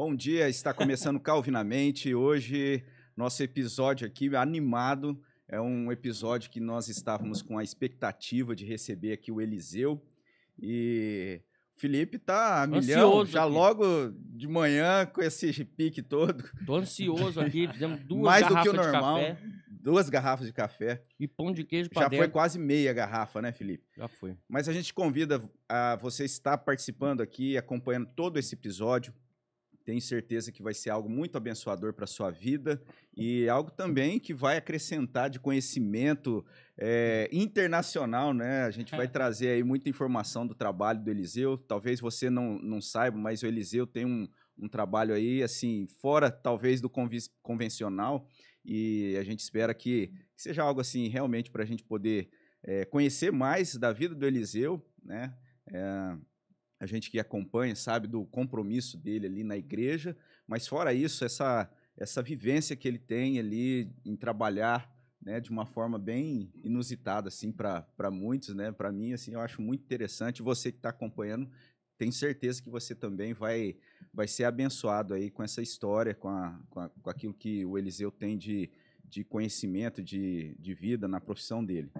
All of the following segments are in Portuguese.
Bom dia, está começando Calvinamente. Hoje, nosso episódio aqui animado. É um episódio que nós estávamos com a expectativa de receber aqui o Eliseu. E o Felipe tá a milhão, já aqui. logo de manhã com esse pique todo. Tô ansioso aqui, fizemos duas Mais do garrafas que o normal. de café. 2 garrafas de café. E pão de queijo pra Já dentro. foi quase meia garrafa, né, Felipe? Já foi. Mas a gente convida a você estar participando aqui, acompanhando todo esse episódio. Tenho certeza que vai ser algo muito abençoador para a sua vida e algo também que vai acrescentar de conhecimento internacional, né? A gente vai trazer aí muita informação do trabalho do Eliseu. Talvez você não saiba, mas o Eliseu tem um trabalho aí, assim, fora talvez do convencional, e a gente espera que seja algo assim realmente para a gente poder conhecer mais da vida do Eliseu, né? A gente que acompanha sabe do compromisso dele ali na igreja, mas fora isso, essa vivência que ele tem ali em trabalhar, né, de uma forma bem inusitada assim para muitos, né? Para mim, assim, eu acho muito interessante. Você que está acompanhando, tenho certeza que você também vai ser abençoado aí com essa história, com aquilo que o Eliseu tem de conhecimento, de vida na profissão dele.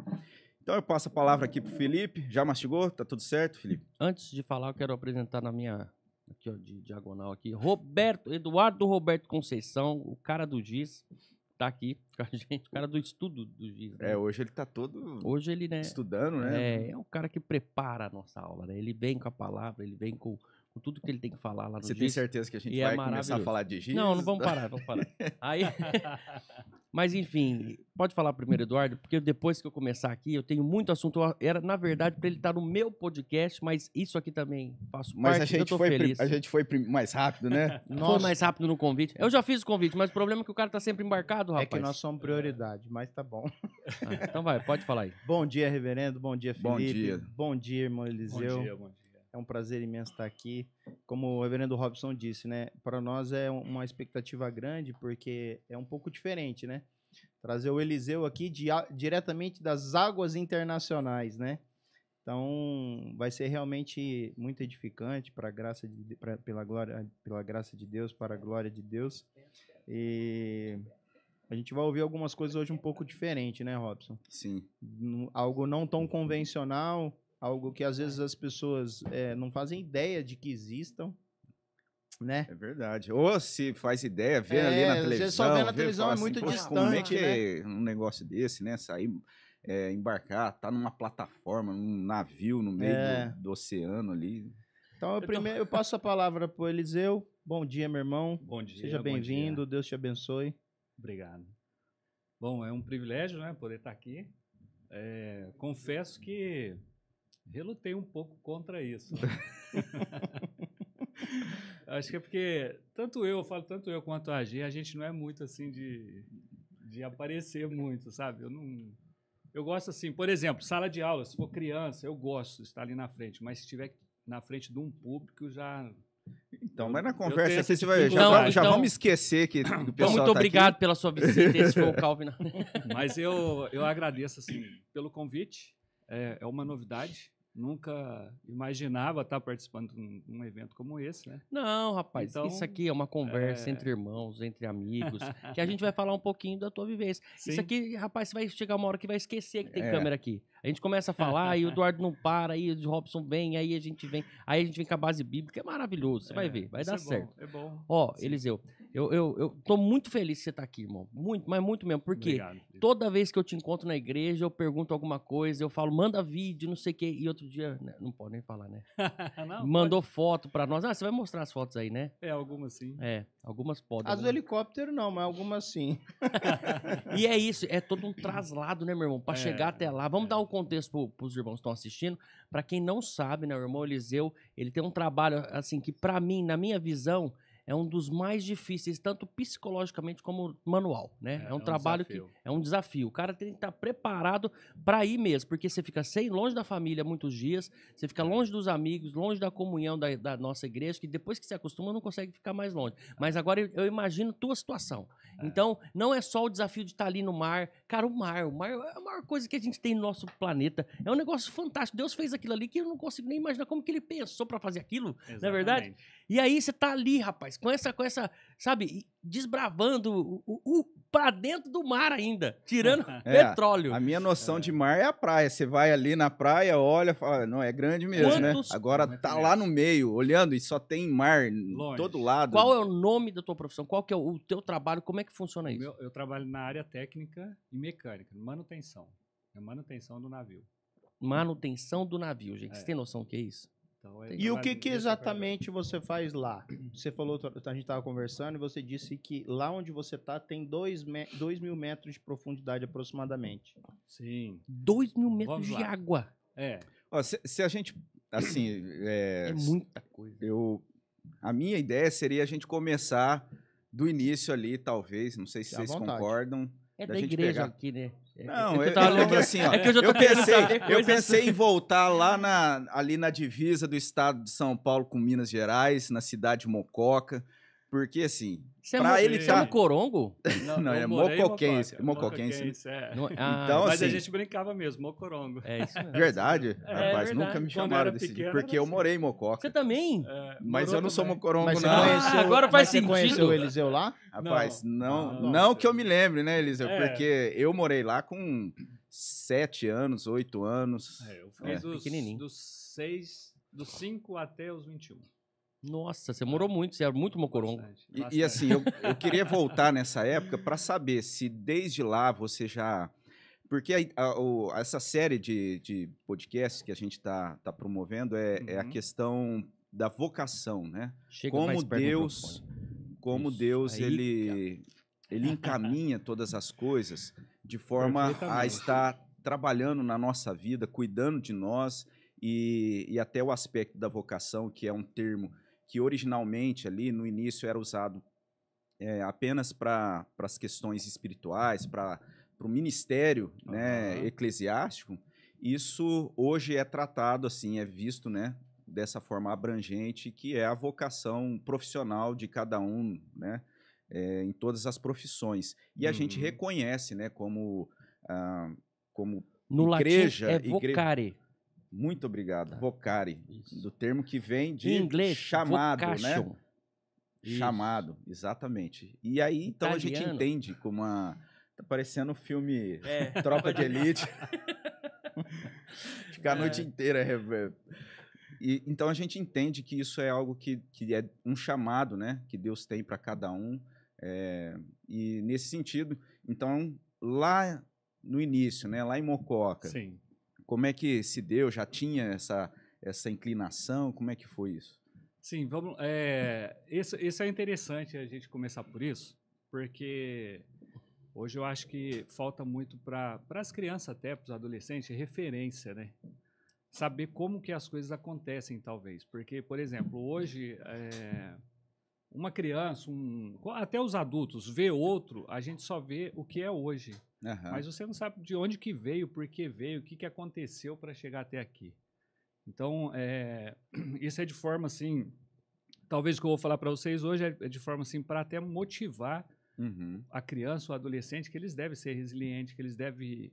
Então eu passo a palavra aqui para o Felipe. Já mastigou? Tá tudo certo, Felipe? Antes de falar, eu quero apresentar na minha, aqui ó, de diagonal aqui, Eduardo Roberto Conceição, o cara do GIS, tá aqui com a gente, o cara do estudo do GIS. Né? Hoje ele tá todo hoje ele, né, estudando, né? É o cara que prepara a nossa aula, né? Ele vem com a palavra, ele vem com tudo que ele tem que falar lá no GIS. Você tem certeza que a gente vai começar a falar de GIS? Não vamos parar. Aí, mas enfim, pode falar primeiro, Eduardo, porque depois que eu começar aqui, eu tenho muito assunto. Era, na verdade, para ele estar no meu podcast, mas isso aqui também faço parte, eu tô feliz. A gente foi mais rápido, né? Foi mais rápido no convite. Eu já fiz o convite, mas o problema é que o cara tá sempre embarcado, rapaz. É que nós somos prioridade, mas tá bom. Então vai, pode falar aí. Bom dia, reverendo. Bom dia, Felipe. Bom dia. Bom dia, irmão Eliseu. Bom dia. É um prazer imenso estar aqui. Como o reverendo Robson disse, né? Para nós é uma expectativa grande, porque é um pouco diferente, né? Trazer o Eliseu aqui diretamente das águas internacionais, né? Então, vai ser realmente muito edificante pela graça de Deus, para a glória de Deus. E a gente vai ouvir algumas coisas hoje um pouco diferente, né, Robson? Sim. Algo não tão convencional, algo que às vezes as pessoas não fazem ideia de que existam, né? É verdade. Ou se faz ideia, vê ali na televisão. Só vê na televisão, é assim, muito distante, como é que né? é um negócio desse, né? Sair, embarcar, tá numa plataforma, num navio no meio do oceano ali. Então, eu passo a palavra para o Eliseu. Bom dia, meu irmão. Bom dia. Seja bem-vindo, Deus te abençoe. Obrigado. Bom, é um privilégio, né, poder estar aqui. Confesso que relutei um pouco contra isso. Acho que é porque tanto eu quanto a G, a gente não é muito assim de aparecer muito, sabe? Eu gosto assim, por exemplo, sala de aula, se for criança, eu gosto de estar ali na frente, mas se estiver na frente de um público, já... Então, mas na conversa aqui, já vamos esquecer que o pessoal então, muito obrigado pela sua visita, esse foi o Calvin. Mas eu agradeço, assim, pelo convite, é uma novidade. Nunca imaginava estar participando de um evento como esse, né? Não, rapaz, então, isso aqui é uma conversa entre irmãos, entre amigos, que a gente vai falar um pouquinho da tua vivência. Sim. Isso aqui, rapaz, você vai chegar uma hora que vai esquecer que tem câmera aqui. A gente começa a falar, e o Eduardo não para, aí o Robson vem, aí a gente vem com a base bíblica, é maravilhoso, você vai ver, vai dar certo. É bom. Ó, Eliseu, eu tô muito feliz que você tá aqui, irmão, muito, mas muito mesmo, porque Obrigado. toda vez que eu te encontro na igreja, eu pergunto alguma coisa, eu falo, manda vídeo, não sei o quê, e outro dia, né, não pode nem falar, né? Não, mandou foto pra nós, você vai mostrar as fotos aí, né? Algumas sim. Algumas podem. As do helicóptero não, mas algumas sim. E é isso, é todo um traslado, né, meu irmão? Pra chegar até lá. Vamos dar um contexto pros irmãos que estão assistindo. Pra quem não sabe, né, o irmão Eliseu, ele tem um trabalho, assim, que pra mim, na minha visão, é um dos mais difíceis, tanto psicologicamente como manual, né? É um trabalho desafio. que é um desafio. O cara tem que estar preparado para ir mesmo, porque você fica longe da família muitos dias, você fica longe dos amigos, longe da comunhão da nossa igreja, que depois que você acostuma não consegue ficar mais longe. Mas agora eu imagino tua situação. Então, não é só o desafio de estar ali no mar. Cara, o mar é a maior coisa que a gente tem no nosso planeta. É um negócio fantástico. Deus fez aquilo ali que eu não consigo nem imaginar como que ele pensou para fazer aquilo, não é verdade? E aí você tá ali, rapaz, com essa, sabe, desbravando pra dentro do mar ainda, tirando petróleo. A minha noção de mar é a praia. Você vai ali na praia, olha, fala, não, é grande mesmo, né? Agora tá lá no meio, olhando e só tem mar em todo lado. Qual é o nome da tua profissão? Qual que é o teu trabalho? Como é que funciona isso? Eu trabalho na área técnica e mecânica, manutenção. É manutenção do navio. Manutenção do navio, gente. Você tem noção do que é isso? Então, e o que exatamente você faz lá? Você falou, a gente estava conversando, e você disse que lá onde você está tem 2.000 metros de profundidade aproximadamente. Sim. 2.000 metros de água. Ó, se a gente, assim... É muita coisa. A minha ideia seria a gente começar do início ali, talvez, não sei se vocês concordam. É da igreja aqui, né? Não, assim, ó, eu pensei em voltar lá ali na divisa do estado de São Paulo com Minas Gerais, na cidade de Mococa, porque assim, pra ele tá... Mocorongo? Não, é mocoquense. Mocoquense. Então, mas assim, a gente brincava mesmo, Mocorongo. É isso mesmo. Verdade? Rapaz, nunca me chamaram desse jeito, porque eu morei em Mococa. Você também? Mas eu não sou Mocorongo, mas não. Agora faz sentido. Você conheceu o Eliseu lá? Rapaz, não que eu me lembre, né, Eliseu? Porque eu morei lá com 7 anos, 8 anos. Eu fiz dos 5 até os 21. Nossa, você morou muito, você era muito mocorongo. E assim, eu queria voltar nessa época para saber se desde lá você já... Porque essa série de podcasts que a gente está promovendo é a questão da vocação, né? Como Deus ele encaminha todas as coisas de forma a estar trabalhando na nossa vida, cuidando de nós e até o aspecto da vocação, que é um termo que originalmente ali no início era usado apenas para as questões espirituais, para o ministério eclesiástico. Isso hoje é tratado assim, é visto, né, dessa forma abrangente, que é a vocação profissional de cada um, né, em todas as profissões. E a gente reconhece, né, como no igreja... latim é vocare. Muito obrigado. Vocare, do termo que vem de em inglês, chamado, vocation. né? Isso. Chamado, exatamente. E aí, então, a gente entende como tá parecendo um filme Tropa de Elite. Ficar a noite inteira. Então, a gente entende que isso é algo que é um chamado, né? Que Deus tem para cada um. E, nesse sentido, então, lá no início, né? Lá em Mococa. Sim. Como é que se deu? Já tinha essa inclinação? Como é que foi isso? Sim, vamos. Isso é interessante a gente começar por isso, porque hoje eu acho que falta muito para as crianças, até para os adolescentes, referência, né? Saber como que as coisas acontecem, talvez. Porque, por exemplo, hoje uma criança, até os adultos, vê outro, a gente só vê o que é hoje. Mas você não sabe de onde que veio, por que veio, o que aconteceu para chegar até aqui. Então, isso é de forma assim, talvez o que eu vou falar para vocês hoje é de forma assim, para até motivar a criança ou adolescente que eles devem ser resilientes, que eles devem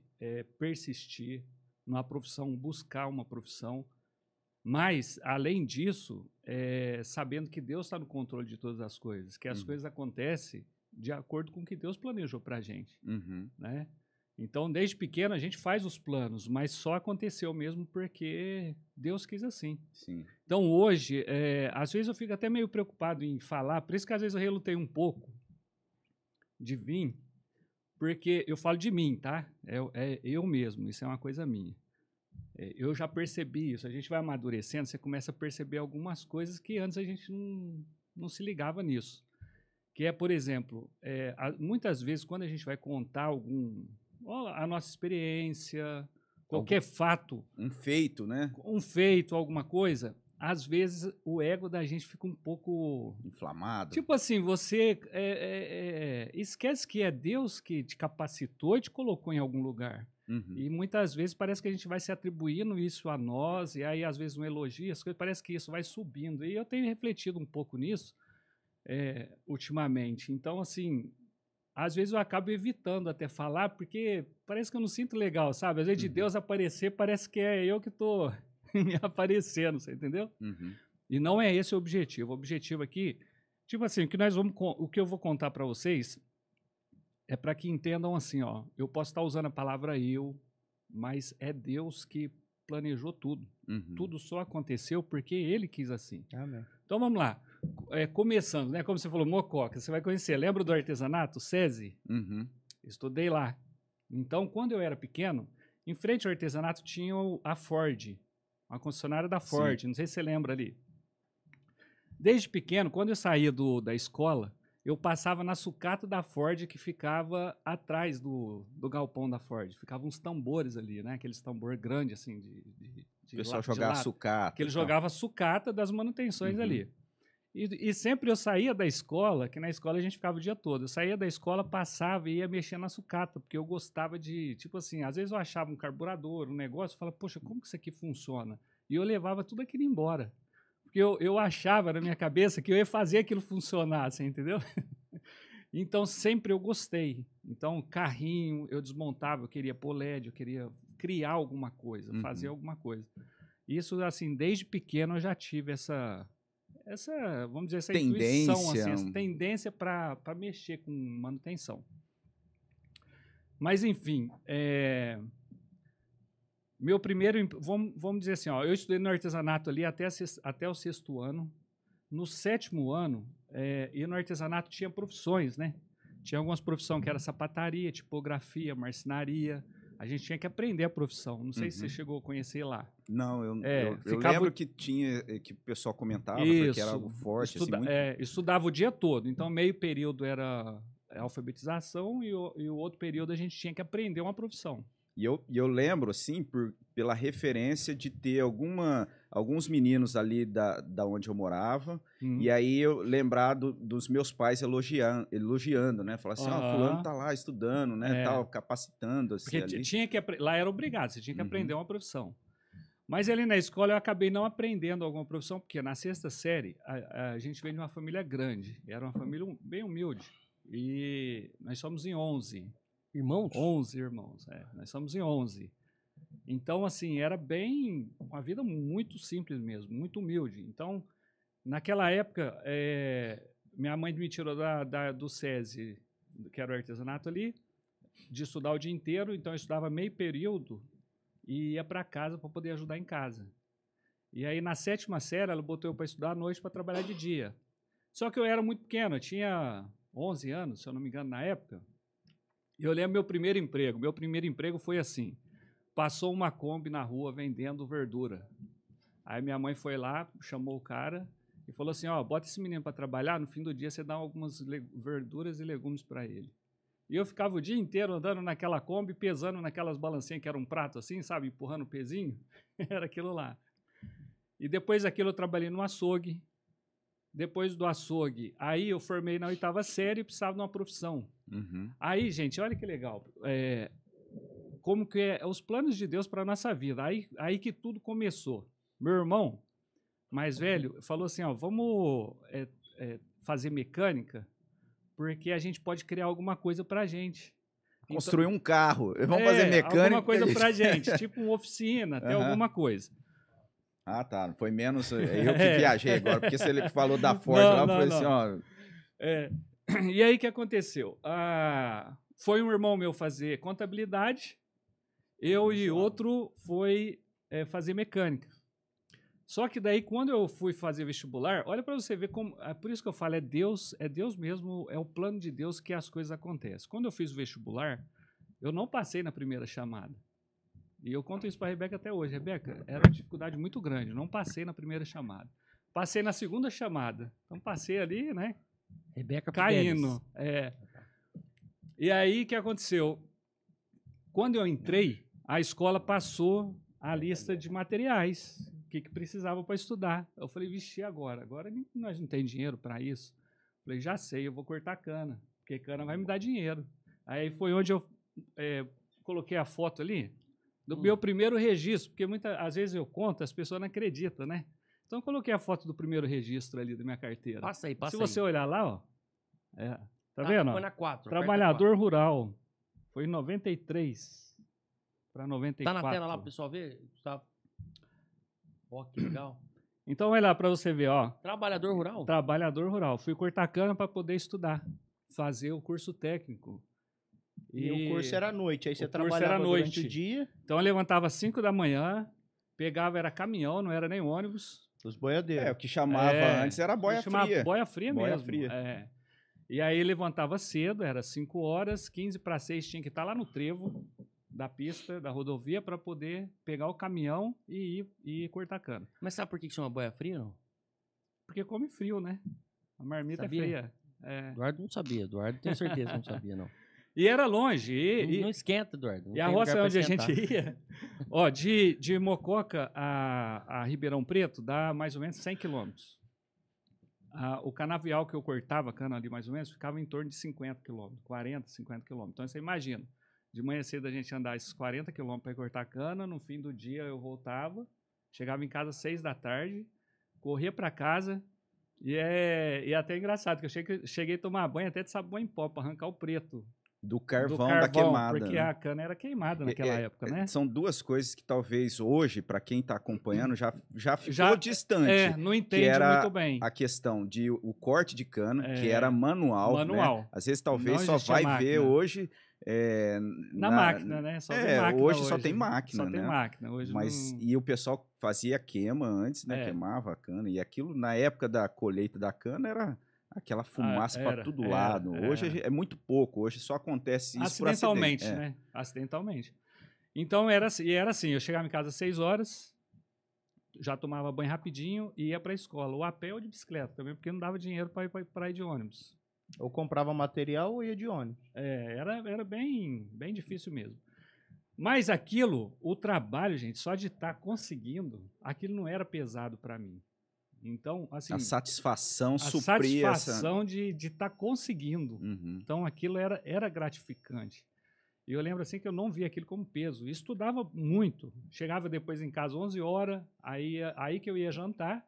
persistir numa profissão, buscar uma profissão. Mas, além disso, sabendo que Deus está no controle de todas as coisas, que as coisas acontecem de acordo com o que Deus planejou para a gente. Né? Então, desde pequeno, a gente faz os planos, mas só aconteceu mesmo porque Deus quis assim. Sim. Então, hoje, às vezes eu fico até meio preocupado em falar, por isso que às vezes eu relutei um pouco de vir, porque eu falo de mim, tá? Eu mesmo, isso é uma coisa minha. Eu já percebi isso, a gente vai amadurecendo, você começa a perceber algumas coisas que antes a gente não se ligava nisso. Que é, por exemplo, muitas vezes quando a gente vai contar a nossa experiência, qualquer fato. Um feito, né? Um feito, alguma coisa, às vezes o ego da gente fica um pouco... inflamado. Tipo assim, você esquece que é Deus que te capacitou e te colocou em algum lugar. E muitas vezes parece que a gente vai se atribuindo isso a nós, e aí às vezes um elogio, as coisas, parece que isso vai subindo. E eu tenho refletido um pouco nisso, ultimamente. Então, assim, às vezes eu acabo evitando até falar, porque parece que eu não sinto legal, sabe? Às vezes de Deus aparecer, parece que é eu que estou me aparecendo, você entendeu? E não é esse o objetivo. O objetivo aqui Tipo assim, o que eu vou contar para vocês é para que entendam assim, ó. Eu posso estar usando a palavra eu, mas é Deus que planejou tudo. Uhum. Tudo só aconteceu porque Ele quis assim. Amém. Então vamos lá. Começando, né? Como você falou, Mococa, você vai conhecer. Lembra do artesanato, SESI? Uhum. Estudei lá. Então, quando eu era pequeno, em frente ao artesanato tinha a Ford, uma concessionária da Ford. Não sei se você lembra ali. Desde pequeno, quando eu saía da escola, eu passava na sucata da Ford que ficava atrás do galpão da Ford. Ficavam uns tambores ali, né? Aqueles tambor grandes, assim, O pessoal de jogava lata. sucata. Que ele e tal. jogava sucata das manutenções Uhum. ali. E sempre eu saía da escola, que na escola a gente ficava o dia todo. Eu saía da escola, passava e ia mexer na sucata, porque eu gostava de, tipo assim, às vezes eu achava um carburador, um negócio, eu falava, poxa, como que isso aqui funciona? E eu levava tudo aquilo embora. Porque eu achava na minha cabeça que eu ia fazer aquilo funcionar, você entendeu? Então sempre eu gostei. Então, carrinho, eu desmontava, eu queria pôr LED, eu queria criar alguma coisa, fazer alguma coisa. Isso, assim, desde pequeno eu já tive essa vamos dizer, essa intuição, assim, essa tendência para mexer com manutenção. Mas, enfim, meu primeiro, vamos dizer assim, ó, eu estudei no artesanato ali até o 6º ano. No 7º ano, e no artesanato tinha profissões, né? Tinha algumas profissões que era sapataria, tipografia, marcenaria. A gente tinha que aprender a profissão. Não sei se você chegou a conhecer lá. Não, eu ficava... lembro que tinha, que o pessoal comentava, Isso, porque era algo forte. Assim, muito... estudava o dia todo. Então, meio período era alfabetização e o outro período a gente tinha que aprender uma profissão. E eu lembro, assim, pela referência de ter alguns meninos ali da onde eu morava, e aí eu lembrar dos meus pais elogiando, né? Falar assim, ó, fulano tá lá estudando, né? Tal, capacitando, assim, porque ali. Tinha que lá era obrigado, você tinha que aprender uma profissão. Mas ali na escola eu acabei não aprendendo alguma profissão, porque na 6ª série a gente veio de uma família grande, era uma família bem humilde, e nós somos em 11. Irmãos? 11 irmãos, nós somos em 11. Então, assim, era bem uma vida muito simples mesmo, muito humilde. Então, naquela época, minha mãe me tirou do SESI, que era o artesanato ali, de estudar o dia inteiro. Então, eu estudava meio período e ia para casa para poder ajudar em casa. E aí, na 7ª série, ela botou eu para estudar à noite para trabalhar de dia. Só que eu era muito pequeno, eu tinha 11 anos, se eu não me engano, na época. E eu lembro meu primeiro emprego. Meu primeiro emprego foi assim. Passou uma Kombi na rua vendendo verdura. Aí minha mãe foi lá, chamou o cara e falou assim, ó, bota esse menino para trabalhar, no fim do dia você dá algumas verduras e legumes para ele. E eu ficava o dia inteiro andando naquela Kombi, pesando naquelas balancinhas que era um prato assim, sabe, empurrando o pezinho. Era aquilo lá. E depois daquilo eu trabalhei no açougue. Depois do açougue, aí eu formei na 8ª série e precisava de uma profissão. Aí, gente, olha que legal. Como que é os planos de Deus para a nossa vida. Aí que tudo começou. Meu irmão, mais velho, falou assim, ó, vamos fazer mecânica, porque a gente pode criar alguma coisa para a gente. Construir um carro. Vamos fazer mecânica. Alguma coisa para a gente, tipo uma oficina, até alguma coisa. Ah, tá. Foi menos eu que viajei agora, porque se ele falou da Ford lá, foi assim, ó... E aí, o que aconteceu? Foi um irmão meu fazer contabilidade, eu e outro foi fazer mecânica. Só que daí, quando eu fui fazer vestibular, olha para você ver como... por isso que eu falo, é Deus mesmo, é o plano de Deus que as coisas acontecem. Quando eu fiz o vestibular, eu não passei na primeira chamada. E eu conto isso para a Rebeca até hoje. Rebeca, era uma dificuldade muito grande, não passei na primeira chamada. Passei na 2ª chamada. Então, passei ali, né? Rebeca caindo. E aí, o que aconteceu? Quando eu entrei, a escola passou a lista de materiais, o que precisava para estudar. Eu falei, vixe, agora nós não temos dinheiro para isso. Eu falei, já sei, eu vou cortar cana, porque cana vai me dar dinheiro. Aí foi onde eu coloquei a foto ali, do meu primeiro registro, porque às vezes eu conto, as pessoas não acreditam, né? Então, eu coloquei a foto do primeiro registro ali da minha carteira. Passa aí. Se você olhar lá, ó, tá vendo? Foi na 4. Trabalhador rural. Foi em 93 para 94. Tá na tela lá, o pessoal ver? Ó, que legal. Então, olha lá para você ver, ó. Trabalhador rural? Trabalhador rural. Fui cortar cana para poder estudar, fazer o curso técnico. E o curso era à noite, aí você curso trabalhava era à durante noite. o dia. Então eu levantava às 5 da manhã, pegava, era caminhão, não era nem ônibus. Os boiadeiros. O que chamava antes era boia fria. Boia fria Boia mesmo. fria. É. E aí levantava cedo, era 5 horas, 15 para 6 tinha que estar lá no trevo da pista, da rodovia, para poder pegar o caminhão e ir cortar cana. Mas sabe por que chama boia fria, não? Porque come frio, né? A marmita Sabia? é fria. É. Eduardo não sabia. Eduardo tenho certeza que não sabia, não. E era longe. Não esquenta, Eduardo. Não E a tem roça lugar pra onde a gente esquentar. ia, ó, de Mococa a Ribeirão Preto dá mais ou menos 100 quilômetros. O canavial que eu cortava a cana ali mais ou menos ficava em torno de 50 quilômetros, 40, 50 quilômetros. Então você imagina, de manhã cedo a gente andar esses 40 quilômetros para cortar a cana, no fim do dia eu voltava, chegava em casa às 6 da tarde, corria para casa e é até engraçado, que eu cheguei a tomar banho até de sabão em pó para arrancar o preto. Do carvão da queimada. Porque né? a cana era queimada naquela época, né? São duas coisas que talvez hoje, para quem está acompanhando, já ficou distante. Não que entende era muito bem. a questão de o corte de cana, que era manual. Né? Às vezes talvez Não só vai máquina. ver hoje... na máquina, né? Só tem máquina hoje só tem máquina, só né? tem máquina. Hoje Mas, não... E o pessoal fazia queima antes, né? Queimava a cana. E aquilo, na época da colheita da cana, era aquela fumaça para todo lado. Hoje é muito pouco. Hoje só acontece isso acidentalmente, por acidente. né? Acidentalmente. Então, era assim. Eu chegava em casa às 6 horas, já tomava banho rapidinho e ia para a escola. Ou a pé ou de bicicleta também, porque não dava dinheiro para ir de ônibus. Ou comprava material ou ia de ônibus. Era bem difícil mesmo. Mas aquilo, o trabalho, gente, só de estar conseguindo, aquilo não era pesado para mim. Então, assim... A satisfação supria satisfação de estar conseguindo. Uhum. Então, aquilo era gratificante. E eu lembro, assim, que eu não via aquilo como peso. E estudava muito. Chegava depois em casa 11 horas, aí que eu ia jantar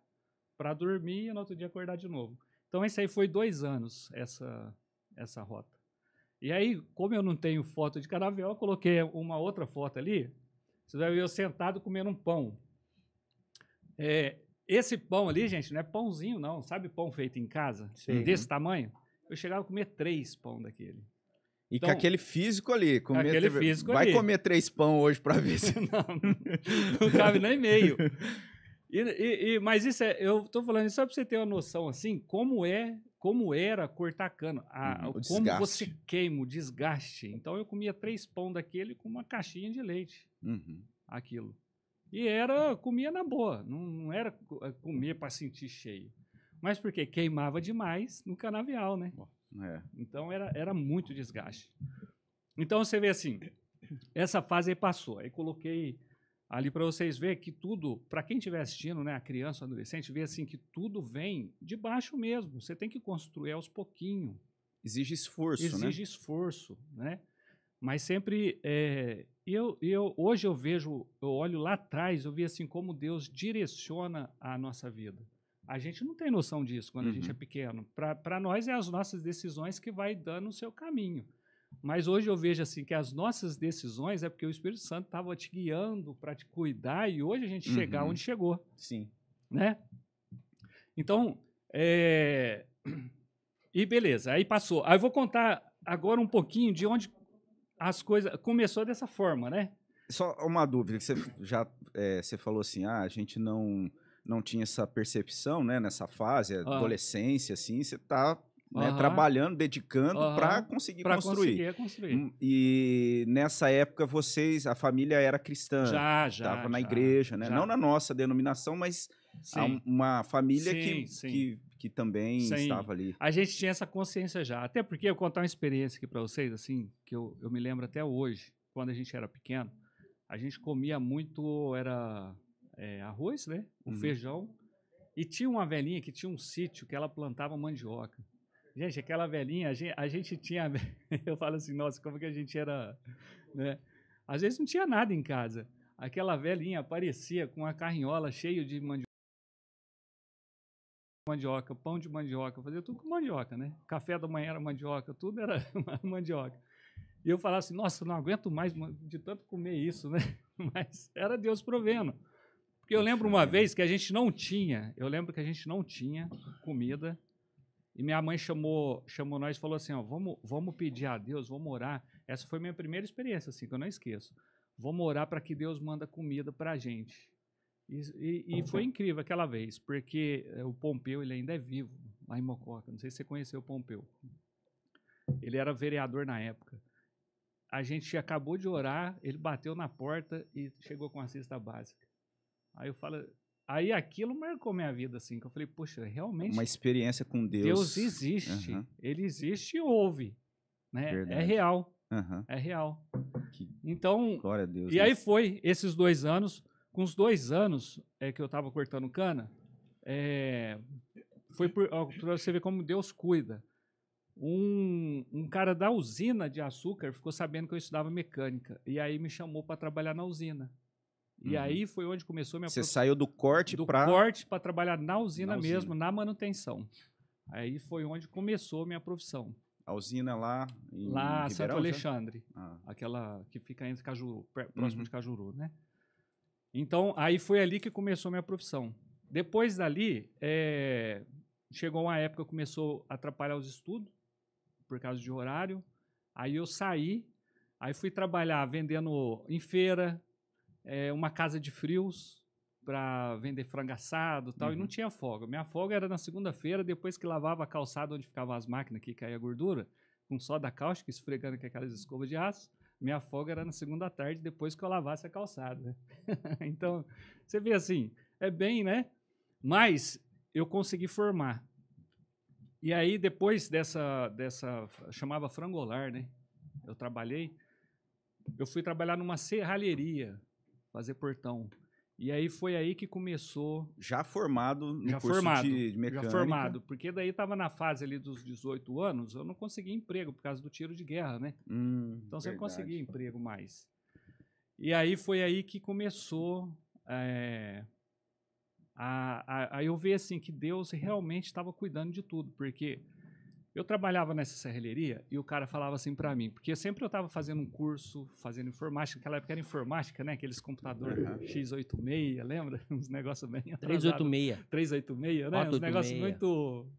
para dormir e no outro dia acordar de novo. Então, esse aí foi 2 anos, essa rota. E aí, como eu não tenho foto de canavial, eu coloquei uma outra foto ali. Você vai ver eu sentado comendo um pão. Esse pão ali, gente, não é pãozinho, não. Sabe pão feito em casa? Sim. Desse tamanho? Eu chegava a comer 3 pão daquele. E então, com aquele físico ali. Vai comer 3 pão hoje para ver se... não cabe nem meio. Mas isso eu estou falando isso só para você ter uma noção, assim, como era cortar cana. Como você queima, o desgaste. Então, eu comia 3 pão daquele com uma caixinha de leite. Uhum. Aquilo. E comia na boa, não era comer para sentir cheio. Mas porque queimava demais no canavial, né? Então era muito desgaste. Então você vê assim, essa fase aí passou. Aí coloquei ali para vocês verem que tudo, para quem estiver assistindo, né, a criança, o adolescente, vê assim que tudo vem de baixo mesmo. Você tem que construir aos pouquinhos. Exige esforço, Exige esforço, né? Mas sempre, hoje eu olho lá atrás, eu vi assim como Deus direciona a nossa vida. A gente não tem noção disso quando a gente é pequeno. Para nós é as nossas decisões que vai dando o seu caminho. Mas hoje eu vejo assim que as nossas decisões é porque o Espírito Santo estava te guiando para te cuidar e hoje a gente chegar onde chegou. Sim. Né? Então, e beleza, aí passou. Aí eu vou contar agora um pouquinho de onde as coisas... Começou dessa forma, né? Só uma dúvida, que você falou assim, a gente não tinha essa percepção, né, nessa fase, adolescência, assim, você está trabalhando, dedicando para conseguir construir. E nessa época a família era cristã, estava na igreja, né? Não na nossa denominação, mas uma família que também estava ali. A gente tinha essa consciência já, até porque eu vou contar uma experiência aqui para vocês, assim, que eu me lembro até hoje, quando a gente era pequeno, a gente comia muito, arroz, né? O feijão. E tinha uma velhinha que tinha um sítio que ela plantava mandioca. Gente, aquela velhinha, a gente tinha... Eu falo assim, nossa, como que a gente era... Né? Às vezes não tinha nada em casa. Aquela velhinha aparecia com uma carrinhola cheia de mandioca, pão de mandioca, fazia tudo com mandioca, né? Café da manhã era mandioca, tudo era mandioca. E eu falava assim, nossa, não aguento mais de tanto comer isso, né? Mas era Deus provendo. Porque eu lembro uma vez que a gente não tinha, eu lembro que a gente não tinha comida, e minha mãe chamou nós e falou assim, ó, vamos pedir a Deus, vamos orar. Essa foi minha primeira experiência, assim, que eu não esqueço. Vamos orar para que Deus manda comida para a gente. E foi incrível aquela vez, porque o Pompeu, ele ainda é vivo, lá em Mococa. Não sei se você conheceu o Pompeu. Ele era vereador na época. A gente acabou de orar, ele bateu na porta e chegou com a cesta básica. Aí aquilo marcou minha vida, assim, que eu falei, poxa, realmente... Uma experiência com Deus. Deus existe. Uhum. Ele existe e ouve. Né? Verdade. É real. Uhum. É real. Que Então, glória a Deus. e aí foi esses 2 anos. Com os 2 anos que eu estava cortando cana, foi para você ver como Deus cuida. Um cara da usina de açúcar ficou sabendo que eu estudava mecânica. E aí me chamou para trabalhar na usina. E aí foi onde começou minha Você saiu do corte para... Do corte para trabalhar na usina mesmo, na manutenção. Aí foi onde começou minha profissão. A usina lá em Lá, Ribeirão, Santo Alexandre. Ah. Aquela que fica entre Cajuru, próximo de Cajuru, né? Então, aí foi ali que começou minha profissão. Depois dali, chegou uma época que começou a atrapalhar os estudos, por causa de horário. Aí eu saí, aí fui trabalhar vendendo em feira, uma casa de frios para vender frango assado e tal, e não tinha folga. Minha folga era na segunda-feira, depois que lavava a calçada onde ficavam as máquinas que caía a gordura, com soda cáustica, esfregando com aquelas escovas de aço. Minha folga era na segunda tarde, depois que eu lavasse a calçada. Então, você vê assim, é bem, né? Mas eu consegui formar. E aí, depois dessa chamava frangolar, né? Eu trabalhei, eu fui trabalhar numa serralheria, fazer portão. E aí foi aí que começou... Já formado no já curso formado, de mecânica. Já formado, porque daí estava na fase ali dos 18 anos, eu não conseguia emprego por causa do tiro de guerra, né? Então você não conseguia emprego mais. E aí foi aí que começou a eu ver assim, que Deus realmente estava cuidando de tudo, porque... Eu trabalhava nessa serralheria e o cara falava assim para mim, porque sempre eu estava fazendo um curso, fazendo informática, naquela época era informática, né? Aqueles computadores X86, lembra? Uns negócios bem atrasados. 386. 386, né? Uns negócios muito...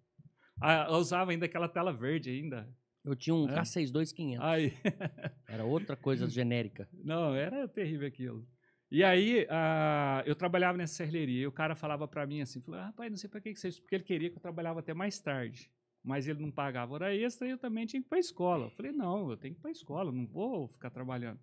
eu usava ainda aquela tela verde ainda. Eu tinha um K62500. Aí... Era outra coisa genérica. Não, era terrível aquilo. E aí, eu trabalhava nessa serralheria e o cara falava para mim assim, falou, rapaz, não sei para que você... Porque ele queria que eu trabalhava até mais tarde. Mas ele não pagava hora extra e eu também tinha que ir para a escola. Eu falei, não, eu tenho que ir para a escola, não vou ficar trabalhando.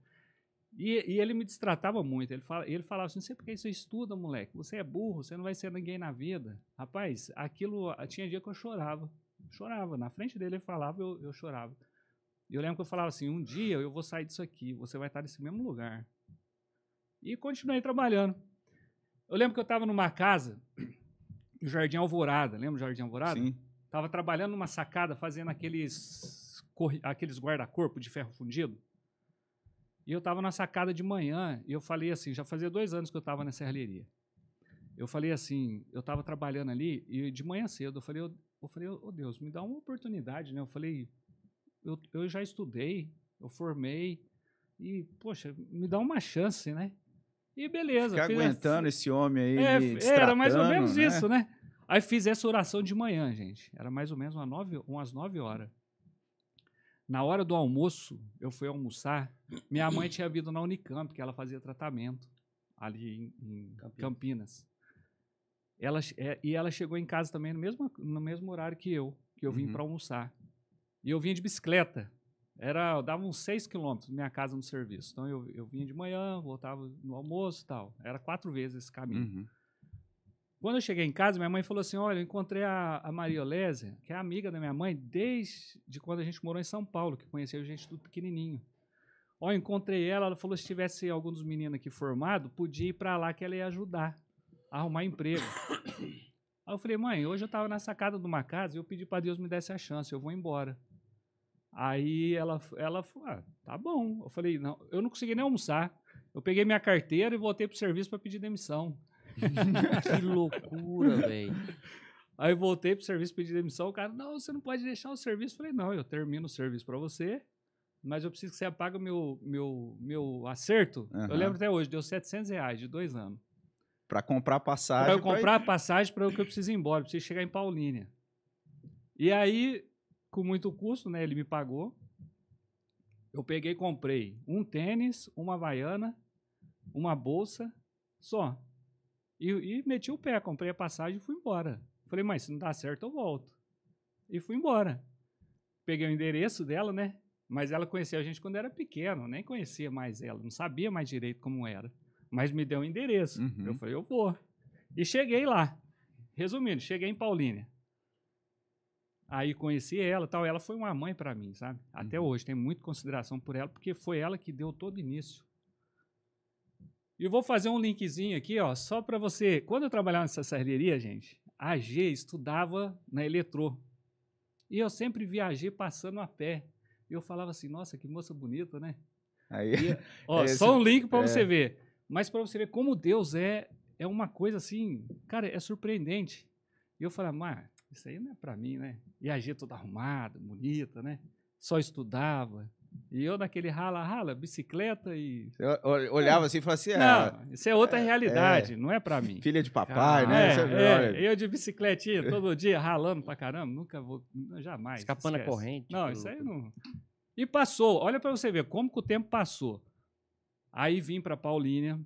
E ele me destratava muito. Ele falava assim, não sei por que você estuda, moleque. Você é burro, você não vai ser ninguém na vida. Rapaz, aquilo, tinha dia que eu chorava. Chorava. Na frente dele ele falava, eu chorava. E eu lembro que eu falava assim, um dia eu vou sair disso aqui, você vai estar nesse mesmo lugar. E continuei trabalhando. Eu lembro que eu estava numa casa, no Jardim Alvorada. Lembra do Jardim Alvorada? Sim. Estava trabalhando numa sacada, fazendo aqueles guarda-corpo de ferro fundido. E eu estava na sacada de manhã e eu falei assim, já fazia 2 anos que eu estava na serralheria. Eu falei assim, eu estava trabalhando ali e de manhã cedo eu falei, oh Deus, me dá uma oportunidade, né? Eu falei, eu já estudei, eu formei e, poxa, me dá uma chance, né? E beleza. Ficar aguentando esse homem aí me era mais ou menos né? isso, né? Aí fiz essa oração de manhã, gente. Era mais ou menos umas 9 horas. Na hora do almoço, eu fui almoçar. Minha mãe tinha vindo na Unicamp, que ela fazia tratamento ali em Campinas. E ela chegou em casa também no mesmo horário que eu vim para almoçar. E eu vinha de bicicleta. Eu dava uns 6 quilômetros da minha casa no serviço. Então eu vinha de manhã, voltava no almoço e tal. Era 4 vezes esse caminho. Quando eu cheguei em casa, minha mãe falou assim, olha, eu encontrei a Maria Olésia, que é amiga da minha mãe, desde quando a gente morou em São Paulo, que conheceu a gente tudo pequenininho. Ó, encontrei ela falou, se tivesse algum dos meninos aqui formado, podia ir para lá que ela ia ajudar a arrumar emprego. Aí eu falei, mãe, hoje eu estava na sacada de uma casa e eu pedi para Deus me desse a chance, eu vou embora. Aí ela falou, tá bom. Eu falei, não, eu não consegui nem almoçar. Eu peguei minha carteira e voltei pro serviço para pedir demissão. Que loucura, velho. Aí voltei pro serviço, pedi demissão. O cara, não, você não pode deixar o serviço. Eu falei, não, eu termino o serviço para você, mas eu preciso que você apague o meu acerto. Eu lembro até hoje, deu R$700 de 2 anos. Para comprar Para passagem. eu comprar a passagem para o que eu preciso ir embora, preciso chegar em Paulínia. E aí, com muito custo, né, ele me pagou. Eu peguei e comprei um tênis, uma havaiana, uma bolsa, só. E meti o pé, comprei a passagem e fui embora. Falei, mas se não dá certo, eu volto. E fui embora. Peguei o endereço dela, né? Mas ela conhecia a gente quando era pequeno, nem conhecia mais ela, não sabia mais direito como era. Mas me deu o endereço. Uhum. Eu falei, eu vou. E cheguei lá. Resumindo, cheguei em Paulínia. Aí conheci ela e tal. Ela foi uma mãe para mim, sabe? Até hoje, tenho muita consideração por ela, porque foi ela que deu todo início. E vou fazer um linkzinho aqui, ó, só para você. Quando eu trabalhava nessa serralheria, gente, a G estudava na Eletrô. E eu sempre viajei passando a pé. E eu falava assim, nossa, que moça bonita, né? Aí, E, ó, só um link para você ver. Mas para você ver como Deus é uma coisa assim, cara, é surpreendente. E eu falava, mas isso aí não é para mim, né? E a G toda arrumada, bonita, né? Só estudava. E eu naquele rala, bicicleta e... eu olhava assim e falava assim, Não, isso é outra realidade, não é pra mim. filha de papai, né? Eu de bicicletinha todo dia, ralando pra caramba, nunca vou, jamais. Escapando a esquece. corrente. Não, isso aí não... E passou, olha pra você ver como que o tempo passou. Aí vim pra Paulínia,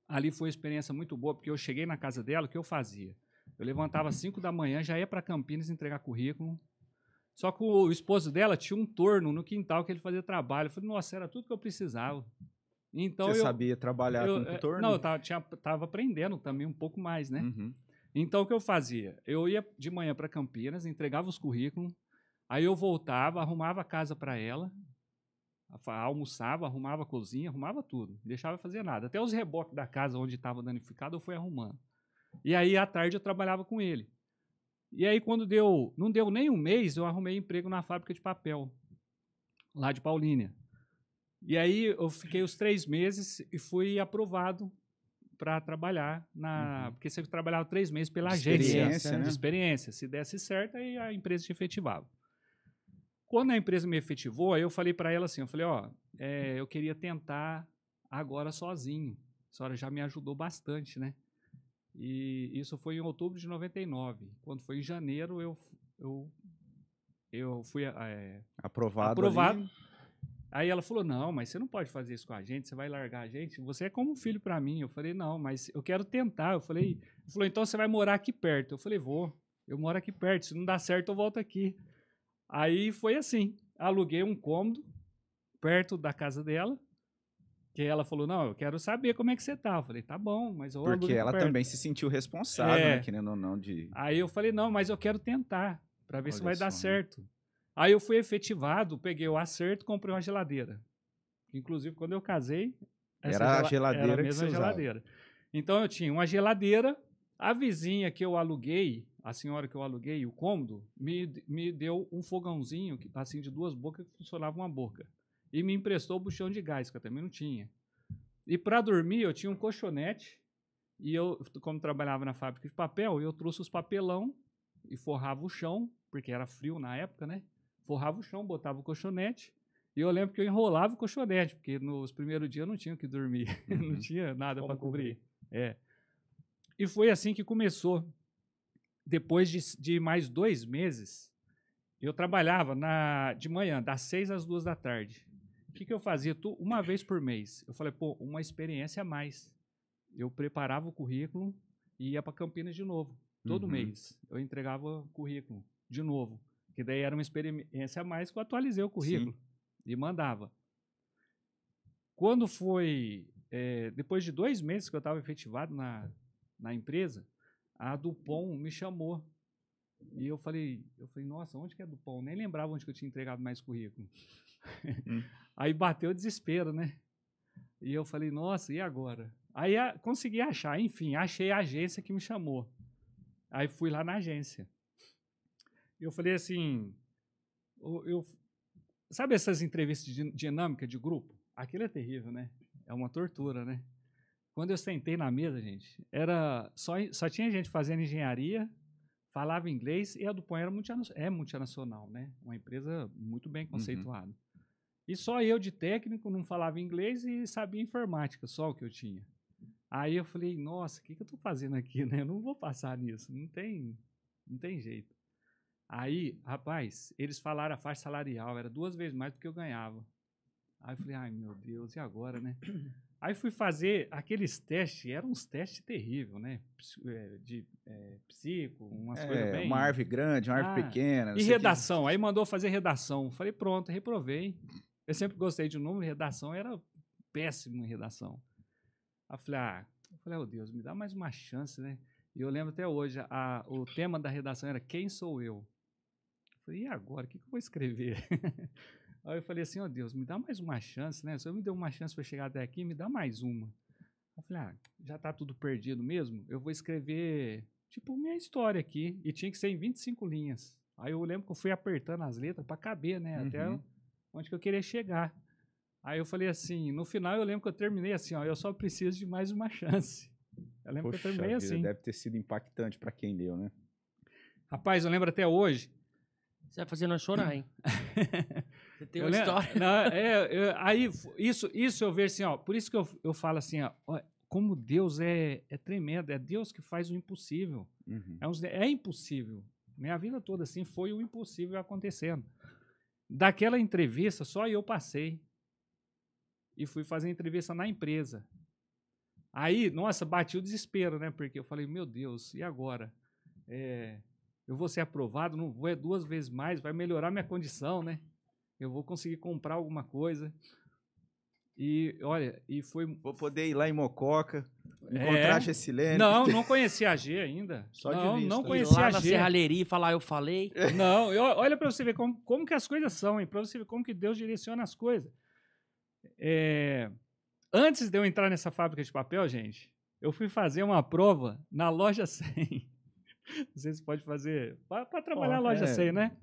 ali foi uma experiência muito boa, porque eu cheguei na casa dela, o que eu fazia? Eu levantava às 5 da manhã, já ia pra Campinas entregar currículo. Só que o esposo dela tinha um torno no quintal que ele fazia trabalho. Eu falei, nossa, era tudo que eu precisava. Então Você sabia trabalhar com torno? Não, eu tava aprendendo também um pouco mais, né? Uhum. Então, o que eu fazia? Eu ia de manhã para Campinas, entregava os currículos, aí eu voltava, arrumava a casa para ela, almoçava, arrumava a cozinha, arrumava tudo. Não deixava fazer nada. Até os reboques da casa onde estava danificado, eu fui arrumando. E aí, à tarde, eu trabalhava com ele. E aí, quando não deu nem um mês, eu arrumei emprego na fábrica de papel, lá de Paulínia. E aí, eu fiquei os 3 meses e fui aprovado para trabalhar porque você trabalhava 3 meses pela agência, né? De experiência. Se desse certo, aí a empresa te efetivava. Quando a empresa me efetivou, aí eu falei para ela assim, eu queria tentar agora sozinho. A senhora já me ajudou bastante, né? E isso foi em outubro de 99. Quando foi em janeiro, eu fui aprovado. Ali. Aí ela falou, não, mas você não pode fazer isso com a gente, você vai largar a gente, você é como um filho para mim. Eu falei, não, mas eu quero tentar. Ele falou, então você vai morar aqui perto. Eu falei, vou, eu moro aqui perto, se não dá certo eu volto aqui. Aí foi assim, aluguei um cômodo perto da casa dela, que ela falou, não, eu quero saber como é que você tá. Eu falei, tá bom, mas eu porque ela perto. também se sentiu responsável, né, querendo ou não, de... Aí eu falei, não, mas eu quero tentar, para ver se vai dar certo. Aí eu fui efetivado, peguei o acerto e comprei uma geladeira. Inclusive, quando eu casei, era a geladeira era a mesma geladeira. Então, eu tinha uma geladeira, a vizinha que eu aluguei, a senhora que eu aluguei, o cômodo, me deu um fogãozinho, assim, de 2 bocas, que funcionava uma boca. E me emprestou o buchão de gás, que eu também não tinha. E para dormir, eu tinha um colchonete, e eu, como trabalhava na fábrica de papel, eu trouxe os papelão e forrava o chão, porque era frio na época, né? Forrava o chão, botava o colchonete, e eu lembro que eu enrolava o colchonete, porque nos primeiros dias eu não tinha o que dormir, não tinha nada para cobrir. E foi assim que começou. Depois de mais 2 meses, eu trabalhava de manhã, das 6 às 2 da tarde. O que eu fazia? Uma vez por mês. Eu falei, uma experiência a mais. Eu preparava o currículo e ia para Campinas de novo. Todo mês eu entregava o currículo de novo. Que daí era uma experiência a mais que eu atualizei o currículo. Sim. E mandava. Quando foi, depois de 2 meses que eu estava efetivado na empresa, a Dupont me chamou. E eu falei, nossa, onde que é a Dupont? Nem lembrava onde que eu tinha entregado mais currículo. Aí bateu o desespero, né? E eu falei, nossa, e agora? Aí consegui achar, enfim, achei a agência que me chamou. Aí fui lá na agência. Eu falei assim, sabe essas entrevistas de dinâmica de grupo? Aquilo é terrível, né? É uma tortura, né? Quando eu sentei na mesa, gente, só tinha gente fazendo engenharia, falava inglês, e a Dupont é multinacional, né? Uma empresa muito bem conceituada. E só eu, de técnico, não falava inglês e sabia informática, só o que eu tinha. Aí eu falei, nossa, o que eu tô fazendo aqui, né? Eu não vou passar nisso, não tem jeito. Aí, rapaz, eles falaram a faixa salarial, era 2 vezes mais do que eu ganhava. Aí eu falei, ai meu Deus, e agora, né? Aí fui fazer aqueles testes, eram uns testes terríveis, né? De psico, umas coisas bem... Uma árvore grande, uma árvore pequena. E redação, aí mandou fazer redação. Falei, pronto, reprovei. Eu sempre gostei de número, redação era péssimo em redação. Aí eu falei, oh Deus, me dá mais uma chance, né? E eu lembro até hoje, o tema da redação era Quem Sou Eu? Eu falei, e agora, o que eu vou escrever? Aí eu falei assim, ó Deus, me dá mais uma chance, né? O Senhor me deu uma chance para chegar até aqui, me dá mais uma. Eu falei, já tá tudo perdido mesmo? Eu vou escrever, tipo, minha história aqui. E tinha que ser em 25 linhas. Aí eu lembro que eu fui apertando as letras para caber, né? Até onde que eu queria chegar. Aí eu falei assim, no final eu lembro que eu terminei assim, ó, eu só preciso de mais uma chance. Eu lembro que eu terminei assim. Deve ter sido impactante para quem leu, né? Rapaz, eu lembro até hoje. Você vai fazer nós chorar, hein? Você tem uma lembro, história. Não, aí, isso eu vejo assim, ó, por isso que eu falo assim, ó, como Deus é tremendo, é Deus que faz o impossível. É impossível. Minha vida toda, assim, foi o impossível acontecendo. Daquela entrevista, só eu passei. E fui fazer entrevista na empresa. Aí, nossa, bati o desespero, né? Porque eu falei, meu Deus, e agora? Eu vou ser aprovado, não vou 2 vezes mais, vai melhorar minha condição, né? Eu vou conseguir comprar alguma coisa. E, olha, e foi... Vou poder ir lá em Mococa, encontrar a Gessilene. Não conhecia a G ainda. Só de vista. Não conhecia lá a na G. serralheria e falar, eu falei. Não, olha para você ver como que as coisas são, hein? Para você ver como que Deus direciona as coisas. Antes de eu entrar nessa fábrica de papel, gente, eu fui fazer uma prova na loja 100. Não sei se pode fazer para trabalhar na loja 100, né?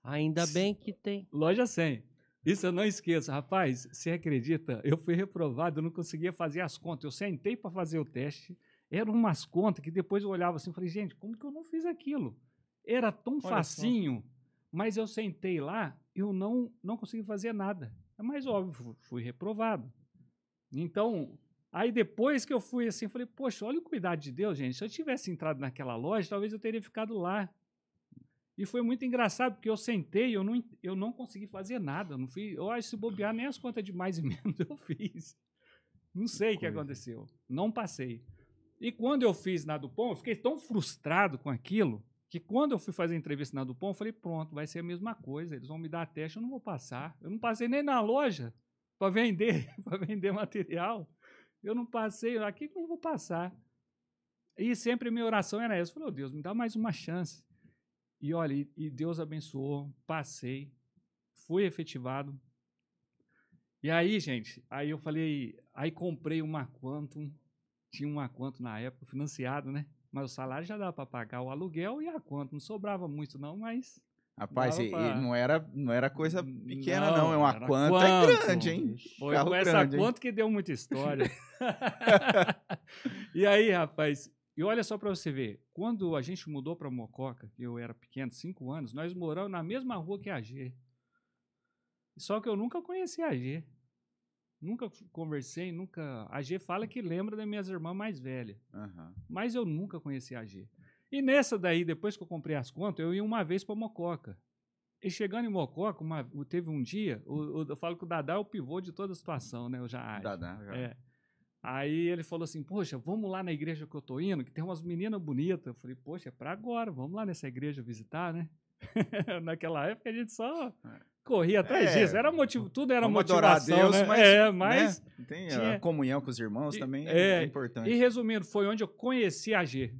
Ainda bem que tem. Loja 100. Isso eu não esqueço. Rapaz, você acredita? Eu fui reprovado, eu não conseguia fazer as contas. Eu sentei para fazer o teste. Eram umas contas que depois eu olhava assim e falei, gente, como que eu não fiz aquilo? Era tão facinho, mas eu sentei lá e eu não consegui fazer nada. É mais óbvio, fui reprovado. Então, aí depois que eu fui assim, falei, poxa, olha o cuidado de Deus, gente. Se eu tivesse entrado naquela loja, talvez eu teria ficado lá. E foi muito engraçado, porque eu sentei, eu não consegui fazer nada. Não fiz, eu acho que se bobear, nem as contas de mais e menos eu fiz. Não sei o que aconteceu. Não passei. E quando eu fiz na Dupont, eu fiquei tão frustrado com aquilo, que quando eu fui fazer a entrevista na Dupont, eu falei, pronto, vai ser a mesma coisa. Eles vão me dar teste, eu não vou passar. Eu não passei nem na loja para vender material. Eu não passei, aqui que eu não vou passar. E sempre a minha oração era essa. Eu falei, oh, Deus, me dá mais uma chance. E olha, e Deus abençoou, passei, fui efetivado. E aí, gente, aí eu falei, aí comprei uma Quantum, tinha uma Quantum na época, financiado, né? Mas o salário já dava para pagar o aluguel e a Quantum, não sobrava muito não, mas... Rapaz, não era coisa pequena não, é uma Quantum grande, hein? Foi com essa Quantum que deu muita história. E aí, rapaz... E olha só para você ver, quando a gente mudou para Mococa, que eu era pequeno, 5 anos, nós moramos na mesma rua que a G. Só que eu nunca conheci a G. Nunca conversei, nunca... A G fala que lembra das minhas irmãs mais velhas. Mas eu nunca conheci a G. E nessa daí, depois que eu comprei as contas, eu ia uma vez para Mococa. E chegando em Mococa, teve um dia, eu falo que o Dadá é o pivô de toda a situação, né? Dadá. Aí ele falou assim, poxa, vamos lá na igreja que eu tô indo, que tem umas meninas bonitas. Eu falei, poxa, é para agora, vamos lá nessa igreja visitar, né? Naquela época a gente só corria atrás disso, era motivo, tudo era motivação, Deus, né? Mas né? Tem a comunhão com os irmãos também, é importante. E resumindo, foi onde eu conheci a G.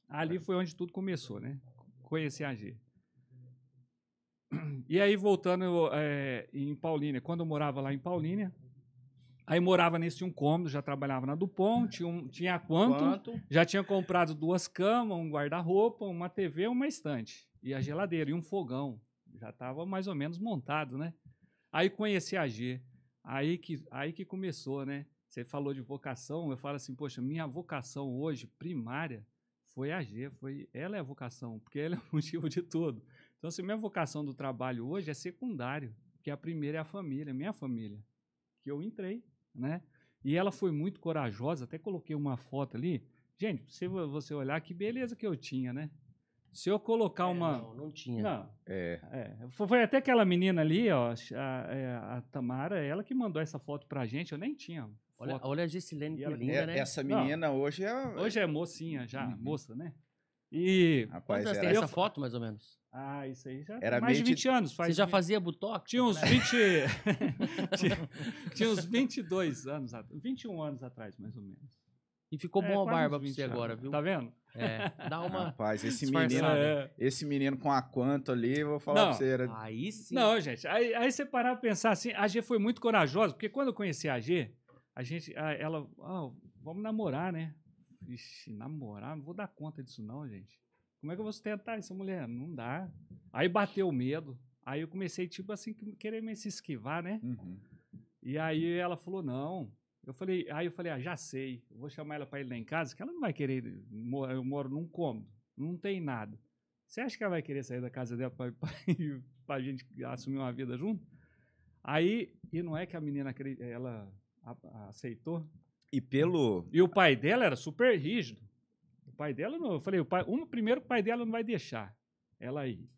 Ali foi onde tudo começou, né? Conheci a G. E aí, voltando em Paulínia, quando eu morava lá em Paulínia, aí morava nesse um cômodo, já trabalhava na Dupont, tinha a Quantum, já tinha comprado 2 camas, um guarda-roupa, uma TV, uma estante, e a geladeira, e um fogão. Já estava mais ou menos montado, né? Aí conheci a G, aí que começou, né? Você falou de vocação, eu falo assim, poxa, minha vocação hoje, primária, foi a G, ela é a vocação, porque ela é o motivo de tudo. Então, se minha vocação do trabalho hoje é secundário, porque a primeira é a família, minha família, que eu entrei, né? E ela foi muito corajosa, até coloquei uma foto ali. Gente, se você olhar, que beleza que eu tinha, né? Se eu colocar uma... Não tinha. Não. É. Foi até aquela menina ali, ó, a Tamara, ela que mandou essa foto pra gente, eu nem tinha foto. Olha a Gisilene, E que ela- linda, né? Essa menina hoje é. Hoje é mocinha já, Uhum. moça, né? E... Rapaz, Quantos anos era, tem essa foto, mais ou menos? Ah, isso aí já Era tem mais de meio 20 anos. Você já fazia botox? Tinha uns 20... tinha uns 22 anos, 21 anos atrás, mais ou menos. E ficou bom a quase barba uns pra 20 você anos. agora, viu? Tá vendo? É, dá uma rapaz, disfarçada. esse menino com a quanto ali, eu vou falar Não. pra você. Era... Aí sim. Não, gente, aí você parar pra pensar assim, a G foi muito corajosa, porque quando eu conheci a G, ela, vamos namorar, né? Ixi, namorar, não vou dar conta disso não, gente. Como é que eu vou sustentar essa mulher? Não dá. Aí bateu o medo, aí eu comecei, tipo assim, querer me se esquivar, né? Uhum. E aí ela falou, não. Eu falei, já sei, eu vou chamar ela para ir lá em casa, que ela não vai querer, eu moro num cômodo, não tem nada. Você acha que ela vai querer sair da casa dela para a gente assumir uma vida junto? Aí, e não é que a menina ela aceitou. E o pai dela era super rígido. O pai dela não, eu falei, primeiro o pai dela não vai deixar ela ir.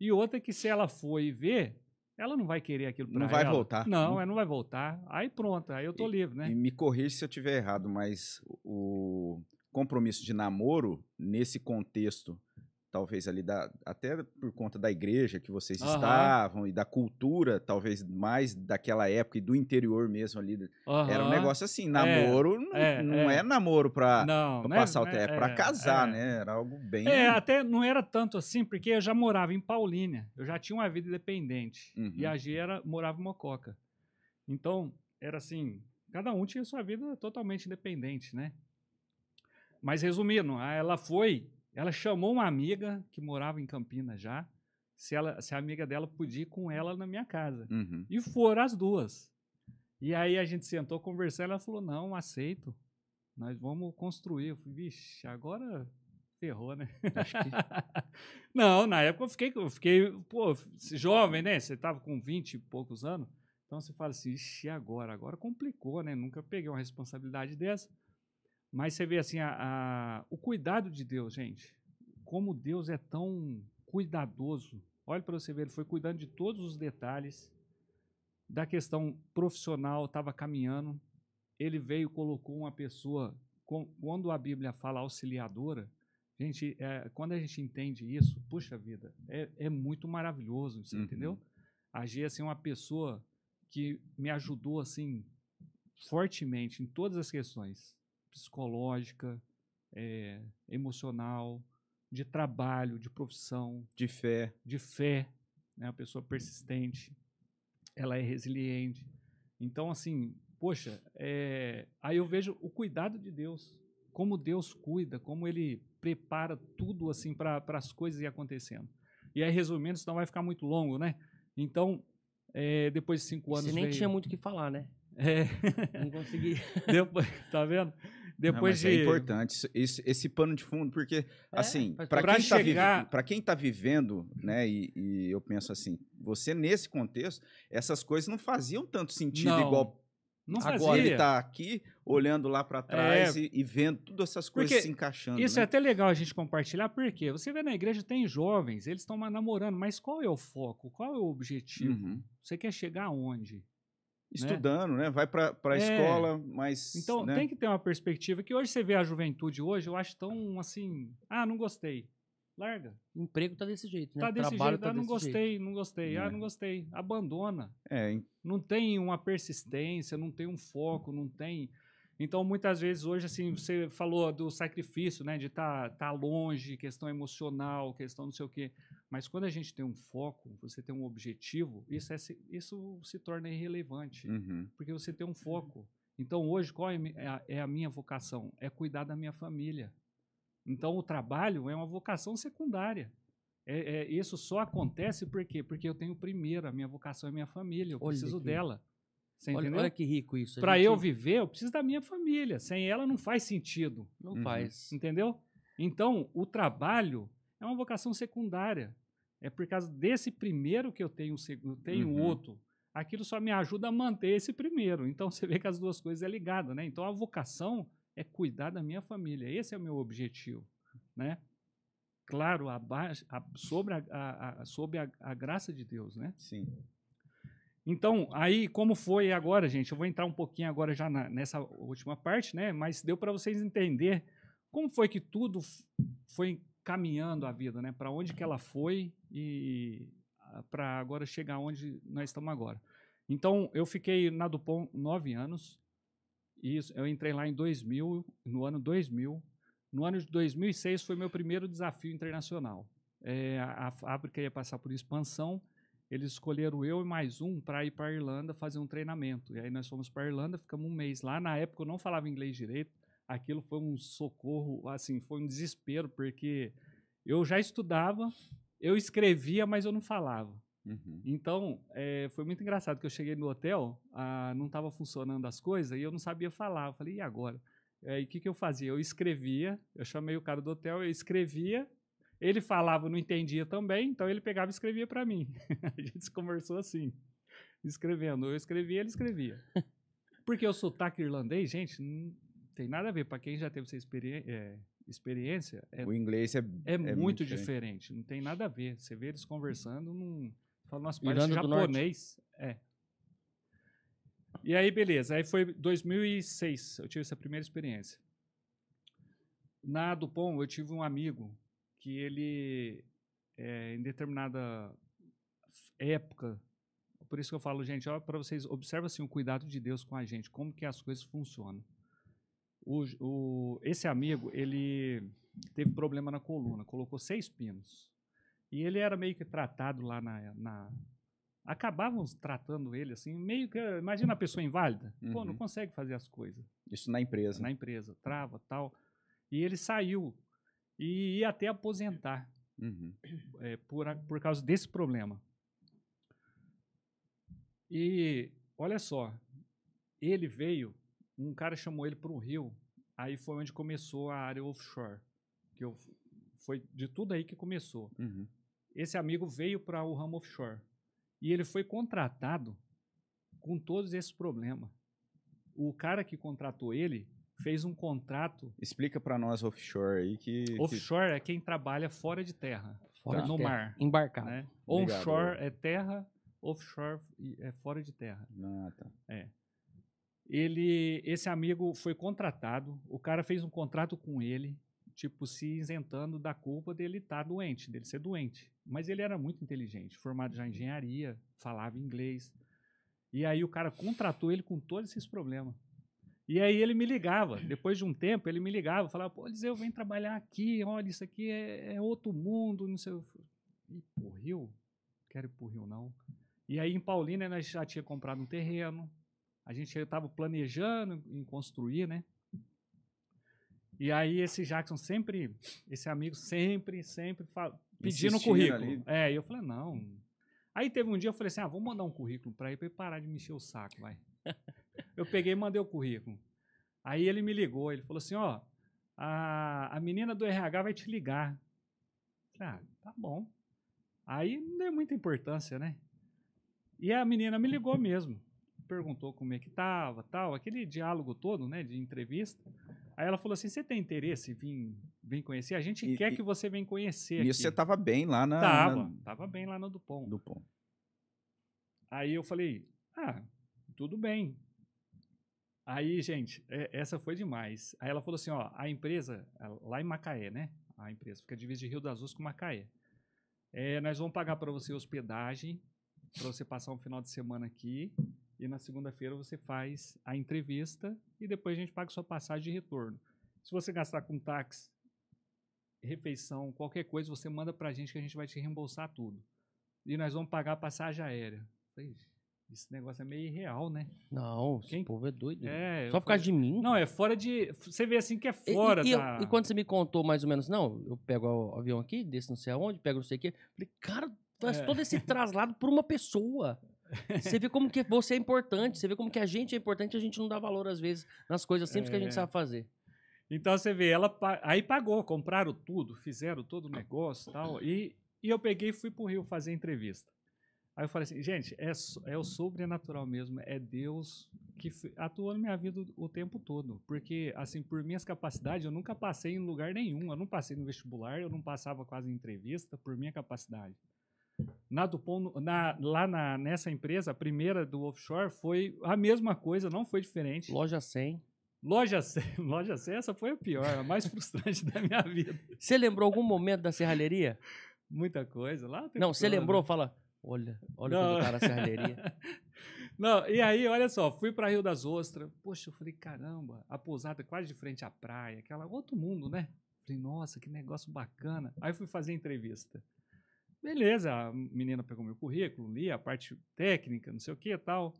E outra que se ela for e ver, ela não vai querer aquilo pra ela. Não vai voltar. Não, ela não vai voltar. Aí pronto, aí eu tô livre, né? E me corrija se eu estiver errado, mas o compromisso de namoro, nesse contexto, talvez ali, até por conta da igreja que vocês estavam e da cultura, talvez mais daquela época e do interior mesmo ali, era um negócio assim, namoro não é namoro pra passar o tempo, é pra casar, né? Era algo bem... até não era tanto assim, porque eu já morava em Paulínia, eu já tinha uma vida independente, e a G morava em Mococa. Então, era assim, cada um tinha sua vida totalmente independente, né? Mas resumindo, ela chamou uma amiga que morava em Campinas já, se a amiga dela podia ir com ela na minha casa. Uhum. E foram as duas. E aí a gente sentou, conversou, ela falou, não, aceito, nós vamos construir. Eu falei, vixe, agora ferrou, né? Acho que... Não, na época eu fiquei jovem, né? Você estava com 20 e poucos anos, então você fala assim, ixi, agora complicou, né? Nunca peguei uma responsabilidade dessa. Mas você vê assim, o cuidado de Deus, gente, como Deus é tão cuidadoso. Olha para você ver, ele foi cuidando de todos os detalhes, da questão profissional, estava caminhando, ele veio e colocou uma pessoa, quando a Bíblia fala auxiliadora, gente, quando a gente entende isso, puxa vida, é muito maravilhoso, você entendeu? A G, assim, é uma pessoa que me ajudou, assim, fortemente em todas as questões, psicológica, emocional, de trabalho, de profissão. De fé. De fé, né? Uma pessoa persistente, ela é resiliente. Então, assim, poxa, aí eu vejo o cuidado de Deus, como Deus cuida, como Ele prepara tudo assim para as coisas ir acontecendo. E aí, resumindo, senão vai ficar muito longo, né? Então, depois de 5 anos... Você nem tinha muito o que falar, né? Não consegui. Depois, tá vendo? Depois É importante esse pano de fundo, porque, assim, para quem tá vivendo, né, e eu penso assim, você nesse contexto, essas coisas não faziam tanto sentido igual não agora fazia. ele tá aqui, olhando lá para trás e vendo todas essas coisas porque se encaixando. Isso né? é até legal a gente compartilhar, porque você vê na igreja tem jovens, eles estão namorando, mas qual é o foco? Qual é o objetivo? Você quer chegar aonde? Estudando, né? Vai para a escola, mas... Então, né? tem que ter uma perspectiva, que hoje você vê a juventude hoje, eu acho tão assim, não gostei. Larga. O emprego tá desse jeito, né? Tá desse Trabalho jeito, tá não desse gostei, jeito. não gostei, não gostei. Abandona. É. Não tem uma persistência, não tem um foco, não tem... Então, muitas vezes, hoje, assim, você falou do sacrifício, né? De tá longe, questão emocional, questão não sei o quê. Mas quando a gente tem um foco, você tem um objetivo, isso se torna irrelevante. Porque você tem um foco. Então, hoje, qual é a minha vocação? É cuidar da minha família. Então, o trabalho é uma vocação secundária. Isso só acontece por quê? Porque eu tenho primeiro, a minha vocação é minha família, eu preciso dela. Você entendeu? Olha que rico isso. Para eu viver, eu preciso da minha família. Sem ela não faz sentido. Não faz. Entendeu? Então, o trabalho é uma vocação secundária. É por causa desse primeiro que eu tenho outro. aquilo só me ajuda a manter esse primeiro. Então, você vê que as duas coisas é ligada, né? Então, a vocação é cuidar da minha família. Esse é o meu objetivo, né? Claro, sob a graça de Deus, né? Sim. Então, aí, como foi agora, gente? Eu vou entrar um pouquinho agora já nessa última parte, né? Mas deu para vocês entender como foi que tudo foi caminhando a vida, né? Para onde que ela foi e para agora chegar onde nós estamos agora. Então, eu fiquei na Dupont 9 anos. E eu entrei lá em 2000, no ano 2000. No ano de 2006 foi meu primeiro desafio internacional. A fábrica ia passar por expansão. Eles escolheram eu e mais um para ir para a Irlanda fazer um treinamento. E aí nós fomos para a Irlanda, ficamos um mês lá. Na época eu não falava inglês direito. Aquilo foi um socorro, assim, foi um desespero, porque eu já estudava, eu escrevia, mas eu não falava. Uhum. Então, foi muito engraçado que eu cheguei no hotel, não estava funcionando as coisas e eu não sabia falar. Eu falei, e agora? E o que eu fazia? Eu escrevia, eu chamei o cara do hotel, eu escrevia, ele falava, não entendia também, então ele pegava e escrevia para mim. A gente conversou assim, escrevendo. Eu escrevia, ele escrevia. Porque o sotaque irlandês, gente, não tem nada a ver. Para quem já teve essa experiência, O inglês é muito diferente. Não tem nada a ver. Você vê eles conversando, não fala, nossa, parece Irlanda do japonês. E aí, beleza. Aí foi 2006, eu tive essa primeira experiência. Na Dupont, eu tive um amigo que ele, em determinada época, por isso que eu falo, gente, para vocês, observa assim, o cuidado de Deus com a gente, como que as coisas funcionam. Esse amigo, ele teve problema na coluna, colocou 6 pinos. E ele era meio que tratado lá acabavam tratando ele assim, meio que, imagina a pessoa inválida, pô, não consegue fazer as coisas. Isso na empresa. Na empresa, trava, tal. E ele saiu e ia até aposentar por causa desse problema. E olha só, ele veio, um cara chamou ele para o Rio, aí foi onde começou a área offshore, foi de tudo aí que começou. Esse amigo veio para o ramo offshore e ele foi contratado com todos esses problemas. O cara que contratou ele fez um contrato. Explica para nós offshore aí Offshore é quem trabalha fora de terra, no mar. Embarcado. Né? Obrigado. Onshore é terra, offshore é fora de terra. Tá. Esse amigo foi contratado, o cara fez um contrato com ele, tipo, se isentando da culpa dele estar doente, dele ser doente. Mas ele era muito inteligente, formado já em engenharia, falava inglês. E aí o cara contratou ele com todos esses problemas. E aí ele me ligava, depois de um tempo, ele me ligava, falava, pô, Eliseu, vem trabalhar aqui, olha, isso aqui é outro mundo, não sei. E pro Rio? Quero ir pro Rio, não. E aí em Paulínia nós já tinha comprado um terreno, a gente estava planejando em construir, né? E aí esse Jackson esse amigo sempre pedindo currículo. E eu falei, não. Aí teve um dia, eu falei assim, vamos mandar um currículo para ele parar de me encher o saco, vai. Eu peguei e mandei o currículo. Aí ele me ligou, ele falou assim, a menina do RH vai te ligar. Eu falei, tá bom. Aí não deu muita importância, né? E a menina me ligou mesmo. Perguntou como é que estava, tal, aquele diálogo todo, né, de entrevista. Aí ela falou assim, você tem interesse em vir conhecer? A gente quer que você venha conhecer aqui. E você estava bem lá Tava bem lá no Dupont. Dupont. Aí eu falei, tudo bem. Aí, gente, essa foi demais. Aí ela falou assim, a empresa, lá em Macaé, né? A empresa fica divisa de Rio das Ostras com Macaé. Nós vamos pagar para você hospedagem, para você passar um final de semana aqui, e na segunda-feira você faz a entrevista e depois a gente paga sua passagem de retorno. Se você gastar com táxi, refeição, qualquer coisa, você manda pra gente que a gente vai te reembolsar tudo. E nós vamos pagar a passagem aérea. Esse negócio é meio irreal, né? Não, esse povo é doido. Só por falei, causa de mim? Não, é fora de... Você vê assim que é fora da... E quando você me contou mais ou menos, não, eu pego o avião aqui, desço não sei aonde, pego não sei o quê. Falei, cara, faz todo esse traslado por uma pessoa. Você vê como que você é importante, você vê como que a gente é importante, a gente não dá valor às vezes nas coisas simples que a gente sabe fazer. Então você vê, aí pagou, compraram tudo, fizeram todo o negócio e tal, e eu peguei e fui pro Rio fazer entrevista. Aí eu falei assim, gente, é o sobrenatural mesmo, é Deus que atua na minha vida o tempo todo. Porque, assim, por minhas capacidades, eu nunca passei em lugar nenhum. Eu não passei no vestibular, eu não passava quase em entrevista por minha capacidade. Nessa empresa, a primeira do offshore, foi a mesma coisa, não foi diferente. Loja 100. Loja 100, essa foi a pior, a mais frustrante da minha vida. Você lembrou algum momento da serralheria? Muita coisa lá. Não, você lembrou? Fala, olha quando tá na serralheria. Não, e aí, olha só, fui para Rio das Ostras. Poxa, eu falei, caramba, a pousada quase de frente à praia, aquela outro mundo, né? Falei, nossa, que negócio bacana. Aí fui fazer entrevista. Beleza, a menina pegou meu currículo, li a parte técnica, não sei o que e tal.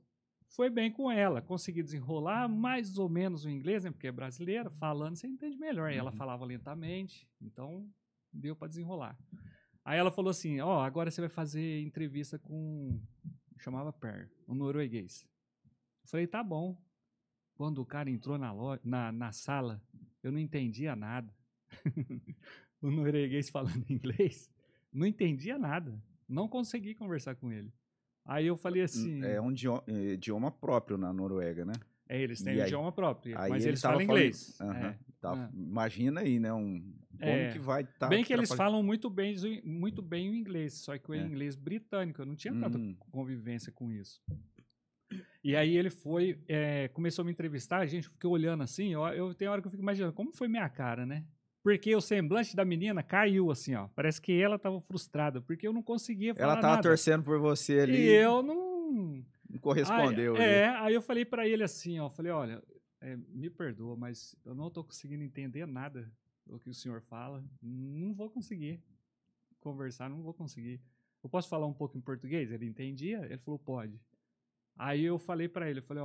Foi bem com ela, consegui desenrolar mais ou menos o inglês, né? Porque é brasileira, falando você entende melhor. E ela falava lentamente, então deu para desenrolar. Aí ela falou assim, agora você vai fazer entrevista com, chamava Per, um norueguês. Eu falei, tá bom. Quando o cara entrou na sala, eu não entendia nada. O norueguês falando inglês, não entendia nada. Não consegui conversar com ele. Aí eu falei assim... É um idioma próprio na Noruega, né? Eles têm um idioma próprio, aí mas ele eles falam inglês. Imagina aí, né? Como que vai estar... Bem que eles falam muito bem o inglês, só que o inglês britânico, eu não tinha tanta convivência com isso. E aí ele foi, começou a me entrevistar, a gente ficou olhando assim, eu tenho hora que eu fico imaginando, como foi minha cara, né? Porque o semblante da menina caiu assim, ó. Parece que ela estava frustrada, porque eu não conseguia falar nada. Ela estava torcendo por você ali. E eu não correspondeu. Aí eu falei para ele assim, ó. Falei, olha, me perdoa, mas eu não estou conseguindo entender nada do que o senhor fala. Não vou conseguir conversar, não vou conseguir. Eu posso falar um pouco em português? Ele entendia? Ele falou, pode. Aí eu falei para ele, eu falei,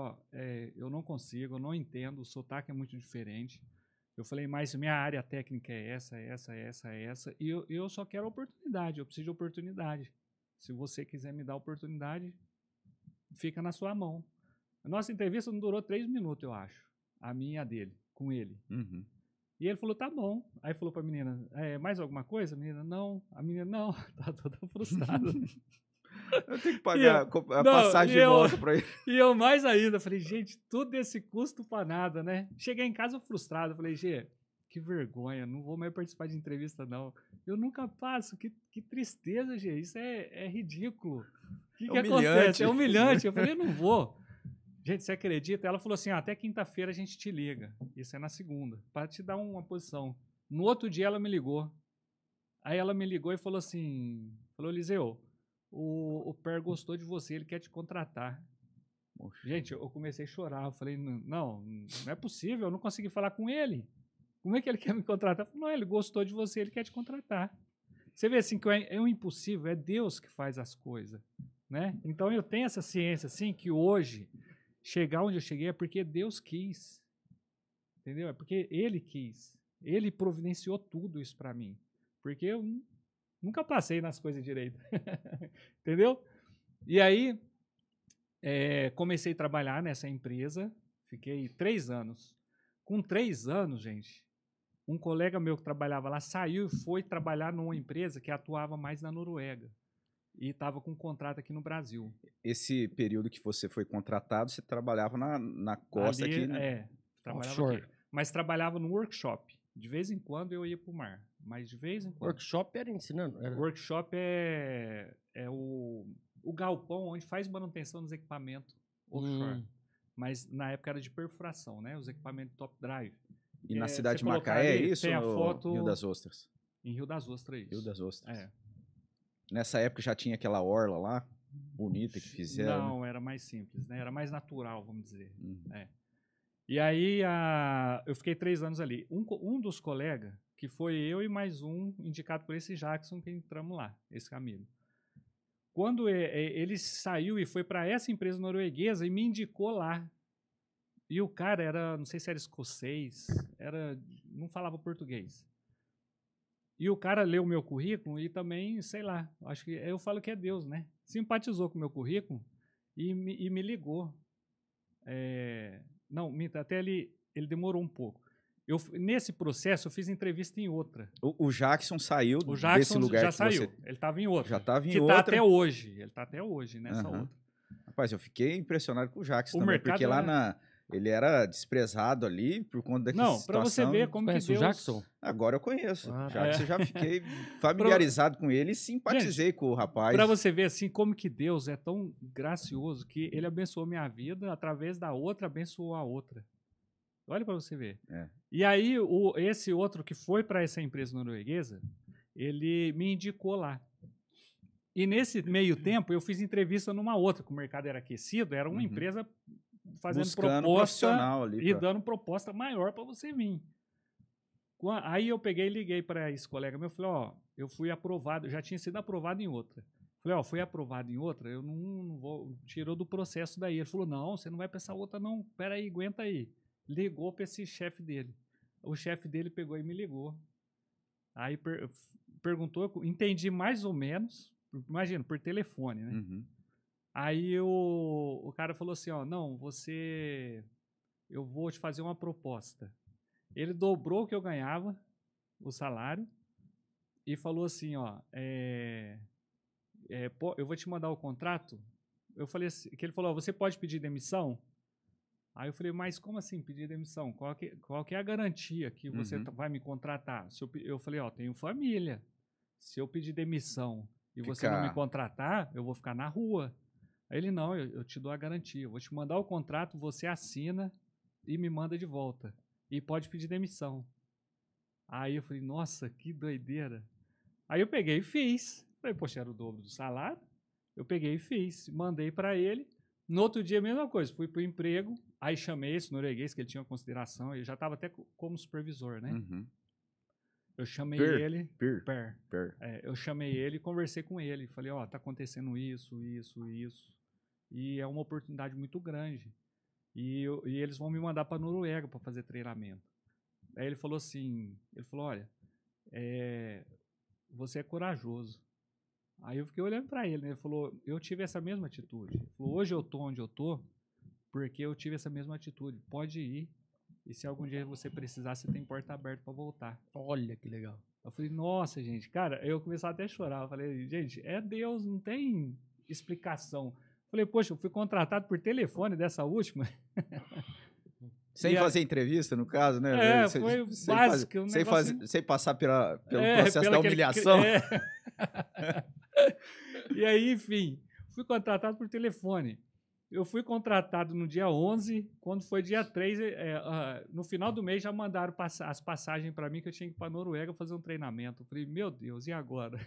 eu não consigo, eu não entendo, o sotaque é muito diferente. Eu falei, mas minha área técnica é essa, e eu só quero oportunidade, eu preciso de oportunidade. Se você quiser me dar oportunidade, fica na sua mão. A nossa entrevista não durou 3 minutos, eu acho, a minha e a dele, com ele. Uhum. E ele falou, tá bom. Aí falou pra menina, mais alguma coisa? A menina, não. A menina, não, tá toda frustrada. Eu tenho que pagar a passagem de volta pra ele. E eu mais ainda, falei, gente, tudo esse custo pra nada, né? Cheguei em casa frustrado, falei, Gê, que vergonha, não vou mais participar de entrevista, não. Eu nunca passo, que tristeza, Gê, isso é ridículo. O que acontece? É humilhante. Eu falei, eu não vou. Gente, você acredita? Ela falou assim, até quinta-feira a gente te liga. Isso é na segunda, para te dar uma posição. No outro dia ela me ligou. Aí ela me ligou e falou assim, Eliseu, o Per gostou de você, ele quer te contratar. Poxa. Gente, eu comecei a chorar, eu falei, não é possível, eu não consegui falar com ele. Como é que ele quer me contratar? Eu falei, não, ele gostou de você, ele quer te contratar. Você vê assim que é um impossível, é Deus que faz as coisas, né? Então eu tenho essa ciência assim que hoje chegar onde eu cheguei é porque Deus quis, entendeu? É porque Ele quis, Ele providenciou tudo isso para mim, porque eu nunca passei nas coisas direito, entendeu? E aí comecei a trabalhar nessa empresa, fiquei 3 anos. Com 3 anos, gente, um colega meu que trabalhava lá saiu e foi trabalhar numa empresa que atuava mais na Noruega. E estava com um contrato aqui no Brasil. Esse período que você foi contratado, você trabalhava na costa ali, aqui? Trabalhava aqui. Mas trabalhava no workshop. De vez em quando eu ia para o mar. Mas de vez em quando. Workshop era ensinando? Workshop é o galpão onde faz manutenção dos equipamentos offshore. Mas na época era de perfuração, né? Os equipamentos top drive. E na cidade de Macaé, é isso? Tem a foto Rio das Ostras. Em Rio das Ostras, é isso. Rio das Ostras. É. Nessa época já tinha aquela orla lá, bonita que fizeram. Não, era mais simples, né? Era mais natural, vamos dizer. E aí eu fiquei 3 anos ali. Um dos colegas, que foi eu e mais um, indicado por esse Jackson, que entramos lá, esse amigo. Quando ele saiu e foi para essa empresa norueguesa e me indicou lá. E o cara era, não sei se era escocês, não falava português. E o cara leu o meu currículo e também, sei lá, acho que eu falo que é Deus, né? Simpatizou com o meu currículo e me ligou. Não, minta, até ele demorou um pouco. Nesse processo, eu fiz entrevista em outra. O Jackson saiu O Jackson desse lugar já que saiu. você... Ele estava em outra. Já estava em que outra. tá até hoje. Ele está até hoje nessa Aham. outra. Rapaz, eu fiquei impressionado com o Jackson O também, mercado porque lá ele era desprezado ali por conta daquela Não, para você ver como que Conhece Deus... o Jackson? Agora eu conheço. Ah, Jackson, eu já fiquei familiarizado com ele e simpatizei com o rapaz. Para você ver assim como que Deus é tão gracioso que ele abençoou minha vida, através da outra abençoou a outra. Olha para você ver. É. E aí esse outro que foi para essa empresa norueguesa, ele me indicou lá. E nesse meio tempo eu fiz entrevista numa outra, que o mercado era aquecido, era uma empresa fazendo Buscando proposta profissional ali e pra- dando proposta maior para você vir. Aí eu peguei e liguei para esse colega meu, falei, ó, eu fui aprovado, já tinha sido aprovado em outra. Falei, ó, fui aprovado em outra, eu não vou, tirou do processo daí. Ele falou, não, você não vai para essa outra não, peraí, aguenta aí. Ligou para esse chefe dele. O chefe dele pegou e me ligou. Aí perguntou, eu entendi mais ou menos, imagina, por telefone, né? Uhum. Aí o cara falou assim, ó, não, eu vou te fazer uma proposta. Ele dobrou o que eu ganhava, o salário, e falou assim, ó, eu vou te mandar o contrato. Eu falei assim, que ele falou, ó, você pode pedir demissão? Aí eu falei, mas como assim pedir demissão? Qual que é a garantia que você vai me contratar? Eu falei, ó, tenho família. Se eu pedir demissão e você não me contratar, eu vou ficar na rua. Aí ele, não, eu te dou a garantia. Eu vou te mandar o contrato, você assina e me manda de volta. E pode pedir demissão. Aí eu falei, nossa, que doideira. Aí eu peguei e fiz. Falei, poxa, era o dobro do salário. Eu peguei e fiz. Mandei para ele. No outro dia, a mesma coisa. Fui para o emprego. Aí chamei esse norueguês, que ele tinha consideração. Ele já estava até como supervisor, né? Uhum. Eu chamei Per. ele. Eu chamei ele e conversei com ele. Falei, ó, tá acontecendo isso. E é uma oportunidade muito grande. E eles vão me mandar para a Noruega para fazer treinamento. Aí ele falou assim, olha, você é corajoso. Aí eu fiquei olhando para ele, né? Ele falou, eu tive essa mesma atitude. Ele falou, hoje eu tô onde eu tô porque eu tive essa mesma atitude. Pode ir. E se algum dia você precisar, você tem porta aberta para voltar. Olha que legal. Eu falei, nossa, gente, cara, eu comecei até a chorar. Eu falei, gente, é Deus, não tem explicação. Falei, poxa, eu fui contratado por telefone dessa última. Sem fazer entrevista, no caso, né? Foi básico. Sem passar pelo processo da humilhação. E aí, enfim, fui contratado por telefone. Eu fui contratado no dia 11, quando foi dia 3, no final do mês já mandaram as passagens para mim que eu tinha que ir para a Noruega fazer um treinamento. Eu falei, meu Deus, e agora?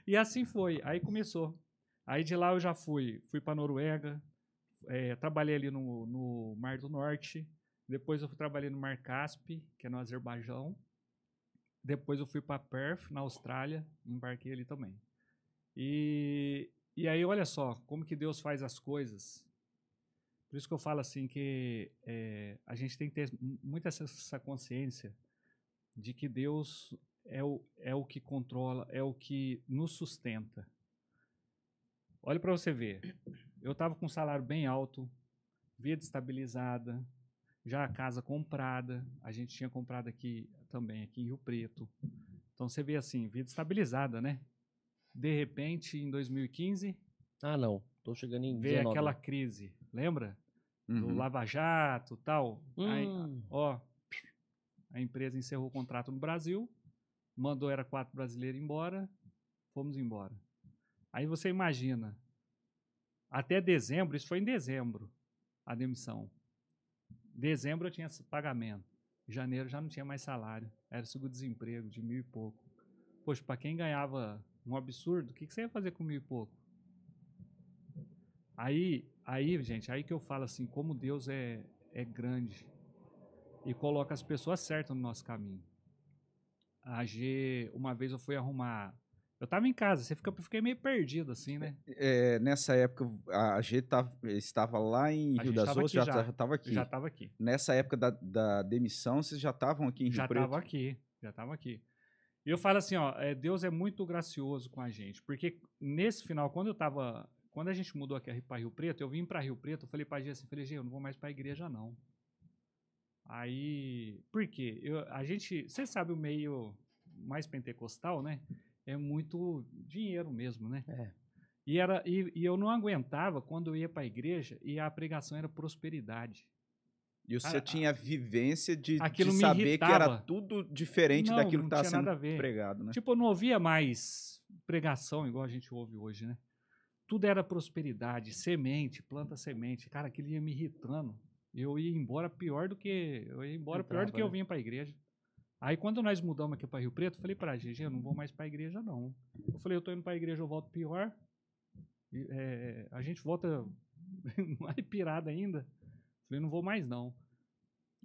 E assim foi, aí começou. Aí de lá eu já fui para a Noruega, trabalhei ali no Mar do Norte, depois eu trabalhei no Mar Cáspio, que é no Azerbaijão, depois eu fui para Perth, na Austrália, embarquei ali também. E aí, olha só, como que Deus faz as coisas. Por isso que eu falo assim que a gente tem que ter muito essa consciência de que Deus é o que controla, é o que nos sustenta. Olha para você ver, eu estava com um salário bem alto, vida estabilizada, já a casa comprada, a gente tinha comprado aqui também, aqui em Rio Preto. Então você vê assim, vida estabilizada, né? De repente, em 2015... Ah, não. Tô chegando em veio 19. aquela crise, lembra? Do Lava Jato e tal. Aí, a empresa encerrou o contrato no Brasil, mandou 4 brasileiros embora, fomos embora. Aí você imagina, até dezembro, isso foi em dezembro, a demissão. Dezembro eu tinha pagamento. Janeiro já não tinha mais salário. Era seguro-desemprego de 1.000 e pouco. Poxa, para quem ganhava um absurdo, o que você ia fazer com 1.000 e pouco? Aí, gente, aí que eu falo assim, como Deus é grande e coloca as pessoas certas no nosso caminho. A G, uma vez eu fui arrumar... Eu estava em casa, fiquei meio perdido assim, né? Nessa época, a G estava lá em Rio das Ostras, já estava aqui. Já estava aqui. Nessa época da demissão, vocês já estavam aqui em Rio Preto? Já estava aqui. E eu falo assim, ó, Deus é muito gracioso com a gente, porque nesse final, quando a gente mudou aqui para Rio Preto, eu vim para Rio Preto, eu falei para a G assim, G, eu não vou mais para a igreja não. Aí, por quê? Você sabe o meio mais pentecostal, né? É muito dinheiro mesmo, né? É. E eu não aguentava quando eu ia para a igreja e a pregação era prosperidade. E você Cara, tinha a vivência de aquilo me saber que era irritava. tudo diferente daquilo que Não estava tinha sendo nada a ver. pregado, né? Tipo, eu não ouvia mais pregação igual a gente ouve hoje, né? Tudo era prosperidade, semente, planta semente. Cara, aquilo ia me irritando. Eu ia embora pior do que eu vinha para a igreja. Aí quando nós mudamos aqui para Rio Preto, eu falei para a GG, eu não vou mais para a igreja não. Eu falei, eu tô indo para a igreja, eu volto pior. A gente volta mais pirada ainda. Falei, não vou mais não.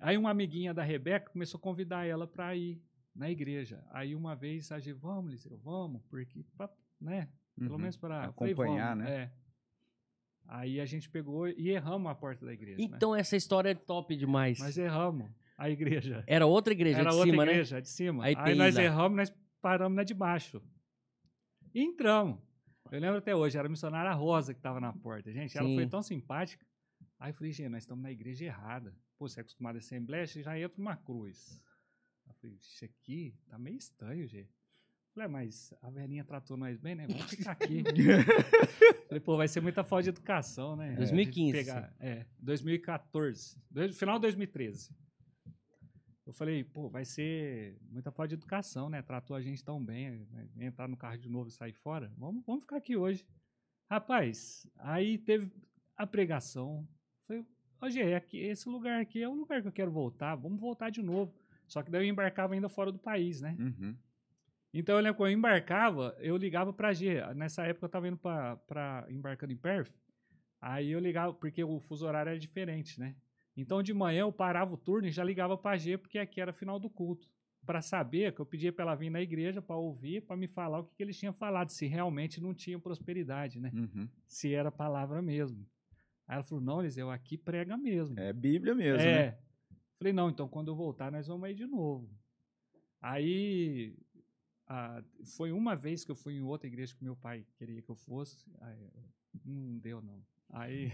Aí uma amiguinha da Rebeca começou a convidar ela para ir na igreja. Aí uma vez a gente, vamos, Liseu, vamos, porque, né? Pelo menos para acompanhar, né? Aí a gente pegou e erramos a porta da igreja. Então essa história é top demais. Nós erramos a igreja. Era outra igreja Era de outra cima, igreja, de cima. Aí Aí TI nós lá. erramos, nós paramos na de baixo. E entramos. Eu lembro até hoje, era a missionária Rosa que estava na porta. Gente, ela Sim. foi tão simpática. Aí eu falei, gente, nós estamos na igreja errada. Pô, você é acostumado a assembleia, você já entra numa cruz. Eu falei, isso aqui tá meio estranho, gente. Eu falei, mas a velhinha tratou nós bem, né? Vamos ficar aqui. Falei, pô, vai ser muita falta de educação, né? 2015. 2014. Final de 2013. Eu falei, pô, vai ser muita falta de educação, né? Tratou a gente tão bem, né? Entrar no carro de novo e sair fora. Vamos ficar aqui hoje. Rapaz, aí teve a pregação. Falei, ô Gê, esse lugar aqui é o lugar que eu quero voltar. Vamos voltar de novo. Só que daí eu embarcava ainda fora do país, né? Uhum. Então eu lembro quando eu embarcava, eu ligava pra G. Nessa época eu tava indo embarcando em Perth. Aí eu ligava, porque o fuso horário era diferente, né? Então de manhã eu parava o turno e já ligava pra G, porque aqui era final do culto. Pra saber, que eu pedia pra ela vir na igreja pra ouvir, pra me falar o que eles tinham falado, se realmente não tinha prosperidade, né? Uhum. Se era palavra mesmo. Aí ela falou, não, Eliseu, aqui prega mesmo. É Bíblia mesmo, né? Falei, não, então quando eu voltar nós vamos aí de novo. Aí foi uma vez que eu fui em outra igreja que meu pai queria que eu fosse, aí, não deu não. Aí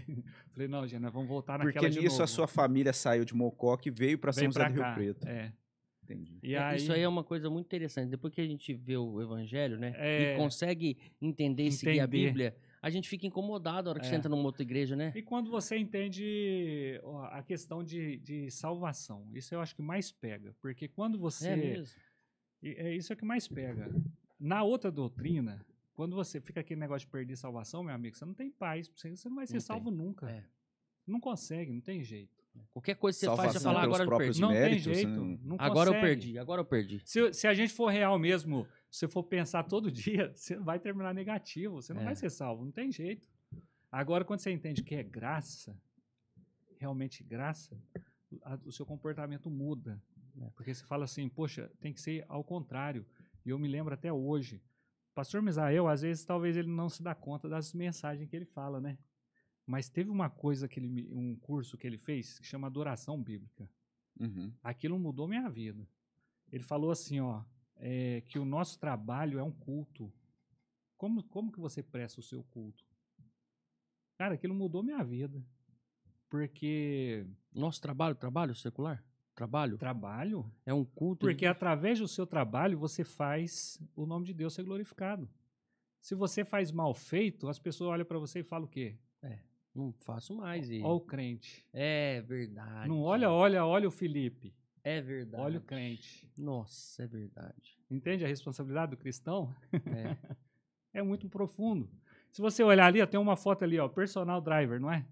falei, não, gente, nós vamos voltar naquela Porque de nisso novo. a sua família saiu de Mococa e veio para São Veio José pra do Rio cá, Preto. Entendi. E aí, Isso aí é uma coisa muito interessante. Depois que a gente vê o evangelho, né? É. E consegue entender e seguir a Entender. Bíblia, a gente fica incomodado na hora que você entra numa outra igreja, né? E quando você entende a questão de salvação, isso eu acho que mais pega. Porque quando você... É mesmo. Isso é o que mais pega. Na outra doutrina, quando você fica aquele negócio de perder salvação, meu amigo, você não tem paz. Você não vai ser Não salvo nunca. É. Não consegue, não tem jeito. Qualquer coisa que você Salvação faz, você fala, pelos agora eu próprios perdi. Não méritos, tem jeito. né? Não Agora eu consegue. perdi, agora eu perdi. Se a gente for real mesmo, se você for pensar todo dia, você vai terminar negativo. Você não vai ser salvo, não tem jeito. Agora, quando você entende que é graça, realmente graça, o seu comportamento muda. Porque você fala assim, poxa, tem que ser ao contrário. E eu me lembro até hoje. O pastor Misael, às vezes, talvez ele não se dá conta das mensagens que ele fala, né? Mas teve uma coisa, um curso que ele fez, que chama Adoração Bíblica. Uhum. Aquilo mudou minha vida. Ele falou assim, ó, que o nosso trabalho é um culto. Como que você presta o seu culto? Cara, aquilo mudou minha vida. Porque... Nosso trabalho secular? Trabalho? É um culto. Porque através do seu trabalho você faz o nome de Deus ser glorificado. Se você faz mal feito, as pessoas olham para você e falam o quê? Não faço mais. Olha o crente. É verdade. Não olha o Felipe. É verdade. Olha o crente. Nossa, é verdade. Entende a responsabilidade do cristão? É. É muito profundo. Se você olhar ali, ó, tem uma foto ali, ó, personal driver, não é?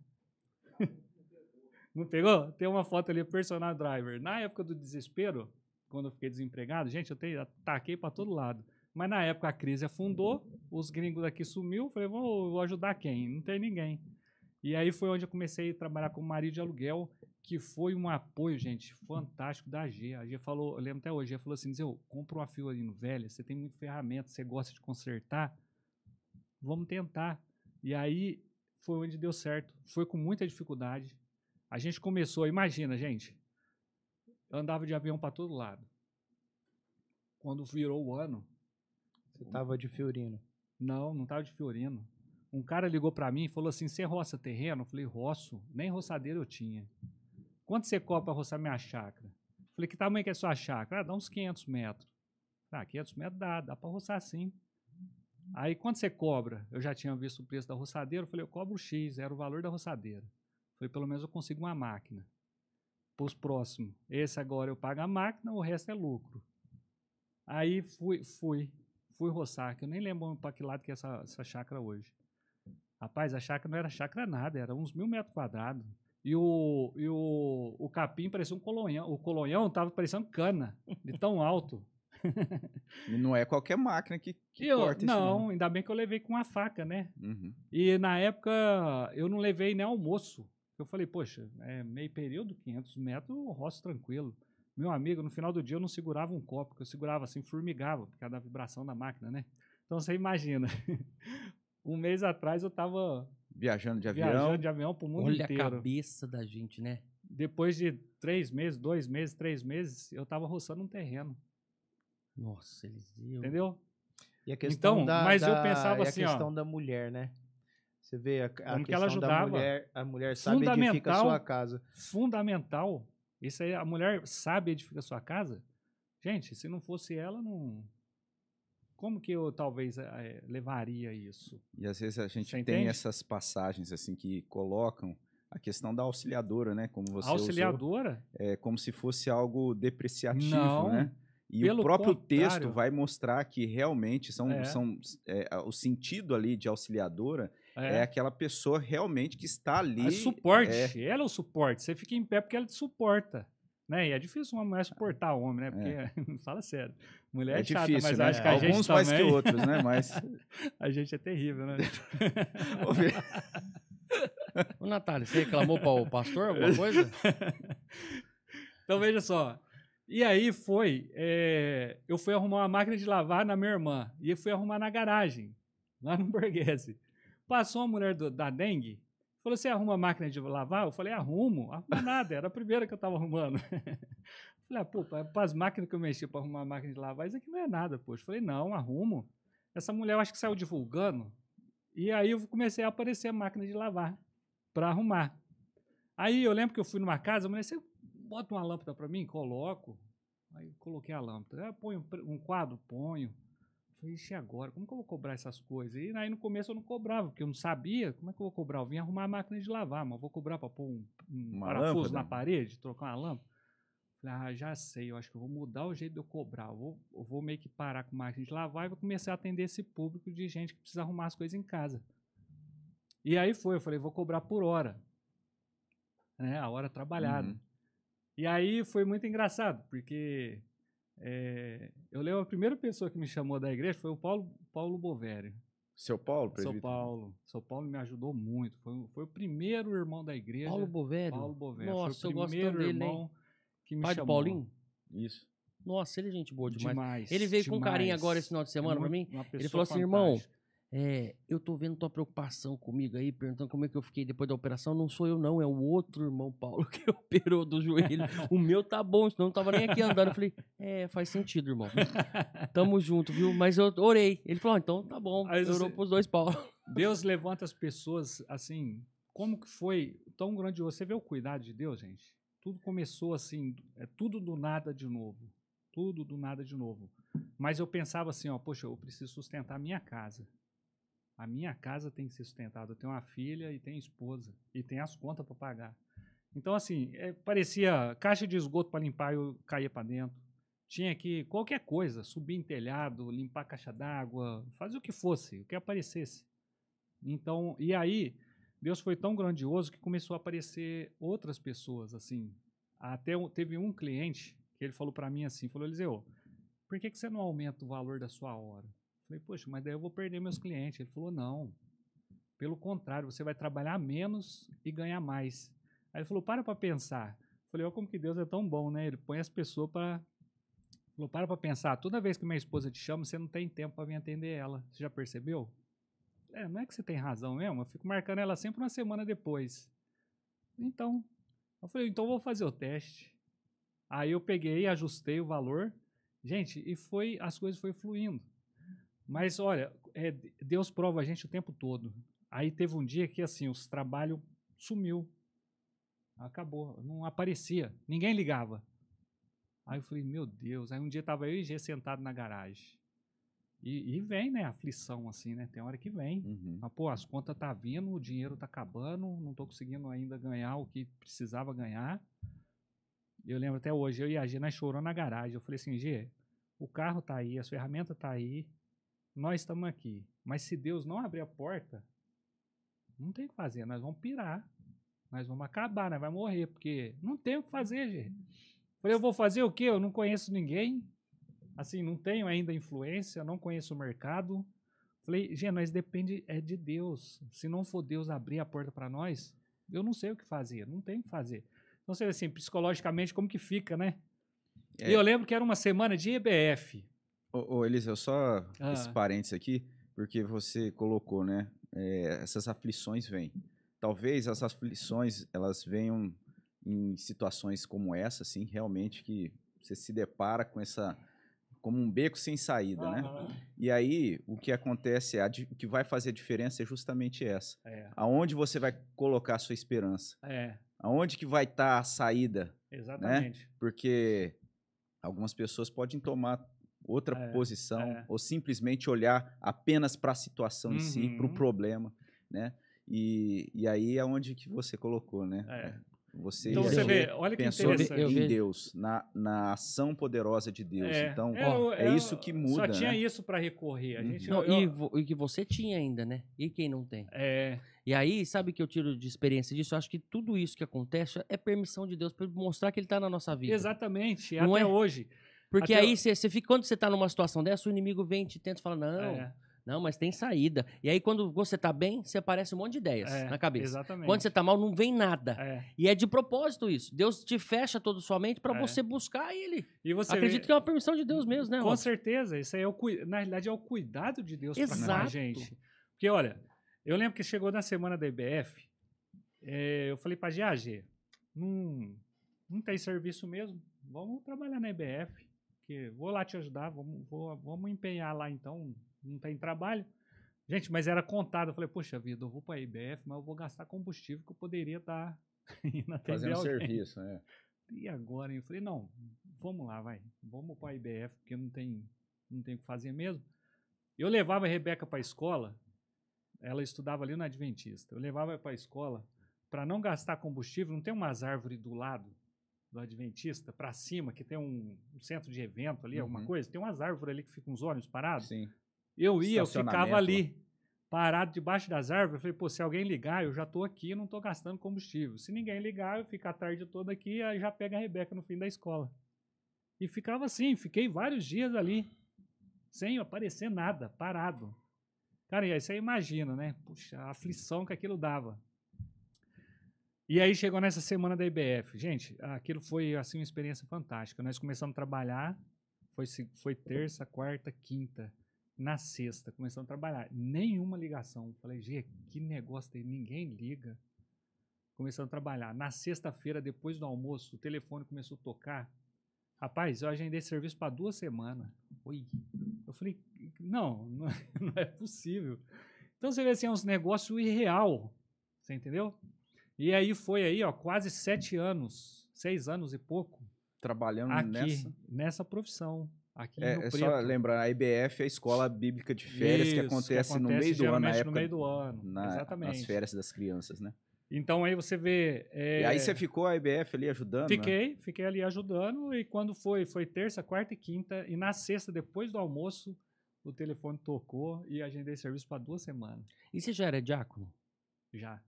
Não pegou? Tem uma foto ali, personal driver. Na época do desespero, quando eu fiquei desempregado, gente, eu ataquei para todo lado. Mas na época a crise afundou, os gringos daqui sumiu, falei, vou ajudar quem? Não tem ninguém. E aí foi onde eu comecei a trabalhar como marido de aluguel, que foi um apoio, gente, fantástico da G. A G falou, eu lembro até hoje, a G falou assim, compra uma fio ali no velho, você tem muita ferramenta, você gosta de consertar, vamos tentar. E aí foi onde deu certo. Foi com muita dificuldade. A gente começou, imagina, gente, eu andava de avião para todo lado. Quando virou o ano... Você tava de Fiorino. Não estava de Fiorino. Um cara ligou para mim e falou assim, você roça terreno? Eu falei, roço. Nem roçadeira eu tinha. quanto você cobra para roçar minha chácara? Falei, que tamanho que é a sua chácara? Ah, dá uns 500 metros. Ah, 500 metros dá para roçar sim. Aí, quanto você cobra? Eu já tinha visto o preço da roçadeira, eu falei, eu cobro X, era o valor da roçadeira. Falei, pelo menos eu consigo uma máquina. Para os próximos. Esse agora eu pago a máquina, o resto é lucro. Aí fui roçar, que eu nem lembro para que lado que é essa chácara hoje. Rapaz, a chácara não era chácara nada, era uns 1.000 metros quadrados. E o capim parecia um colonhão. O colonhão estava parecendo cana, de tão alto. E não é qualquer máquina que corta isso, não, ainda bem que eu levei com uma faca, né? Uhum. E na época eu não levei nem almoço. Eu falei, poxa, é meio período, 500 metros, eu roço tranquilo. Meu amigo, no final do dia eu não segurava um copo, porque eu segurava assim, formigava, por causa da vibração da máquina, né? Então você imagina, um mês atrás eu estava viajando de avião pro mundo Olha inteiro. a cabeça da gente, né? Depois de 3 meses, 2 meses, 3 meses, eu estava roçando um terreno. Nossa, Eliseu. Entendeu? E a questão Então, mas eu pensava assim, a questão da mulher, né? Você vê a como que questão ela ajudava. a mulher sabe edificar a sua casa. Fundamental. Isso aí, a mulher sabe edificar a sua casa. Gente, se não fosse ela, não... Como que eu talvez levaria isso? E às vezes a gente Você tem entende? essas passagens assim que colocam a questão da auxiliadora, né? Como você Auxiliadora? usou, é como se fosse algo depreciativo, Não, né? E pelo o próprio texto contrário. vai mostrar que realmente É. o sentido ali de auxiliadora é É. aquela pessoa realmente que está ali. É suporte. Ela é o suporte. Você fica em pé porque ela te suporta. Né? E é difícil uma mulher suportar o homem, né? Porque, fala sério, mulher é chata, difícil, mas né? acho que a gente Alguns mais também... que outros, né? Mas a gente é terrível, né? Ô, Natália, você reclamou para o pastor alguma coisa? Então, veja só. E aí eu fui arrumar uma máquina de lavar na minha irmã. E eu fui arrumar na garagem, lá no Borghese. Passou uma mulher da dengue, falou, você arruma máquina de lavar? Eu falei, arrumo nada, era a primeira que eu estava arrumando. Falei, pô, para as máquinas que eu mexi para arrumar a máquina de lavar, isso aqui não é nada, poxa. Falei, não, arrumo. Essa mulher, eu acho que saiu divulgando, e aí eu comecei a aparecer a máquina de lavar para arrumar. Aí eu lembro que eu fui numa casa, a mulher, você bota uma lâmpada para mim? Coloco. Aí eu coloquei a lâmpada. Ponho um quadro? Ponho. Falei, ixi, agora? Como que eu vou cobrar essas coisas? E aí no começo eu não cobrava, porque eu não sabia. Como é que eu vou cobrar? Eu vim arrumar a máquina de lavar, mas eu vou cobrar para pôr um parafuso lâmpada na parede, trocar uma lâmpada? Falei, já sei, eu acho que eu vou mudar o jeito de eu cobrar. Eu vou meio que parar com máquina de lavar e vou começar a atender esse público de gente que precisa arrumar as coisas em casa. E aí eu falei, vou cobrar por hora. Né, a hora trabalhada. Uhum. E aí foi muito engraçado, porque eu lembro a primeira pessoa que me chamou da igreja foi o Paulo Bovério. Seu Paulo, presbítero? Seu Paulo me ajudou muito. Foi o primeiro irmão da igreja. Paulo Bovério? Paulo Bovério. Nossa, foi o eu gosto primeiro tanto dele, irmão hein? que me Pai do chamou. Paulinho? Isso. Nossa, ele é gente boa demais. Demais. Ele veio com demais. carinho agora esse final de semana pra mim. Uma pessoa Ele falou assim, irmão, fantástica. eu tô vendo tua preocupação comigo aí, perguntando como é que eu fiquei depois da operação. Não sou eu não, é o outro irmão Paulo que operou do joelho. O meu tá bom, senão não tava nem aqui andando. Eu falei, faz sentido, irmão. Tamo junto, viu? Mas eu orei. Ele falou, então tá bom, orou pros dois Paulo. Deus levanta as pessoas, assim, como que foi tão grandioso. Você vê o cuidado de Deus, gente? Tudo começou assim, tudo do nada de novo. Tudo do nada de novo. Mas eu pensava assim, poxa, eu preciso sustentar a minha casa. A minha casa tem que ser sustentada. Eu tenho uma filha e tenho esposa. E tenho as contas para pagar. Então, assim, parecia caixa de esgoto para limpar, eu caía para dentro. Tinha que, qualquer coisa, subir em telhado, limpar caixa d'água, fazer o que fosse, o que aparecesse. Então, e aí, Deus foi tão grandioso que começou a aparecer outras pessoas, assim. Até teve um cliente que ele falou para mim assim, falou, Eliseu, por que você não aumenta o valor da sua hora? Falei, poxa, mas daí eu vou perder meus clientes. Ele falou, não, pelo contrário, você vai trabalhar menos e ganhar mais. Aí ele falou, para pensar. Falei, olha como que Deus é tão bom, né? Ele põe as pessoas para... Falou, para pensar, toda vez que minha esposa te chama, você não tem tempo para vir atender ela. Você já percebeu? Não é que você tem razão mesmo, eu fico marcando ela sempre uma semana depois. Então, eu falei, então eu vou fazer o teste. Aí eu peguei, ajustei o valor, gente, e as coisas foram fluindo. Mas, olha, Deus prova a gente o tempo todo. Aí teve um dia que, assim, os trabalhos sumiu. Acabou, não aparecia, ninguém ligava. Aí eu falei, meu Deus. Aí um dia tava eu e G sentado na garagem. E vem, né, a aflição, assim, né? Tem hora que vem. Mas, pô, as contas tá vindo, o dinheiro tá acabando, não tô conseguindo ainda ganhar o que precisava ganhar. Eu lembro até hoje, eu e a G, nós choramos na garagem. Eu falei assim, G, o carro tá aí, as ferramentas tá aí, nós estamos aqui. Mas se Deus não abrir a porta, não tem o que fazer, nós vamos pirar. Nós vamos acabar, nós vamos morrer, porque não tem o que fazer, G. Falei, eu vou fazer o quê? Eu não conheço ninguém. Assim, não tenho ainda influência, não conheço o mercado. Falei, gente, nós depende de Deus. Se não for Deus abrir a porta para nós, eu não sei o que fazer, não tenho o que fazer. Então, sei assim, psicologicamente, como que fica, né? E eu lembro que era uma semana de EBF. Ô Eliseu, só esse parênteses aqui, porque você colocou, né? Essas aflições vêm. Talvez as aflições, elas venham em situações como essa, assim, realmente que você se depara com essa... como um beco sem saída, né? E aí, o que acontece, o que vai fazer a diferença é justamente essa. Aonde você vai colocar a sua esperança? Aonde que vai estar a saída? Exatamente. Né? Porque algumas pessoas podem tomar outra posição ou simplesmente olhar apenas para a situação em si, para o problema, né? E aí é onde que você colocou, né? Você, então você vê, olha que pensou interessante. em Deus, na ação poderosa de Deus. Então, isso que muda. Só tinha né? isso para recorrer. A gente, E que você tinha ainda, né? E quem não tem? É. E aí, sabe o que eu tiro de experiência disso? Eu acho que tudo isso que acontece é permissão de Deus para mostrar que Ele está na nossa vida. Exatamente, Não até é? hoje. Porque Até aí, você fica, quando você está numa situação dessa, o inimigo vem e te tenta falar, não, mas tem saída. E aí, quando você tá bem, você aparece um monte de ideias na cabeça. Exatamente. Quando você tá mal, não vem nada. E é de propósito isso. Deus te fecha toda a sua mente para você buscar Ele. E você acredito que é uma permissão de Deus mesmo, né, Com Robson? certeza. Isso aí, na realidade, é o cuidado de Deus Exato. com a gente. Porque, olha, eu lembro que chegou na semana da IBF, eu falei pra GAG, não tem serviço mesmo, vamos trabalhar na IBF, que vou lá te ajudar, vamos empenhar lá então, não tem trabalho. Gente, mas era contado, eu falei, poxa vida, eu vou pra IBF, mas eu vou gastar combustível que eu poderia estar indo atender fazendo alguém. serviço, né? E agora? Eu falei, não, vamos lá, vai, vamos pra IBF, porque não tem o que fazer mesmo. Eu levava a Rebeca pra escola, ela estudava ali na Adventista, eu levava para a escola para não gastar combustível, não tem umas árvores do lado do Adventista, para cima, que tem um centro de evento ali, alguma coisa, tem umas árvores ali que ficam uns ônibus parados. Sim. Eu ficava ali, parado debaixo das árvores, eu falei, pô, se alguém ligar, eu já tô aqui, não tô gastando combustível. Se ninguém ligar, eu fico a tarde toda aqui, aí já pega a Rebeca no fim da escola. E ficava assim, fiquei vários dias ali, sem aparecer nada, parado. Cara, e aí você imagina, né? Puxa, a aflição que aquilo dava. E aí chegou nessa semana da IBF. Gente, aquilo foi assim uma experiência fantástica. Nós começamos a trabalhar, foi terça, quarta, quinta. Na sexta, começamos a trabalhar. Nenhuma ligação. Falei, Gê, que negócio tem? Ninguém liga. Começamos a trabalhar. Na sexta-feira, depois do almoço, o telefone começou a tocar. Rapaz, eu agendei serviço para 2 semanas. Oi. Eu falei, não é possível. Então você vê assim, é uns negócios irreal. Você entendeu? E aí foi aí, ó, quase 7 anos, 6 anos e pouco. Trabalhando aqui, nessa profissão. Aqui no Preto. Só lembrar, a IBF é a Escola Bíblica de Férias, que acontece no meio do ano, na época, no meio do ano. Exatamente. Nas férias das crianças, né? Então aí você vê... E aí você ficou a IBF ali ajudando? Fiquei ali ajudando, e quando foi terça, quarta e quinta, e na sexta, depois do almoço, o telefone tocou e agendei serviço para 2 semanas. E você já era diácono? Já.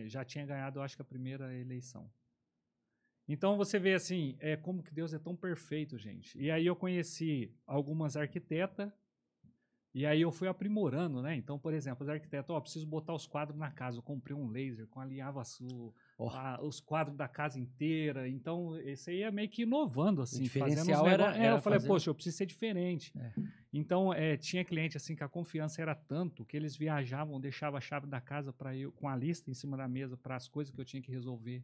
Já tinha ganhado, acho que a primeira eleição. Então você vê assim, como que Deus é tão perfeito, gente. E aí eu conheci algumas arquitetas, e aí eu fui aprimorando, né? Então, por exemplo, as arquitetas, preciso botar os quadros na casa. Eu comprei um laser, alinhava os quadros da casa inteira. Então, esse aí é meio que inovando, assim. O diferencial era eu falei, poxa, eu preciso ser diferente. Então, tinha cliente, assim, que a confiança era tanto que eles viajavam, deixavam a chave da casa para eu, com a lista em cima da mesa para as coisas que eu tinha que resolver.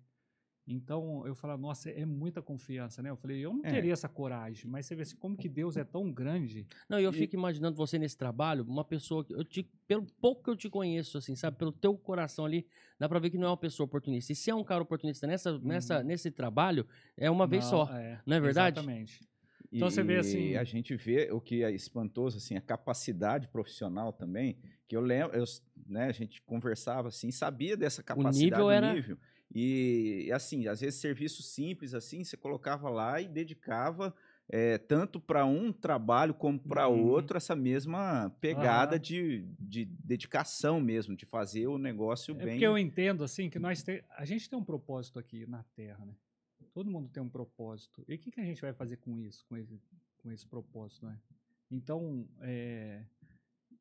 Então, eu falo, nossa, é muita confiança, né? Eu falei, eu não teria essa coragem, mas você vê assim, como que Deus é tão grande. Não, eu fico imaginando você nesse trabalho, uma pessoa que pelo pouco que eu te conheço, assim, sabe, pelo teu coração ali, dá pra ver que não é uma pessoa oportunista. E se é um cara oportunista nesse trabalho, é uma vez só, não é verdade? Exatamente. Então você vê assim. E a gente vê o que é espantoso, assim, a capacidade profissional também, que eu lembro, né, a gente conversava assim, sabia dessa capacidade, nível era- nível. E assim, às vezes serviço simples assim, você colocava lá e dedicava tanto para um trabalho como para outro essa mesma pegada de dedicação mesmo, de fazer o negócio É bem. porque eu entendo assim que a gente tem um propósito aqui na Terra, né? Todo mundo tem um propósito. E o que a gente vai fazer com isso, com esse propósito, né? Então,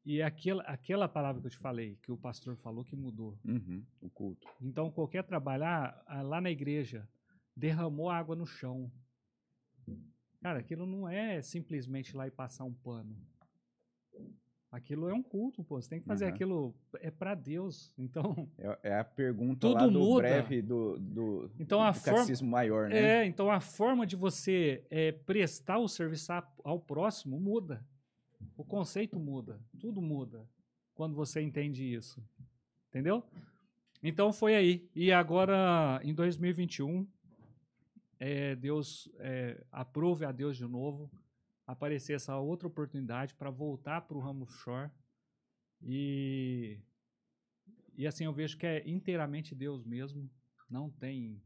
e aquela palavra que eu te falei, que o pastor falou que mudou. Uhum, o culto. Então, qualquer trabalhar lá na igreja, derramou água no chão. Cara, aquilo não é simplesmente ir lá e passar um pano. Aquilo é um culto, pô. Você tem que fazer aquilo, é para Deus. Então, é a pergunta tudo lá do muda. breve do Então, do catecismo maior, né? Então a forma de você prestar o serviço ao próximo muda. O conceito muda. Tudo muda quando você entende isso. Entendeu? Então foi aí. E agora, em 2021, Deus aprove a Deus de novo aparecer essa outra oportunidade para voltar para o ramo offshore. E assim, eu vejo que é inteiramente Deus mesmo. Não tem...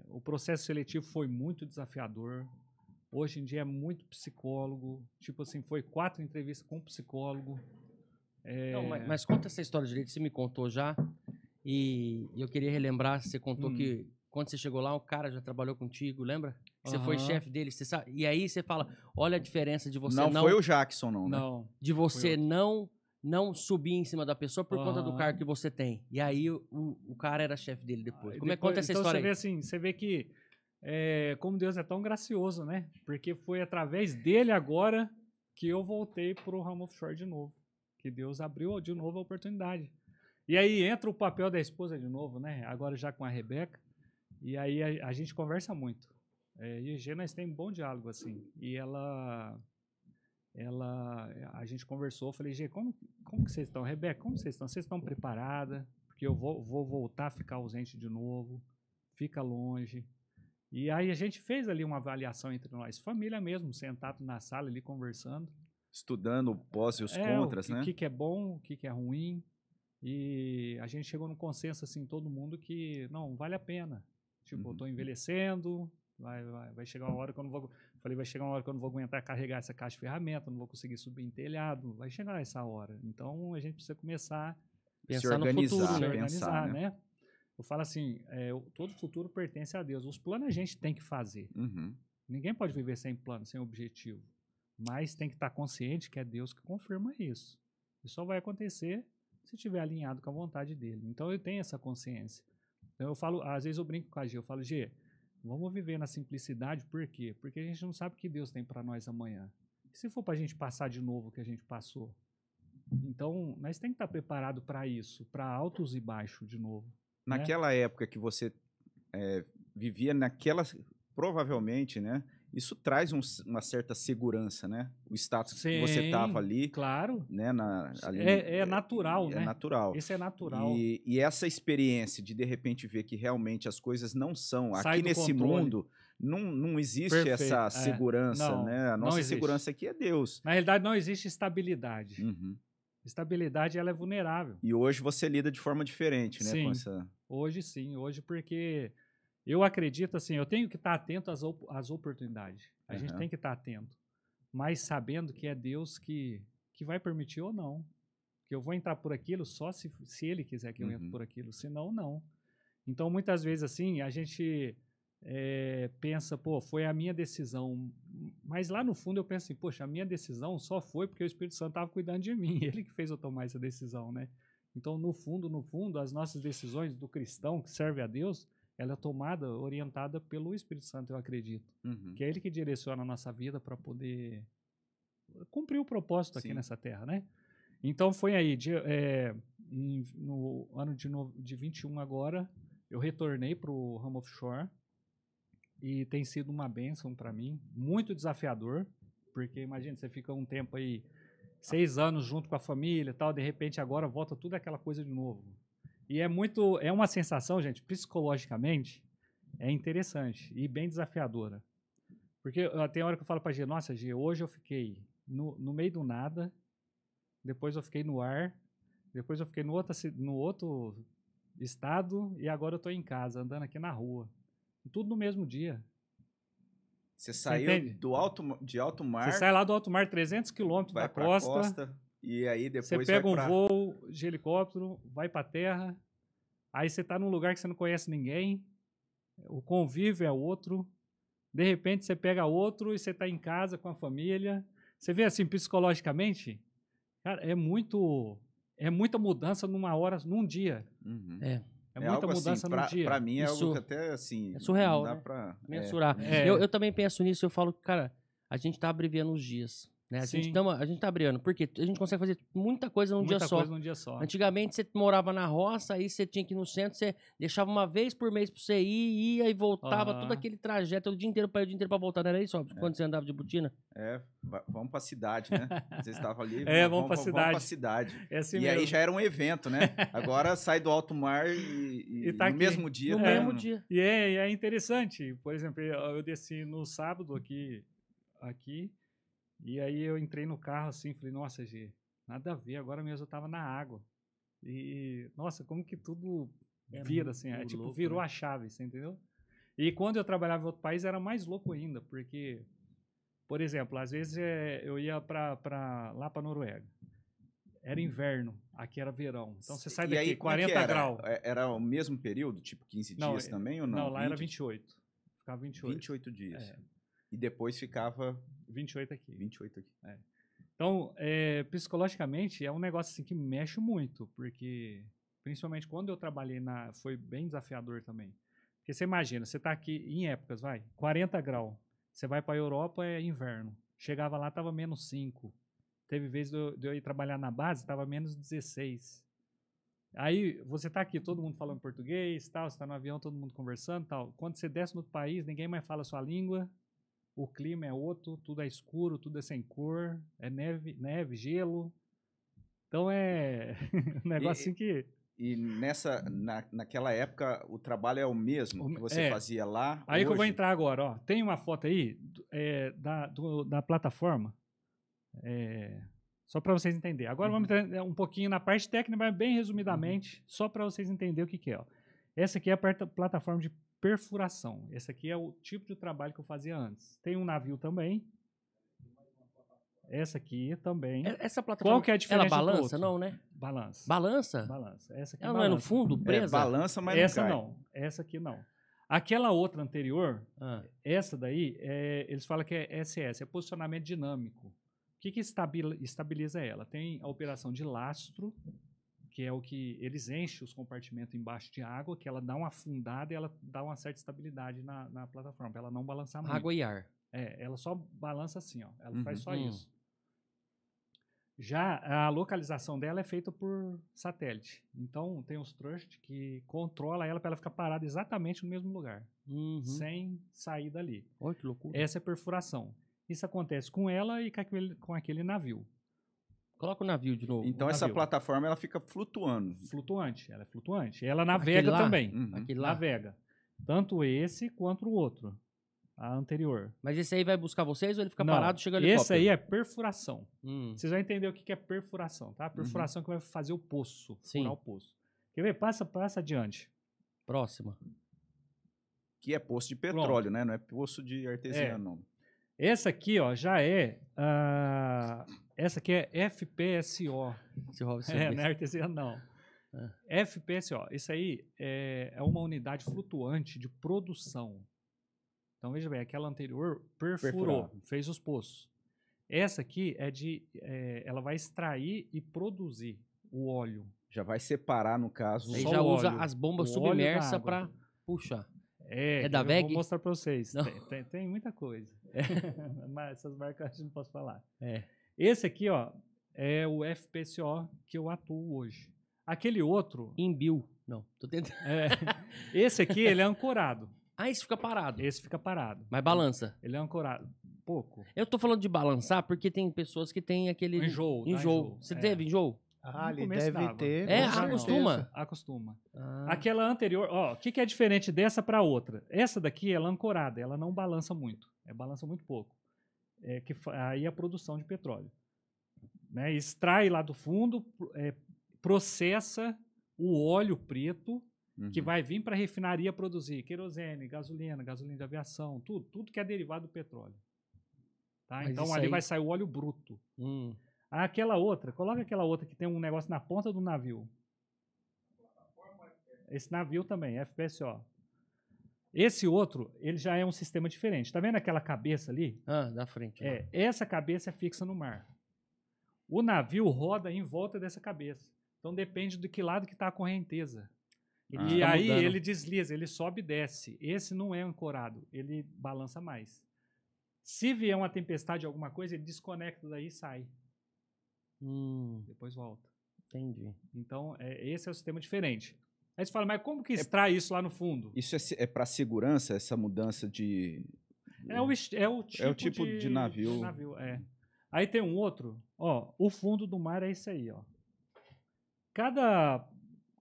o processo seletivo foi muito desafiador. Hoje em dia é muito psicólogo. Tipo assim, foi 4 entrevistas com psicólogo. Não, mas conta essa história direito, você me contou já. E eu queria relembrar, você contou que quando você chegou lá, o cara já trabalhou contigo, lembra? Você foi chefe dele, você sabe? E aí você fala, olha a diferença de você não foi o Jackson, não, né? Não. De você não subir em cima da pessoa por conta do cargo que você tem. E aí o cara era chefe dele depois. Como é que conta essa então história você vê aí? assim, você vê que como Deus é tão gracioso, né? Porque foi através dele agora que eu voltei pro ramo offshore de novo. Que Deus abriu de novo a oportunidade. E aí entra o papel da esposa de novo, né? Agora já com a Rebeca. E aí a gente conversa muito. E a G, nós temos um bom diálogo, assim. E a gente conversou, eu falei, G, como que vocês estão? Rebeca, como vocês estão? Vocês estão preparadas? Porque eu vou voltar a ficar ausente de novo. Fica longe. E aí a gente fez ali uma avaliação entre nós, família mesmo, sentado na sala ali conversando. Estudando o pós e os contras, né? O que é bom, o que é ruim. E a gente chegou num consenso, assim, todo mundo, que não, vale a pena. Tipo, eu tô envelhecendo, vai chegar uma hora que eu não vou... Falei, vai chegar uma hora que eu não vou aguentar carregar essa caixa de ferramenta, não vou conseguir subir em telhado, vai chegar essa hora. Então, a gente precisa começar Pensar no futuro, se né? organizar, né? Eu falo assim, todo futuro pertence a Deus. Os planos a gente tem que fazer. Ninguém pode viver sem plano, sem objetivo. Mas tem que estar consciente que é Deus que confirma isso. Isso só vai acontecer se estiver alinhado com a vontade dele. Então eu tenho essa consciência. Então eu falo, às vezes eu brinco com a G, eu falo, G, vamos viver na simplicidade, por quê? Porque a gente não sabe o que Deus tem para nós amanhã. E se for para a gente passar de novo o que a gente passou? Então, nós temos que estar preparados para isso, para altos e baixos de novo. Naquela época que você vivia provavelmente, né? Isso traz uma certa segurança, né? O status que você estava ali. Claro. Né? Ali, é natural, né? É natural. Isso é natural. E essa experiência de repente ver que realmente as coisas não são... Sai aqui do nesse controle. mundo não existe Perfeito. essa segurança, Não, né? A não nossa existe. segurança aqui é Deus. Na realidade, não existe estabilidade. Estabilidade, ela é vulnerável. E hoje você lida de forma diferente, né? Sim. Com essa... Hoje sim, hoje porque eu acredito assim, eu tenho que estar atento às oportunidades. A gente tem que estar atento, mas sabendo que é Deus que vai permitir ou não. Que eu vou entrar por aquilo só se Ele quiser que eu entre por aquilo, senão não. Então muitas vezes assim, a gente pensa, pô, foi a minha decisão. Mas lá no fundo eu penso assim, poxa, a minha decisão só foi porque o Espírito Santo estava cuidando de mim, ele que fez eu tomar essa decisão, né? Então, no fundo, as nossas decisões do cristão que serve a Deus, ela é tomada, orientada pelo Espírito Santo, eu acredito. Que é ele que direciona a nossa vida para poder cumprir o propósito aqui nessa terra, né? Então, foi aí, no ano de 21 agora, eu retornei para o ramo offshore e tem sido uma bênção para mim, muito desafiador, porque imagina, você fica um tempo aí, 6 anos junto com a família e tal, de repente agora volta tudo aquela coisa de novo. E é uma sensação, gente, psicologicamente, é interessante e bem desafiadora. Porque tem hora que eu falo pra Gia, nossa, Gia, hoje eu fiquei no meio do nada, depois eu fiquei no ar, depois eu fiquei no outro estado e agora eu tô em casa, andando aqui na rua. Tudo no mesmo dia. Você saiu de alto mar, Você sai lá do alto mar, 300 quilômetros da vai pra costa, costa, e aí depois você vai pega um pra... voo de helicóptero, vai pra terra, aí você tá num lugar que você não conhece ninguém, o convívio é outro, de repente você pega outro e você tá em casa com a família. Você vê assim, psicologicamente, cara, é muita mudança num dia. Uhum. É É muita algo mudança assim, num dia. pra mim é Isso algo que até assim... é surreal, não dá né? pra... mensurar. É. Eu também penso nisso, eu falo que, cara, a gente tá abreviando os dias. Né? A Sim. gente tá abreviando, porque a gente consegue fazer muita coisa num dia Muita só. coisa num dia só. Antigamente você morava na roça, aí você tinha que ir no centro, você deixava uma vez por mês pra você ir, ia e voltava, todo aquele trajeto, o dia inteiro pra ir, o dia inteiro pra voltar, não era isso? Quando você andava de botina? Vamos pra cidade, né? Vocês estavam ali, Vamos pra cidade. Vamos pra cidade. É assim E mesmo. aí já era um evento, né? Agora sai do alto mar e tá no aqui. mesmo dia... No tá mesmo dia. E é interessante. Por exemplo, eu desci no sábado aqui, e aí eu entrei no carro assim, falei, nossa, G, nada a ver, agora mesmo eu tava na água. E, nossa, como que tudo vira, assim, tipo, louco, virou né? a chave, você entendeu? E quando eu trabalhava em outro país era mais louco ainda, porque, por exemplo, às vezes eu ia lá pra Noruega. Era inverno, aqui era verão. Então você sai E daqui, aí, como é que 40 era? graus. Era o mesmo período, tipo 15 dias também ou não? Não, lá era 20? 28. Ficava 28. 28 dias. É. E depois ficava 28 aqui. 28 aqui. Então, psicologicamente, é um negócio assim que mexe muito, porque, principalmente quando eu trabalhei foi bem desafiador também. Porque você imagina, você está aqui em épocas, 40 graus, você vai para a Europa, é inverno. Chegava lá, estava menos 5. Teve vez de eu ir trabalhar na base, estava menos 16. Aí, você está aqui, todo mundo falando português, tal, você está no avião, todo mundo conversando, tal. Quando você desce no outro país, ninguém mais fala a sua língua, o clima é outro, tudo é escuro, tudo é sem cor, é neve, gelo. Então é um negócio assim que... E naquela época, o trabalho é o mesmo que você fazia lá? Aí hoje? que eu vou entrar agora, ó. Tem uma foto aí da plataforma, só para vocês entenderem. Agora vamos entrar um pouquinho na parte técnica, mas bem resumidamente, só para vocês entenderem o que é. Ó. Essa aqui é a plataforma de perfuração. Esse aqui é o tipo de trabalho que eu fazia antes. Tem um navio também. Essa aqui também. Essa plataforma, qual que é a diferença? Ela balança, não, né? Balança. Balança? Balança. Essa aqui Ela balança. não é no fundo, presa? Balança, mas essa não cai. não. Essa aqui não. Aquela outra anterior, essa daí, eles falam que é SS, é posicionamento dinâmico. O que estabiliza ela? Tem a operação de lastro, que é o que eles enchem os compartimentos embaixo de água, que ela dá uma afundada e ela dá uma certa estabilidade na plataforma, para ela não balançar muito. Água e ar. Ela só balança assim, ó. Ela faz só isso. Já a localização dela é feita por satélite. Então, tem os thrust que controla ela para ela ficar parada exatamente no mesmo lugar, sem sair dali. Olha que loucura. Essa é perfuração. Isso acontece com ela e com aquele navio. Coloca o navio de novo. Então, essa plataforma ela fica flutuando. Flutuante. Ela é flutuante. Ela navega também. Aquele lá? Navega. Tanto esse quanto o outro. A anterior. Mas esse aí vai buscar vocês ou ele fica parado e chega ali? Esse aí é perfuração. Vocês vão entender o que é perfuração, tá? Perfuração que vai fazer o poço. Sim. Furar o poço. Quer ver? Passa adiante. Próxima. Que é poço de petróleo, né? Não é poço de artesiano, não. Essa aqui, ó, já é... essa aqui é FPSO. Não é artesiano, não. FPSO. Isso aí é uma unidade flutuante de produção. Então, veja bem, aquela anterior perfurou, fez os poços. Essa aqui ela vai extrair e produzir o óleo. Já vai separar, no caso, aí só já o usa óleo. as bombas submersas para puxar. É da VEG? Eu vou mostrar para vocês. Tem muita coisa. Mas essas marcas eu não posso falar. Esse aqui, ó, é o FPSO que eu atuo hoje. Aquele outro, Imbiu. Não, tô tentando. esse aqui, ele é ancorado. Ah, isso fica parado. Esse fica parado. Mas balança. Ele é ancorado. Pouco. Eu tô falando de balançar porque tem pessoas que têm aquele... Enjoo. dá Enjoo. Você teve enjoo? Ah, No ele começo deve dava. ter. É, com certeza. acostuma. Acostuma. Ah. Aquela anterior, ó, o que, que é diferente dessa para outra? Essa daqui, ela é ancorada, ela não balança muito. Balança muito pouco. Aí é a produção de petróleo. Né? Extrai lá do fundo, processa o óleo preto, que vai vir para a refinaria produzir querosene, gasolina de aviação, tudo que é derivado do petróleo. Tá? Mas Então isso ali aí- vai sair o óleo bruto. Aquela outra, coloca aquela outra que tem um negócio na ponta do navio. Esse navio também, FPSO. Esse outro, ele já é um sistema diferente. Tá vendo aquela cabeça ali? Ah, da frente. lá. Essa cabeça é fixa no mar. O navio roda em volta dessa cabeça. Então depende de que lado que está a correnteza. E tá aí mudando. ele desliza, ele sobe e desce. Esse não é ancorado, ele balança mais. Se vier uma tempestade, alguma coisa, ele desconecta daí e sai. Depois volta. Entendi. Então, esse é o sistema diferente. Aí você fala, mas como que extrai isso lá no fundo? Isso é para segurança, essa mudança de... É o tipo de navio. Aí tem um outro, ó, o fundo do mar é esse aí, ó. Cada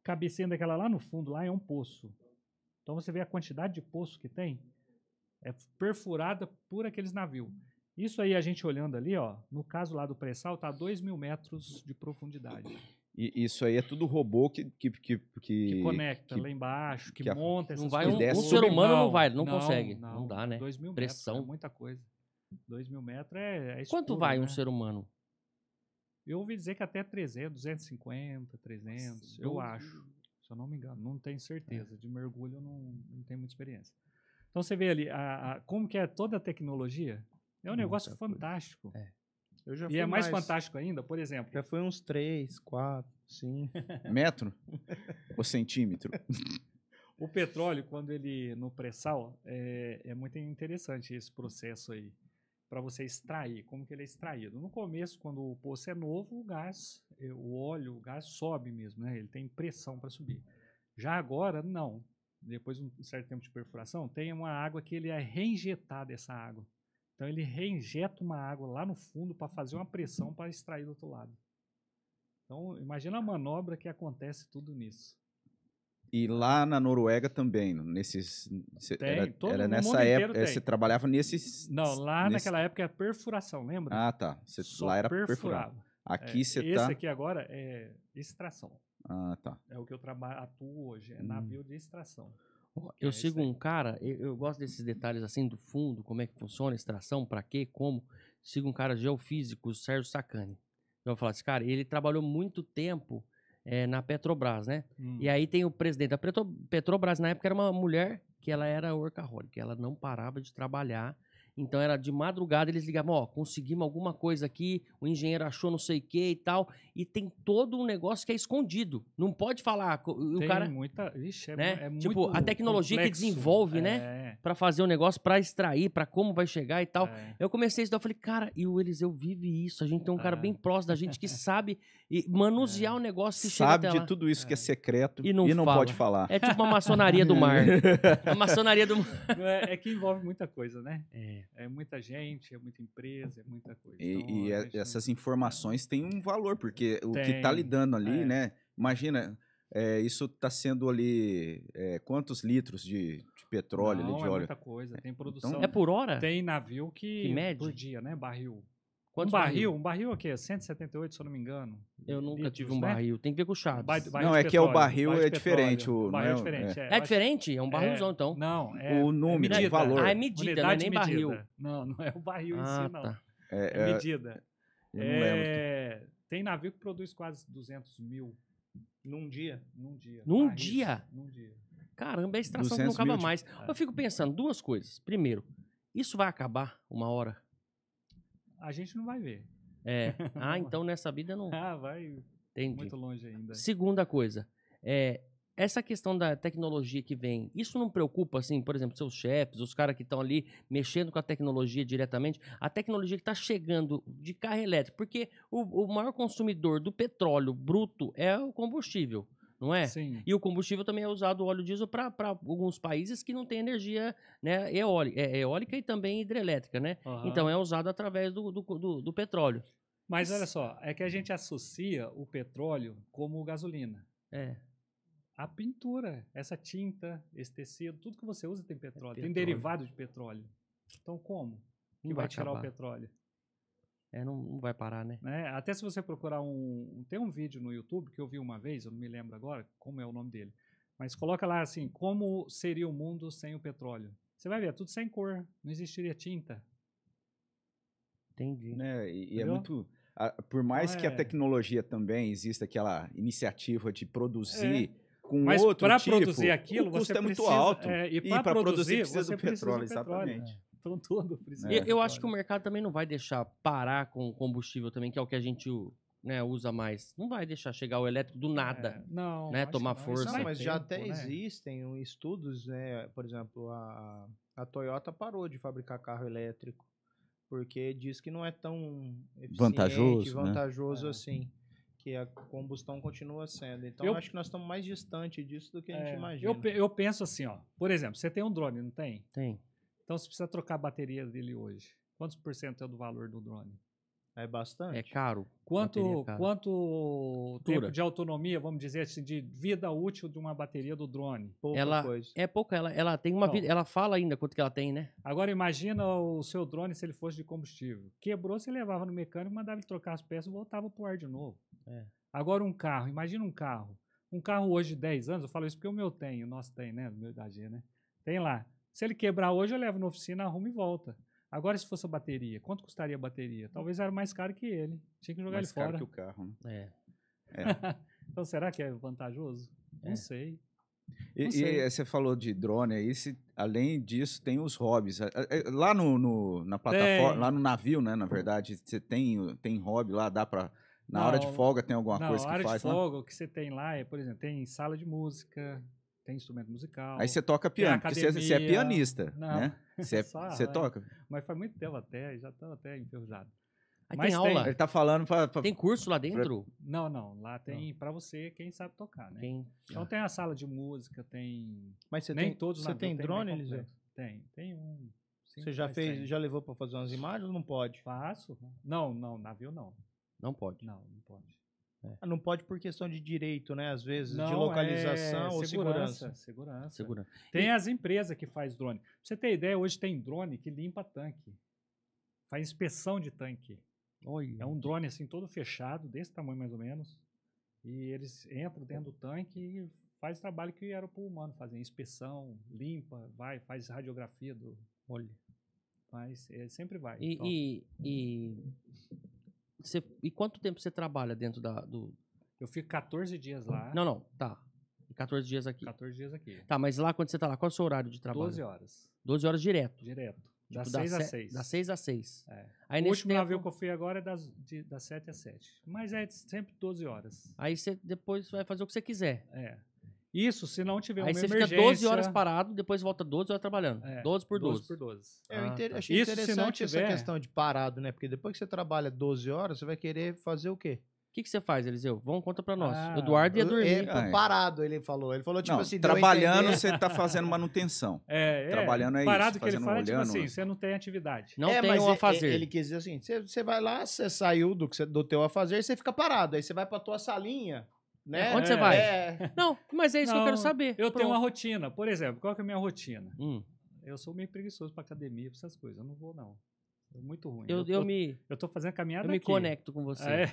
cabecinha daquela lá no fundo lá é um poço. Então você vê a quantidade de poço que tem, é perfurada por aqueles navios. Isso aí a gente olhando ali, ó, no caso lá do pré-sal, tá a 2.000 metros de profundidade. E isso aí é tudo robô que Que conecta que- lá embaixo, que que a- monta essas Não vai que um desce ser humano não vai, não não consegue. Não dá, né? 2.000 Pressão. metros, é muita coisa. 2.000 metros é Quanto escuro, vai né? um ser humano? Eu ouvi dizer que até 300, 250, 300, eu acho. Se eu não me engano, não tenho certeza. De mergulho eu não tenho muita experiência. Então você vê ali como que é toda a tecnologia. É um negócio Muita coisa. fantástico. Eu já E fui é mais fantástico ainda, por exemplo. Já foi uns 3, 4, 5. metro ou centímetro? O petróleo, quando ele no pré-sal, é muito interessante esse processo aí, para você extrair, como que ele é extraído. No começo, quando o poço é novo, o gás, o gás sobe mesmo, né? Ele tem pressão para subir. Já agora, não. Depois de um certo tempo de perfuração, tem uma água que ele é reinjetada, essa água. Então ele reinjeta uma água lá no fundo para fazer uma pressão para extrair do outro lado. Então, imagina a manobra que acontece tudo nisso. E lá na Noruega também, era no nessa mundo inteiro época, tem. você trabalhava nesses... Não, lá nesse- naquela época é perfuração, lembra? Ah, tá. Só Lá era perfurado. Aqui você Esse tá... aqui agora é extração. Ah, tá. É o que eu atuo hoje, é navio de extração. Eu É isso sigo aí. um cara, eu gosto desses detalhes assim do fundo, como é que funciona, extração, pra quê, como. Sigo um cara geofísico, o Sérgio Sacani. Eu vou falar assim, cara, ele trabalhou muito tempo na Petrobras, né? E aí tem o presidente da Petrobras, na época era uma mulher que ela era workaholic, ela não parava de trabalhar. Então era de madrugada, eles ligavam, ó, conseguimos alguma coisa aqui, o engenheiro achou não sei o que e tal. E tem todo um negócio que é escondido. Não pode falar. O Tem cara, muita. Ixi, né? é Tipo, muito a tecnologia que complexo. desenvolve, né? Pra fazer o negócio, pra extrair, pra como vai chegar e tal. É. Eu comecei a estudar, eu falei, cara, e o Eliseu vive isso. A gente tem um cara bem próximo da gente que sabe manusear o negócio que chega Sabe até de lá. tudo isso que é secreto E não pode fala. falar. É tipo uma maçonaria do mar. A maçonaria do mar. É que envolve muita coisa, né? É muita gente, é muita empresa, é muita coisa. Então, E a gente não- essas informações têm um valor, porque o que está Tem, lidando ali, é. né? Imagina, isso está sendo ali quantos litros de petróleo ali, Não, de é óleo? muita coisa. Tem produção. É por hora? Tem navio que mede? por dia, né? Barril. Quantos Um barril aqui é 178, se eu não me engano. Eu nunca litros, tive um né? barril. Tem que ver com o Chaves. Não, é que o barril é diferente, O não barril é- é diferente. É diferente? É um barrilzão, então. Não, O número, medida. o valor. Ah, é medida, não é Unidade nem de barril. medida. Não é o barril em si, não. Tá. É medida. Eu não lembro. Tem navio que produz quase 200 mil Num dia. num dia. Num Barris, dia? Num dia. Caramba, é a extração que 200 não acaba mil, mais. Eu fico pensando duas coisas. Primeiro, isso vai acabar uma hora? A gente não vai ver. Ah, então nessa vida não Vai entendi. muito longe ainda. Segunda coisa, essa questão da tecnologia que vem, isso não preocupa, assim, por exemplo, seus chefes, os caras que estão ali mexendo com a tecnologia diretamente, a tecnologia que está chegando de carro elétrico, porque o maior consumidor do petróleo bruto é o combustível, não é? Sim. E o combustível também é usado, o óleo diesel, para alguns países que não têm energia, né, eólica e também hidrelétrica, né? Aham. Então é usado através do petróleo. Mas olha só, é que a gente associa o petróleo como gasolina. É. A pintura, essa tinta, esse tecido, tudo que você usa tem petróleo. Tem petróleo. derivado de petróleo. Então como que Não vai vai tirar o acabar. petróleo? Não vai parar, né? Né? Até se você procurar tem um vídeo no YouTube que eu vi uma vez, eu não me lembro agora como é o nome dele, mas coloca lá assim, como seria o mundo sem o petróleo. Você vai ver, é tudo sem cor, não existiria tinta. Entendi. Né? E é Entendeu? muito. Por mais Então que a tecnologia também exista aquela iniciativa de produzir com Mas outro para tipo, produzir aquilo, o custo você é muito precisa, alto. e para para produzir, precisa você do petróleo, precisa do petróleo. exatamente. Então tudo precisa. E do eu acho que o petróleo. mercado também não vai deixar parar com o combustível também, que é o que a gente, né, usa mais. Não vai deixar chegar o elétrico do nada. Não, né, acho tomar que força. Isso Não, vai mas já tempo, até né? existem estudos, né? Por exemplo, a Toyota parou de fabricar carro elétrico, porque diz que não é tão eficiente, vantajoso É. assim, que a combustão continua sendo. Então, Eu- acho que nós estamos mais distante disso do que a gente É, imagina. eu penso assim, ó. Por exemplo, você tem um drone, não tem? Tem. Então você precisa trocar a bateria dele hoje. Quantos por cento é do valor do drone? É bastante. É caro. Quanto, Bateria é cara. quanto Dura. tempo de autonomia, vamos dizer assim, de vida útil de uma bateria do drone? Pouca Ela coisa. é pouca, ela tem uma Então. vida, ela fala ainda quanto que ela tem, né? Agora imagina o seu drone se ele fosse de combustível. Quebrou, você levava no mecânico, mandava ele trocar as peças e voltava pro ar de novo. É. Agora um carro, imagina um carro. Um carro hoje de 10 anos, eu falo isso porque o meu tem, o nosso tem, né? O meu da G, né? Tem lá. Se ele quebrar hoje, eu levo na oficina, arrumo e volta. Agora, se fosse a bateria, quanto custaria a bateria? Talvez era mais caro que ele. Tinha que jogar Mais ele fora. caro que o carro. Né? É. Então, será que é vantajoso? É. Não sei. E, Não sei. e você falou de drone aí, além disso, tem os hobbies. Lá na plataforma, Tem. lá no navio, né? Na verdade, você tem hobby lá, dá pra. Na hora de Não, folga tem alguma Não, coisa a que área faz de lá? folga, o que você tem lá é, por exemplo, tem sala de música, tem instrumento musical. Aí você toca tem piano, porque você é academia. pianista, Não, né? Você só, você é. toca. Mas faz muito tempo até, já estamos até enferrujados. Aí Mas tem aula. Ele tá falando pra Tem curso lá dentro? Não, lá tem pra você quem sabe tocar, né? Tem. Então tem a sala de música, tem... Mas você Nem tem, todos você navios tem têm drone, bem Eliseu? completo. Tem um. Sim, Você já mas fez, tem. já levou pra fazer umas imagens ou não pode? Faço. Não, navio não. Não pode. Não pode. Ah, não pode por questão de direito, né? Às vezes, de Não, localização é ou segurança. Segurança. Segura. Tem as empresas que faz drone. Pra você ter ideia, hoje tem drone que limpa tanque. Faz inspeção de tanque. Olha. É um drone assim todo fechado, desse tamanho mais ou menos. E eles entram dentro do tanque e faz o trabalho que era pro humano fazer. Inspeção, limpa, faz radiografia do... Olha. Sempre vai. E quanto tempo você trabalha dentro do... Eu fico 14 dias lá. Não, tá. 14 dias aqui. 14 dias aqui. Tá, mas lá quando você tá lá, qual é o seu horário de trabalho? 12 horas. 12 horas direto. Direto. Tipo, Das 6 às 6. Das 6 às 6. É. Aí O nesse último tempo, navio que eu fui agora é das 7 às 7. Mas é sempre 12 horas. aí você depois vai fazer o que você quiser. É. Isso se não tiver Aí uma você emergência. fica 12 horas parado, depois volta 12 horas trabalhando. É, 12 por 12. 12 por 12. Eu Ah, tá. achei Isso se não interessante essa tiver- questão de parado, né? Porque depois que você trabalha 12 horas, você vai querer fazer o quê? O que você faz, Eliseu? Vamos, conta pra nós. Ah, Eduardo ia dormir. Parado, ele falou. Ele falou, tipo Não, assim, deu a trabalhando entender- você tá fazendo manutenção. Trabalhando é Parado isso, que ele fazendo, fala é tipo olhando, assim, né? você não tem atividade. Não É, tem mas o a fazer. Ele quis dizer assim, você vai lá, você saiu do teu a fazer, você fica parado. Aí você vai pra tua salinha, né? Onde você vai? É, Não, mas é isso que eu Não, quero saber. Eu tenho uma Pronto. rotina. Por exemplo, qual que é a minha rotina? Hum, Eu sou meio preguiçoso pra academia, pra essas coisas. Eu não vou, não. É muito ruim. eu tô fazendo caminhada me aqui. conecto com você. É.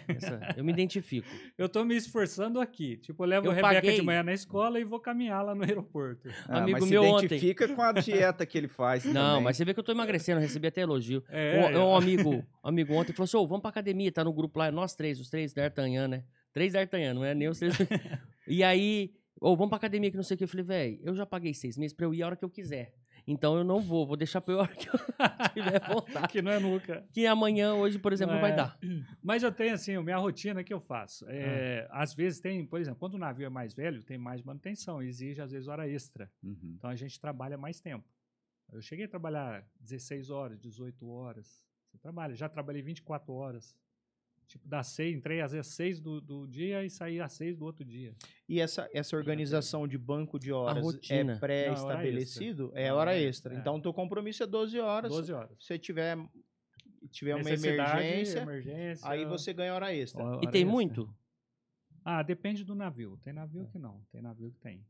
Eu me identifico. Eu tô me esforçando aqui. Tipo, eu levo Eu a Rebeca paguei- de manhã na escola e vou caminhar lá no aeroporto. Amigo mas se meu ontem- identifica com a dieta que ele faz. Não, também. mas você vê que eu tô emagrecendo, eu recebi até elogio. É, Um amigo ontem falou assim, ô, vamos pra academia, tá no grupo lá, nós três, os três D'Artagnan, né? 3 D'Artagnan, não é nem os 3. E aí, vamos pra academia que não sei o que. Eu falei, velho, eu já paguei 6 meses pra eu ir a hora que eu quiser. Então eu não vou deixar pra hora que eu tiver vontade. Que não é nunca. Que amanhã, hoje, por exemplo, não vai dar. Mas eu tenho, assim, a minha rotina que eu faço. Às vezes tem, por exemplo, quando o navio é mais velho, tem mais manutenção, exige, às vezes, hora extra. Uhum. Então a gente trabalha mais tempo. Eu cheguei a trabalhar 16 horas, 18 horas. Você trabalha, já trabalhei 24 horas. Tipo, das 6, entrei às vezes 6 do dia e saí às 6 do outro dia. E essa organização de banco de horas rotina. é pré-estabelecido? É hora extra. É. Então, o teu compromisso é 12 horas. 12 horas. Se tiver uma Necessidade, emergência, aí você ganha hora extra. E Hora tem extra. muito? Depende do navio. Tem navio que não. Tem navio que tem.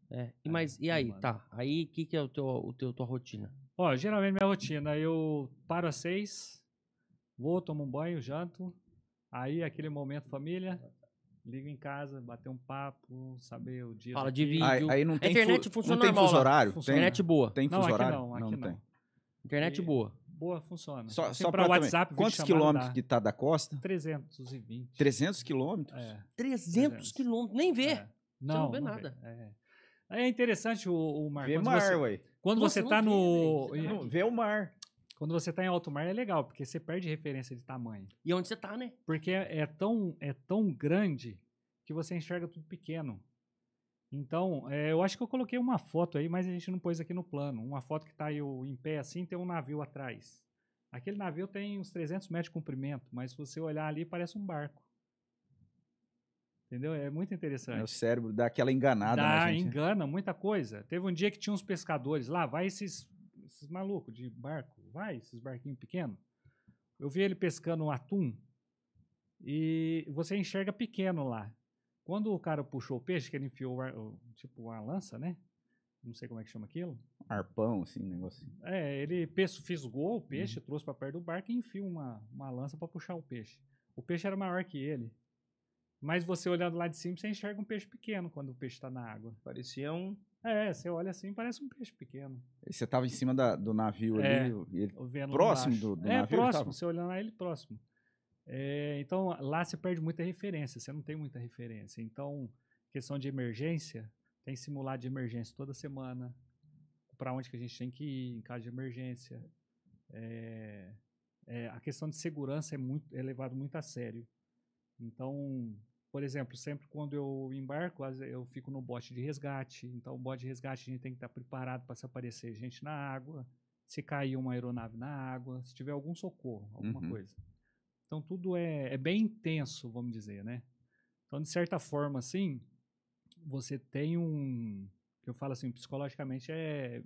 E aí, mano. tá. Aí, o que é tua rotina? Ó, geralmente minha rotina, eu paro às 6, vou, tomo um banho, janto. Aí, aquele momento família, ligo em casa, bater um papo, saber o dia. Fala do de dia. vídeo. Aí não A tem, internet funciona não tem normal fuso lá. horário? Funciona. Internet boa. Tem Não, fuso aqui horário? não, aqui não. tem. Internet E- boa. Boa, funciona. Só, Assim, só pra pra WhatsApp, também. Quantos videochamada quilômetros dá. que tá da costa? 320. 300 quilômetros? É. 300 quilômetros. Nem vê. É. Não vê vê. nada. É interessante o mar. Vê Quando mar, você, ué. quando Nossa, você não tá vê, no. velho. Não, vê o mar. Quando você tá em alto mar é legal, porque você perde referência de tamanho. E onde você tá, né? Porque é tão grande que você enxerga tudo pequeno. Então, eu acho que eu coloquei uma foto aí, mas a gente não pôs aqui no plano. Uma foto que tá eu em pé assim, tem um navio atrás. Aquele navio tem uns 300 metros de comprimento, mas se você olhar ali, parece um barco. Entendeu? É muito interessante. O cérebro dá aquela enganada na gente. Engana muita coisa. Teve um dia que tinha uns pescadores lá, vai esses malucos de barco, vai, esses barquinhos pequenos. Eu vi ele pescando um atum e você enxerga pequeno lá. Quando o cara puxou o peixe, que ele enfiou tipo uma lança, né? Não sei como é que chama aquilo. Arpão, assim, negócio. Ele fisgou o peixe, trouxe para perto do barco e enfiou uma lança para puxar o peixe. O peixe era maior que ele. Mas você olhando lá de cima, você enxerga um peixe pequeno quando o peixe está na água. Parecia um... Você olha assim, parece um peixe pequeno. E você tava em cima do navio ali, e ele Vendo próximo lá embaixo. do navio? ele Próximo, tava? você olhando lá ele próximo. Então, lá você perde muita referência, você não tem muita referência. Então, questão de emergência, tem simulado de emergência toda semana, para onde que a gente tem que ir em caso de emergência. A questão de segurança é levado muito a sério. Então, por exemplo, sempre quando eu embarco, eu fico no bote de resgate. Então, o bote de resgate a gente tem que estar preparado para se aparecer gente na água, se cair uma aeronave na água, se tiver algum socorro, alguma coisa. Então, tudo é bem intenso, vamos dizer, né? Então, de certa forma, assim, você tem que eu falo assim, psicologicamente é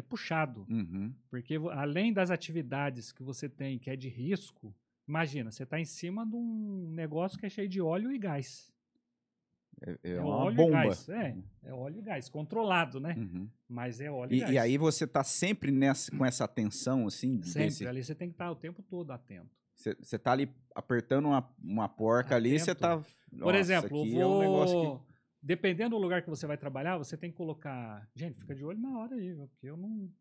puxado. Uhum. Porque além das atividades que você tem, que é de risco, imagina, você está em cima de um negócio que é cheio de óleo e gás. É uma óleo bomba. E gás. É óleo e gás, controlado, né? Uhum. Mas é óleo e gás. E aí você tá sempre com essa atenção, assim? Sempre, ali você tem que estar o tempo todo atento. Você tá ali apertando uma porca ali, você tá... Por exemplo, aqui é um negócio dependendo do lugar que você vai trabalhar, você tem que colocar... Gente, fica de olho na hora aí, viu? Porque eu não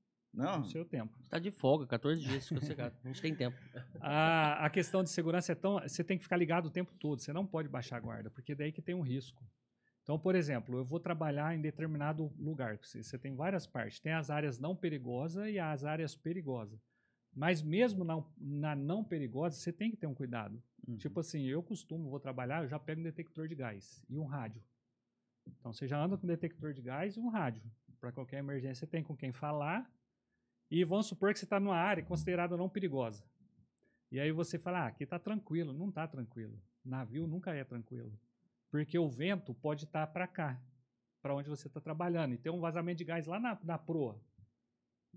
sei o tempo. Você tá de folga, 14 dias sossegado. A gente tem tempo. A questão de segurança você tem que ficar ligado o tempo todo. Você não pode baixar a guarda, porque daí que tem um risco. Então, por exemplo, eu vou trabalhar em determinado lugar. Você tem várias partes. Tem as áreas não perigosas e as áreas perigosas. Mas mesmo na não perigosa, você tem que ter um cuidado. Tipo assim, vou trabalhar, eu já pego um detector de gás e um rádio. Então, você já anda com um detector de gás e um rádio. Para qualquer emergência, você tem com quem falar. E vamos supor que você está numa área considerada não perigosa. E aí você fala, aqui está tranquilo. Não está tranquilo. Navio nunca é tranquilo. Porque o vento pode estar para cá, para onde você está trabalhando. E tem um vazamento de gás lá na proa.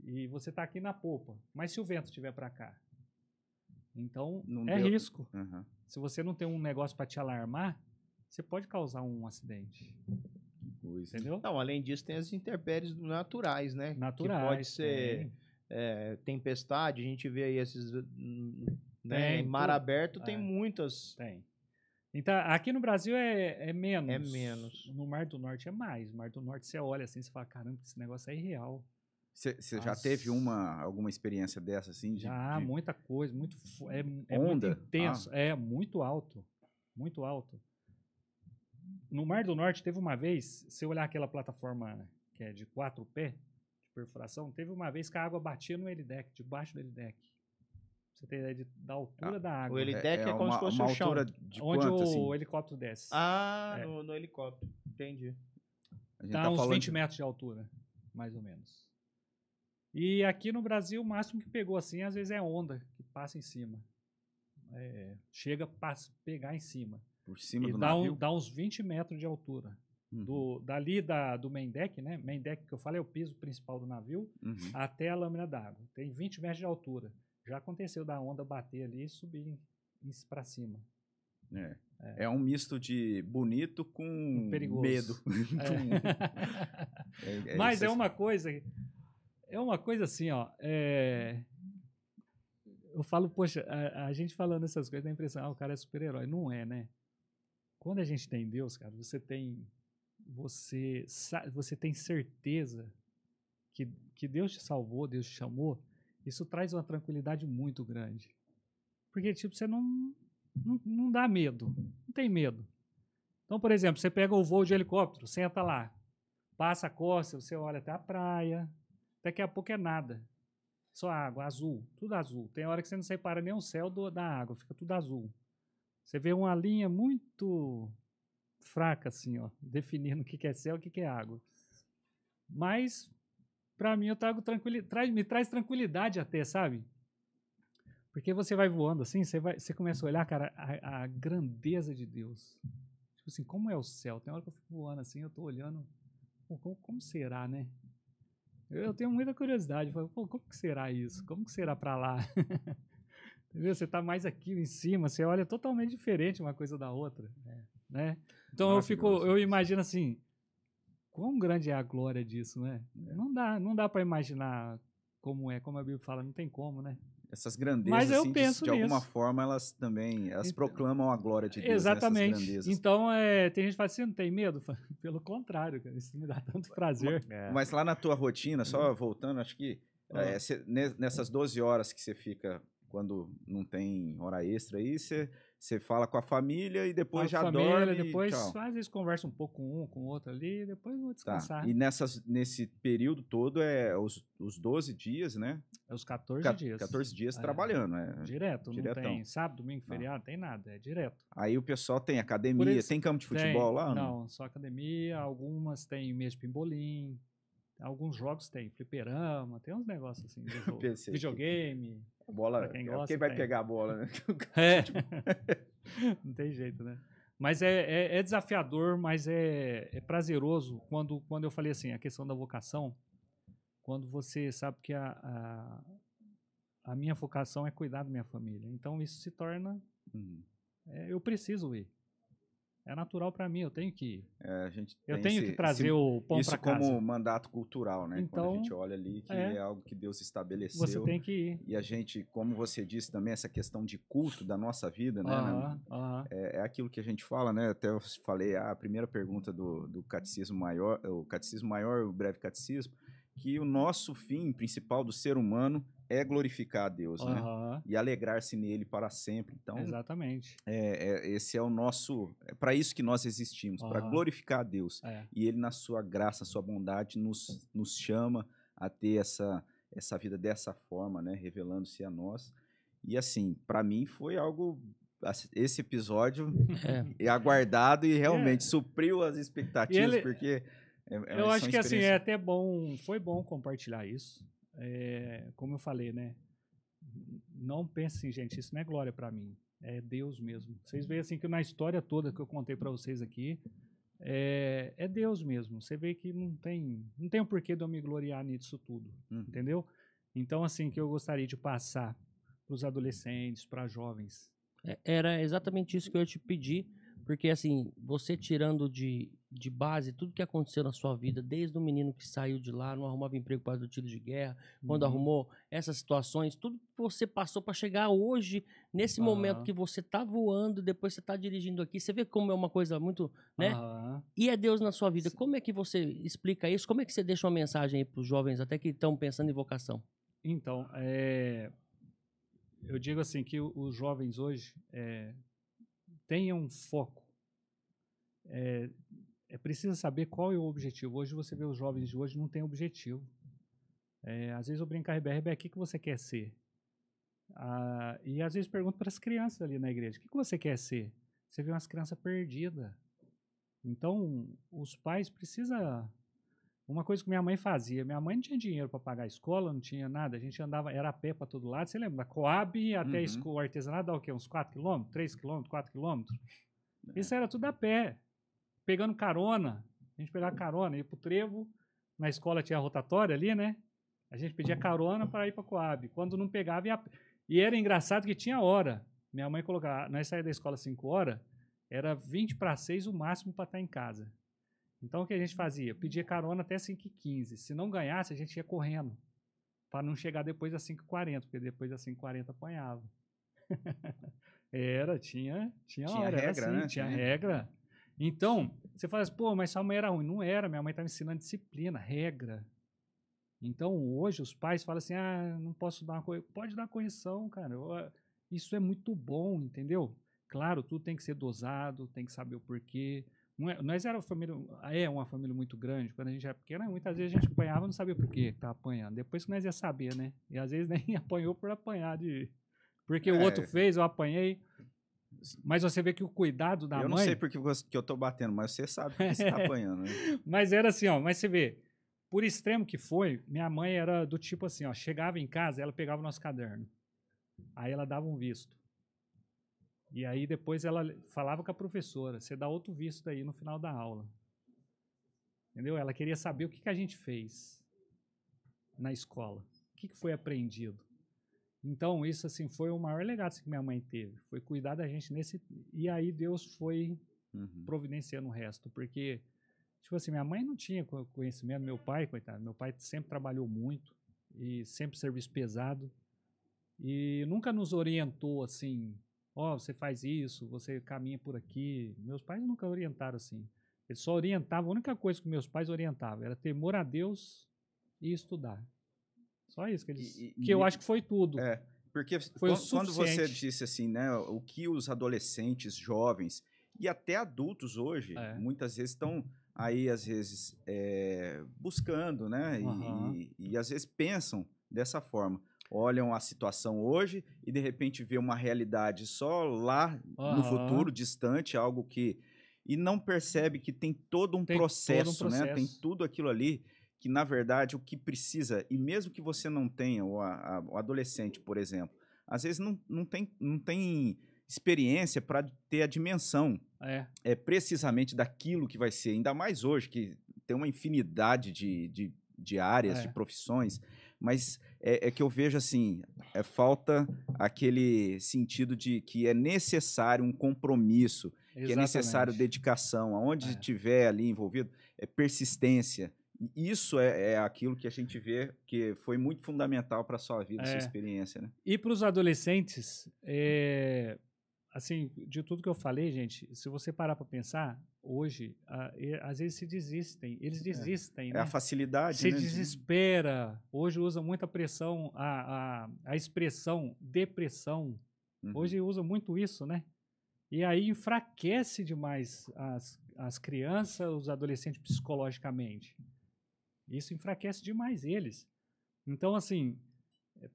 E você está aqui na polpa. Mas se o vento estiver para cá? Então, risco. Uhum. Se você não tem um negócio para te alarmar, você pode causar um acidente. Entendeu? Não, além disso, tem as intempéries naturais, né? Naturais. Que pode ser tempestade, a gente vê aí esses... Né? Em mar aberto tem muitas... Tem. Então, aqui no Brasil é menos. É menos. No Mar do Norte é mais. No Mar do Norte você olha assim e fala, caramba, esse negócio é irreal. Você já teve alguma experiência dessa, assim? Muita coisa. É onda? Muito intenso. É muito alto. Muito alto. No Mar do Norte teve uma vez, se você olhar aquela plataforma que é de 4 pés, perfuração, teve uma vez que a água batia no helideck, debaixo do helideck. Você tem ideia da altura da água. O helideck é como se fosse uma o chão. altura de Onde quanto, o assim? helicóptero desce. Ah, É. no helicóptero. Entendi. A gente Tá tá uns falando 20 metros de altura, mais ou menos. E aqui no Brasil, o máximo que pegou assim, às vezes é onda, que passa em cima. Chega a pegar em cima. por cima E do dá, navio. dá uns 20 metros de altura. Uhum. Dali do main deck, né? Main deck que eu falei é o piso principal do navio, Uhum. até a lâmina d'água. Tem 20 metros de altura. Já aconteceu da onda bater ali e subir para cima. É um misto de bonito com Perigoso. medo. Mas isso, é uma coisa assim, ó. Eu falo, poxa, a gente falando essas coisas dá a impressão, o cara é super-herói. Não é, né? Quando a gente tem Deus, cara, você tem certeza que Deus te salvou, Deus te chamou. Isso traz uma tranquilidade muito grande. Porque, tipo, você não dá medo. Não tem medo. Então, por exemplo, você pega o voo de helicóptero, senta lá, passa a costa, você olha até a praia, daqui a pouco é nada. Só água, azul, tudo azul. Tem hora que você não separa nem o céu da água, fica tudo azul. Você vê uma linha muito fraca, assim, ó, definindo o que é céu e o que é água. Mas, para mim, me traz tranquilidade até, sabe? Porque você vai voando assim, você começa a olhar, cara, a grandeza de Deus. Tipo assim, como é o céu? Tem hora que eu fico voando assim, eu tô olhando, pô, como será, né? Eu tenho muita curiosidade, falo, pô, como que será isso? Como que será para lá? Entendeu? Você tá mais aqui em cima, você olha totalmente diferente uma coisa da outra, né? Então eu imagino assim, quão grande é a glória disso, né? Não dá para imaginar como é, como a Bíblia fala, não tem como, né? Essas grandezas, Mas eu assim, penso de alguma nisso. forma, elas também proclamam a glória de Deus. Exatamente. Nessas grandezas. Então, tem gente que fala assim, não tem medo? Pelo contrário, cara, isso me dá tanto prazer. Mas lá na tua rotina, só voltando, acho que nessas 12 horas que você fica quando não tem hora extra aí, você fala com a família e depois já dorme depois, tchau. às vezes, conversa um pouco com um, com o outro ali, e depois vou descansar. Tá. E nesse período todo os 12 dias, né? É os 14 dias. 14 dias trabalhando, Direto, diretão. Não tem sábado, domingo, feriado, não tem nada, é direto. Aí o pessoal tem academia, tem campo de futebol lá? Não, só academia, algumas tem mesa de pimbolim, alguns jogos tem fliperama, tem uns negócios assim, videogame. A bola, quem gosta, quem vai pegar a bola, né? Não tem jeito, né? Mas é desafiador, mas é prazeroso quando eu falei assim, a questão da vocação, quando você sabe que a minha vocação é cuidar da minha família. Então isso se torna... eu preciso ir. É natural para mim, eu tenho que ir. Eu tenho que trazer o pão para casa. Isso como mandato cultural, né? Então, quando a gente olha ali que é algo que Deus estabeleceu. Você tem que ir. E a gente, como você disse também, essa questão de culto da nossa vida, né? É aquilo que a gente fala, né? Até eu falei, a primeira pergunta do Catecismo Maior, o Catecismo Maior, o Breve Catecismo, que o nosso fim principal do ser humano é glorificar a Deus, né? E alegrar-se nele para sempre. Então, exatamente. Esse é o nosso... É para isso que nós existimos, para glorificar a Deus. E ele, na sua graça, sua bondade, nos chama a ter essa vida dessa forma, né? Revelando-se a nós. E assim, para mim foi algo... Esse episódio é aguardado e realmente supriu as expectativas, porque... eu acho que assim, é até bom, foi bom compartilhar isso. Como eu falei, né? Não pensem, gente, isso não é glória para mim, é Deus mesmo. Vocês veem assim que na história toda que eu contei para vocês aqui, é Deus mesmo. Você vê que não tem um porquê de eu me gloriar nisso tudo, entendeu? Então, assim, que eu gostaria de passar para os adolescentes, para jovens. Era exatamente isso que eu ia te pedir, porque assim, você tirando de base tudo que aconteceu na sua vida, desde o menino que saiu de lá, não arrumava emprego por causa do tiro de guerra, quando arrumou essas situações, tudo que você passou para chegar hoje, nesse momento que você tá voando, depois você tá dirigindo aqui, você vê como é uma coisa muito, né? E é Deus na sua vida. Como é que você explica isso? Como é que você deixa uma mensagem aí para os jovens, até que estão pensando em vocação? Então, eu digo assim, que os jovens hoje tenham um foco. É preciso saber qual é o objetivo. Hoje você vê os jovens de hoje não têm objetivo. Às vezes eu brinco, Rebeca, o que você quer ser? E às vezes pergunto para as crianças ali na igreja, o que você quer ser? Você vê umas crianças perdidas. Então, os pais precisam... Uma coisa que minha mãe fazia, minha mãe não tinha dinheiro para pagar a escola, não tinha nada, a gente andava, era a pé para todo lado, você lembra? Da Coab até o artesanato dá o quê? Uns 4 quilômetros, 3 quilômetros, 4 quilômetros? Isso era tudo a pé, pegando carona, a gente pegava carona, ia pro trevo, na escola tinha a rotatória ali, né? A gente pedia carona para ir para Coab, quando não pegava, e era engraçado que tinha hora, minha mãe colocava, nós saímos da escola às 5 horas, era 20 para 6 o máximo para estar em casa. Então, o que a gente fazia? Pedia carona até 5h15. Se não ganhasse, a gente ia correndo. Para não chegar depois das 5h40, porque depois das 5h40 apanhava. Tinha hora, regra, era assim, né? tinha regra. Então, você fala assim, pô, mas sua mãe era ruim. Não era, minha mãe estava ensinando disciplina, regra. Então, hoje, os pais falam assim, não posso dar uma correção. Pode dar correção, cara. Isso é muito bom, entendeu? Claro, tudo tem que ser dosado, tem que saber o porquê. Nós era uma família muito grande. Quando a gente era pequena, muitas vezes a gente apanhava e não sabia por que estava apanhando. Depois que nós ia saber, né? E às vezes nem apanhou por apanhar porque o outro fez, eu apanhei. Mas você vê que o cuidado da mãe... Eu não sei porque que eu tô batendo, mas você sabe que você tá apanhando, né? Mas era assim, ó. Mas você vê, por extremo que foi, minha mãe era do tipo assim, ó. Chegava em casa, ela pegava o nosso caderno. Aí ela dava um visto. E aí depois ela falava com a professora, você dá outro visto aí no final da aula. Entendeu? Ela queria saber o que a gente fez na escola. O que foi aprendido. Então, isso assim foi o maior legado que minha mãe teve. Foi cuidar da gente nesse... E aí Deus foi providenciando o resto. Porque, tipo assim, minha mãe não tinha conhecimento. Meu pai, coitado, meu pai sempre trabalhou muito. E sempre serviço pesado. E nunca nos orientou assim... você faz isso, você caminha por aqui. Meus pais nunca orientaram assim. Eles só orientavam, a única coisa que meus pais orientavam era temor a Deus e estudar. Só isso que eles... que eu acho que foi tudo. Porque foi quando você disse assim, né, o que os adolescentes, jovens e até adultos hoje, muitas vezes estão aí, às vezes, buscando, né, e às vezes pensam dessa forma. Olham a situação hoje e, de repente, vê uma realidade só lá no futuro, distante, algo que... E não percebe que tem todo um processo, né? Tem tudo aquilo ali que, na verdade, o que precisa... E mesmo que você não tenha, o adolescente, por exemplo, às vezes não tem experiência para ter a dimensão precisamente daquilo que vai ser. Ainda mais hoje, que tem uma infinidade de áreas, de profissões... Mas é que eu vejo assim, falta aquele sentido de que é necessário um compromisso, que é necessário dedicação, aonde estiver ali envolvido, persistência. E isso é aquilo que a gente vê que foi muito fundamental para a sua vida, sua experiência, né? E para os adolescentes, assim, de tudo que eu falei, gente, se você parar para pensar, hoje, às vezes eles desistem, né? É a facilidade, se né? desespera, hoje usa muita pressão, a expressão depressão, hoje usa muito isso, né? E aí enfraquece demais as crianças, os adolescentes psicologicamente. Isso enfraquece demais eles. Então, assim,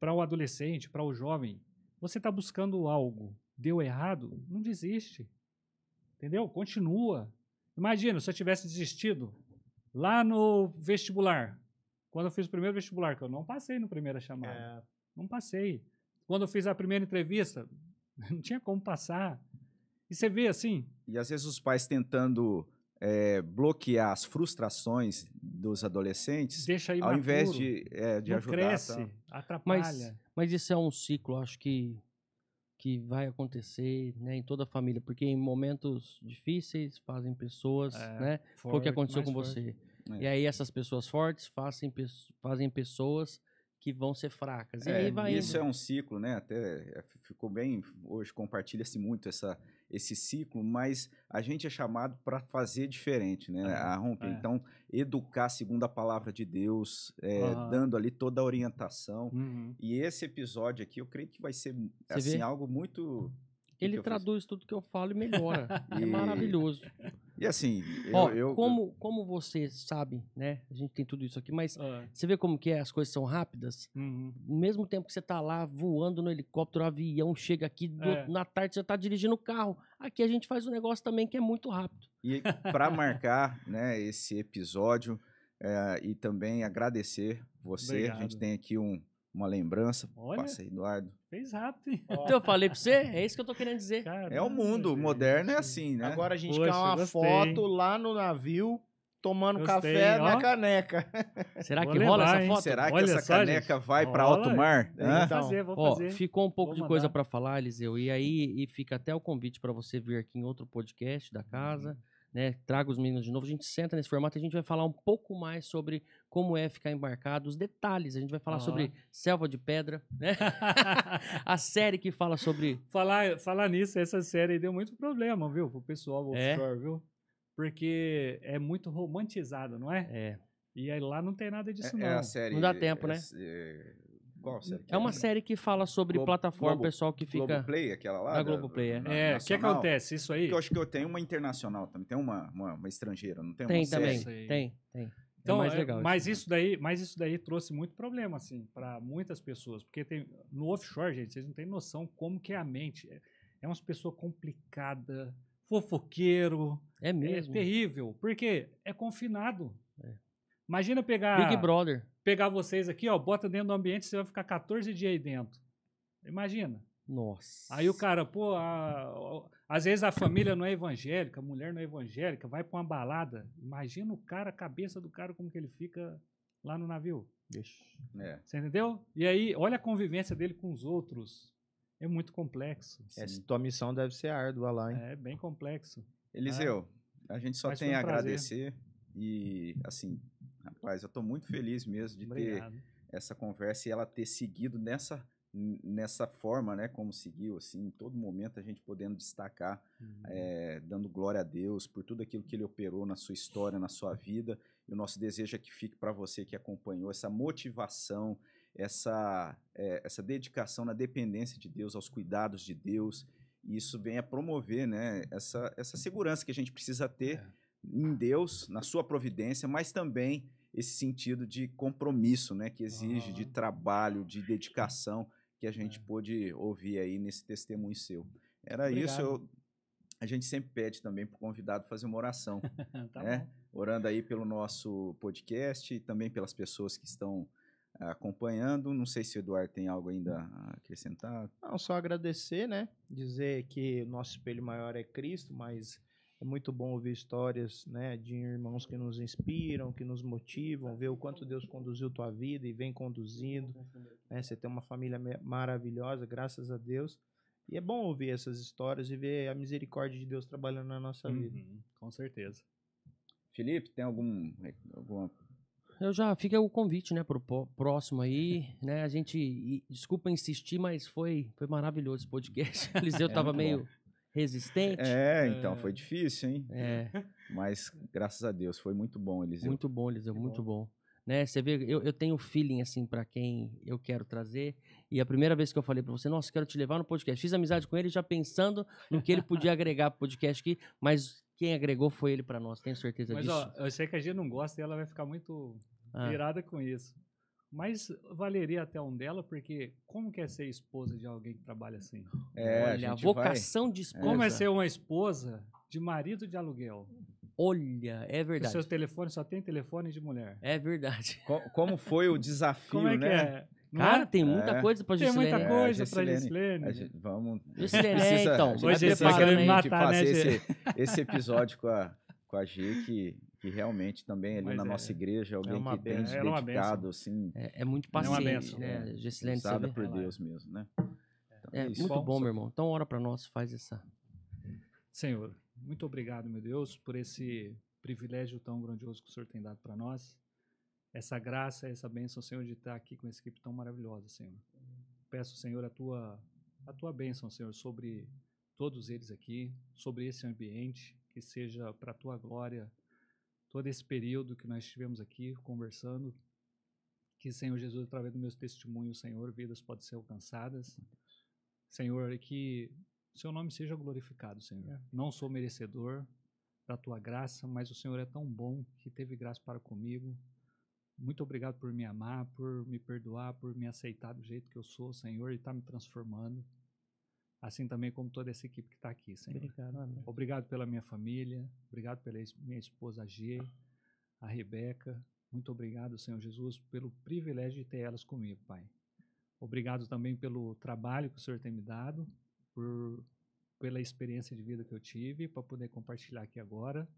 para o adolescente, para o jovem, você está buscando algo, deu errado, não desiste. Entendeu? Continua. Imagina, se eu tivesse desistido lá no vestibular, quando eu fiz o primeiro vestibular, que eu não passei no primeira chamada. Não passei. Quando eu fiz a primeira entrevista, não tinha como passar. E você vê assim... E às vezes os pais tentando bloquear as frustrações dos adolescentes, deixa ao invés imaturo, de não ajudar... cresce, atrapalha. Mas isso é um ciclo, acho que vai acontecer, né, em toda a família, porque em momentos difíceis fazem pessoas, né? Foi o que aconteceu com você. E aí essas pessoas fortes fazem pessoas que vão ser fracas. E aí vai isso indo. é um ciclo, né? Até ficou bem, hoje compartilha-se muito esse ciclo, mas a gente é chamado para fazer diferente, né? A romper. Então, educar segundo a palavra de Deus, dando ali toda a orientação. E esse episódio aqui, eu creio que vai ser assim, algo muito que Ele eu fiz? traduz tudo que eu falo e melhora. É E- maravilhoso. E assim, Ó, eu como você sabe, né? A gente tem tudo isso aqui, mas Ah, você vê como que é, as coisas são rápidas? uhum. Ao mesmo tempo que você tá lá voando no helicóptero, avião, chega aqui, É. na tarde você tá dirigindo o carro. Aqui a gente faz um negócio também que é muito rápido. E para marcar, né, esse episódio e também agradecer você, a gente Obrigado. tem aqui uma lembrança. Olha. Passa aí, Eduardo. Fez rápido, hein? Então eu falei pra você, é isso que eu tô querendo dizer. É o mundo, o moderno é assim, né? Agora a gente Poxa, quer uma gostei, foto lá no navio, tomando Gostei, café ó. na caneca. Será Vou que rola levar, essa hein? foto? Será que Olha essa só, caneca gente. vai para Rola, alto mar? Vou Hã? fazer, Vou Ó, fazer. ficou um pouco Vou de coisa mandar. pra falar, Eliseu. E fica até o convite pra você vir aqui em outro podcast da casa, né? Traga os meninos de novo. A gente senta nesse formato e a gente vai falar um pouco mais sobre como é ficar embarcado, os detalhes. A gente vai falar Ó. sobre Selva de Pedra, né? A série que fala sobre. Falar nisso, essa série aí deu muito problema, viu? Pro pessoal É? offshore, viu? Porque é muito romantizado, não é? É, E aí lá não tem nada disso, É não. a série. Não dá tempo, né? Qual série? que é uma essa? série que fala sobre plataforma, Globo- pessoal que fica. Globoplay, aquela lá? Da Globoplay, é. É, o que nacional? acontece? Isso aí. Porque eu acho que eu tenho uma internacional também. Tem uma estrangeira, não tem Tem uma também. série? Sei. Tem. Então, é mais legal. mas isso daí trouxe muito problema, assim, para muitas pessoas. Porque no offshore, gente, vocês não têm noção como que é a mente. É umas pessoas complicadas, fofoqueiro. É mesmo. É terrível. Porque é confinado. É. Imagina Big Brother. pegar vocês aqui, ó, bota dentro do ambiente, você vai ficar 14 dias aí dentro. Imagina. Nossa. Aí o cara, pô, às vezes a família não é evangélica, a mulher não é evangélica, vai pra uma balada. Imagina o cara, a cabeça do cara, como que ele fica lá no navio. É. Você entendeu? E aí, olha a convivência dele com os outros. É muito complexo. Essa tua missão deve ser árdua lá, hein? É bem complexo. Eliseu, a gente só Mas tem foi a um prazer. agradecer e, assim, rapaz, eu tô muito feliz mesmo de ter Obrigado. essa conversa e ela ter seguido nessa forma, né, como seguiu, assim, em todo momento a gente podendo destacar, dando glória a Deus por tudo aquilo que Ele operou na sua história, na sua vida, e o nosso desejo é que fique para você que acompanhou, essa motivação, essa dedicação na dependência de Deus, aos cuidados de Deus, e isso vem a promover, né, essa segurança que a gente precisa ter em Deus, na sua providência, mas também esse sentido de compromisso, né, que exige de trabalho, de dedicação, que a gente pôde ouvir aí nesse testemunho seu. Era Obrigado. isso, a gente sempre pede também para o convidado fazer uma oração, Tá né? bom. Orando aí pelo nosso podcast e também pelas pessoas que estão acompanhando. Não sei se o Eduardo tem algo ainda a acrescentar. Não, só agradecer, né? Dizer que o nosso espelho maior é Cristo, mas é muito bom ouvir histórias, né, de irmãos que nos inspiram, que nos motivam, ver o quanto Deus conduziu tua vida e vem conduzindo. Né? Você tem uma família maravilhosa, graças a Deus. E é bom ouvir essas histórias e ver a misericórdia de Deus trabalhando na nossa vida. Com certeza. Felipe, tem alguma Fica o convite, né, pro próximo aí, né, a gente, desculpa insistir, mas foi maravilhoso esse podcast. O Eliseu tava muito meio resistente. Então foi difícil, hein? Mas graças a Deus foi muito bom, Eliseu. Muito bom, Eliseu, muito bom. Né, você vê, eu tenho feeling, assim, pra quem eu quero trazer, e a primeira vez que eu falei pra você, nossa, quero te levar no podcast, fiz amizade com ele já pensando no que ele podia agregar pro podcast aqui, mas quem agregou foi ele pra nós, tenho certeza Mas, disso. ó, eu sei que a gente não gosta e ela vai ficar muito irada com isso. Mas valeria até um dela, porque como que é ser esposa de alguém que trabalha assim? Olha, a vocação de esposa. Como é ser uma esposa de marido de aluguel? Olha, é Porque verdade. os seus telefones só tem telefone de mulher. É verdade. Como foi o desafio, Como é que né? é? Não Cara, é? tem muita coisa pra Tem Gisilene. muita coisa pra Gisilene. Gisilene. Vamos. Gisilene, Precisa- então. a gente Vai Hoje você precisa preparando querendo aí. matar, de né, fazer Gê? esse episódio com a G, que realmente também ali Mas na é- nossa igreja, alguém uma que tem benção. se Ela é uma dedicado, assim, É muito É uma paciente, benção. né, Gisilene? Você usada vê? por Ela é. Deus mesmo, né? Então, É isso. muito bom, meu irmão. Então, ora pra nós, faz essa. Senhor, muito obrigado, meu Deus, por esse privilégio tão grandioso que o Senhor tem dado para nós. Essa graça, essa bênção, Senhor, de estar aqui com essa equipe tão maravilhosa, Senhor. Peço, Senhor, a tua bênção, Senhor, sobre todos eles aqui, sobre esse ambiente, que seja para a tua glória, todo esse período que nós estivemos aqui conversando, que, Senhor Jesus, através dos meus testemunhos, Senhor, vidas podem ser alcançadas. Senhor, que seu nome seja glorificado, Senhor. Não sou merecedor da tua graça, mas o Senhor é tão bom que teve graça para comigo. Muito obrigado por me amar, por me perdoar, por me aceitar do jeito que eu sou, Senhor, e está me transformando. Assim também como toda essa equipe que está aqui, Senhor. Obrigado, amém. Obrigado pela minha família, obrigado pela minha esposa G, a Rebeca. Muito obrigado, Senhor Jesus, pelo privilégio de ter elas comigo, Pai. Obrigado também pelo trabalho que o Senhor tem me dado, pela experiência de vida que eu tive, para poder compartilhar aqui agora,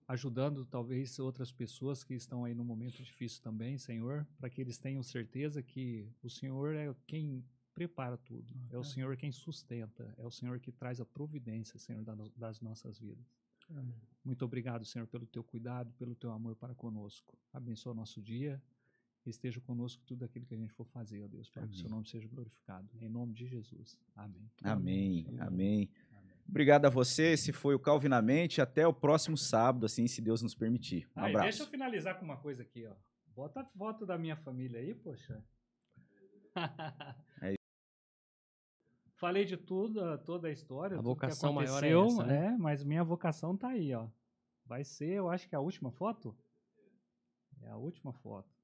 ajudando talvez outras pessoas que estão aí num momento difícil também, Senhor, para que eles tenham certeza que o Senhor é quem prepara tudo, é o Senhor quem sustenta, é o Senhor que traz a providência, Senhor, das nossas vidas. Amém. Muito obrigado, Senhor, pelo teu cuidado, pelo teu amor para conosco. Abençoa o nosso dia. Esteja conosco tudo aquilo que a gente for fazer, ó Deus, para Amém. que o seu nome seja glorificado. Em nome de Jesus. Amém. Amém. Amém. Obrigado a você. Esse foi o Calvinamente. Até o próximo sábado, assim, se Deus nos permitir. Um abraço. Deixa eu finalizar com uma coisa aqui, ó. Bota a foto da minha família aí, poxa. É isso. Falei de tudo, toda a história. A tudo que vocação maior é aconteceu, essa, né? mas minha vocação tá aí, ó. Vai ser, eu acho que é a última foto. É a última foto.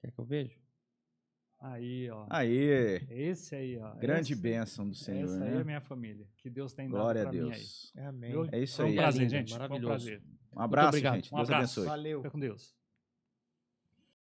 Quer que eu veja? Aí, ó. Aê. Esse aí, ó. Grande Esse- bênção do Senhor, Essa aí é né? a minha família. Que Deus tem Glória a dado pra mim aí. Deus. Amém. Viu? É isso Foi um aí. prazer, Linda, gente. Foi um maravilhoso. prazer. Um abraço, obrigado. gente. Um Deus abraço. abençoe. Valeu. Fica com Deus.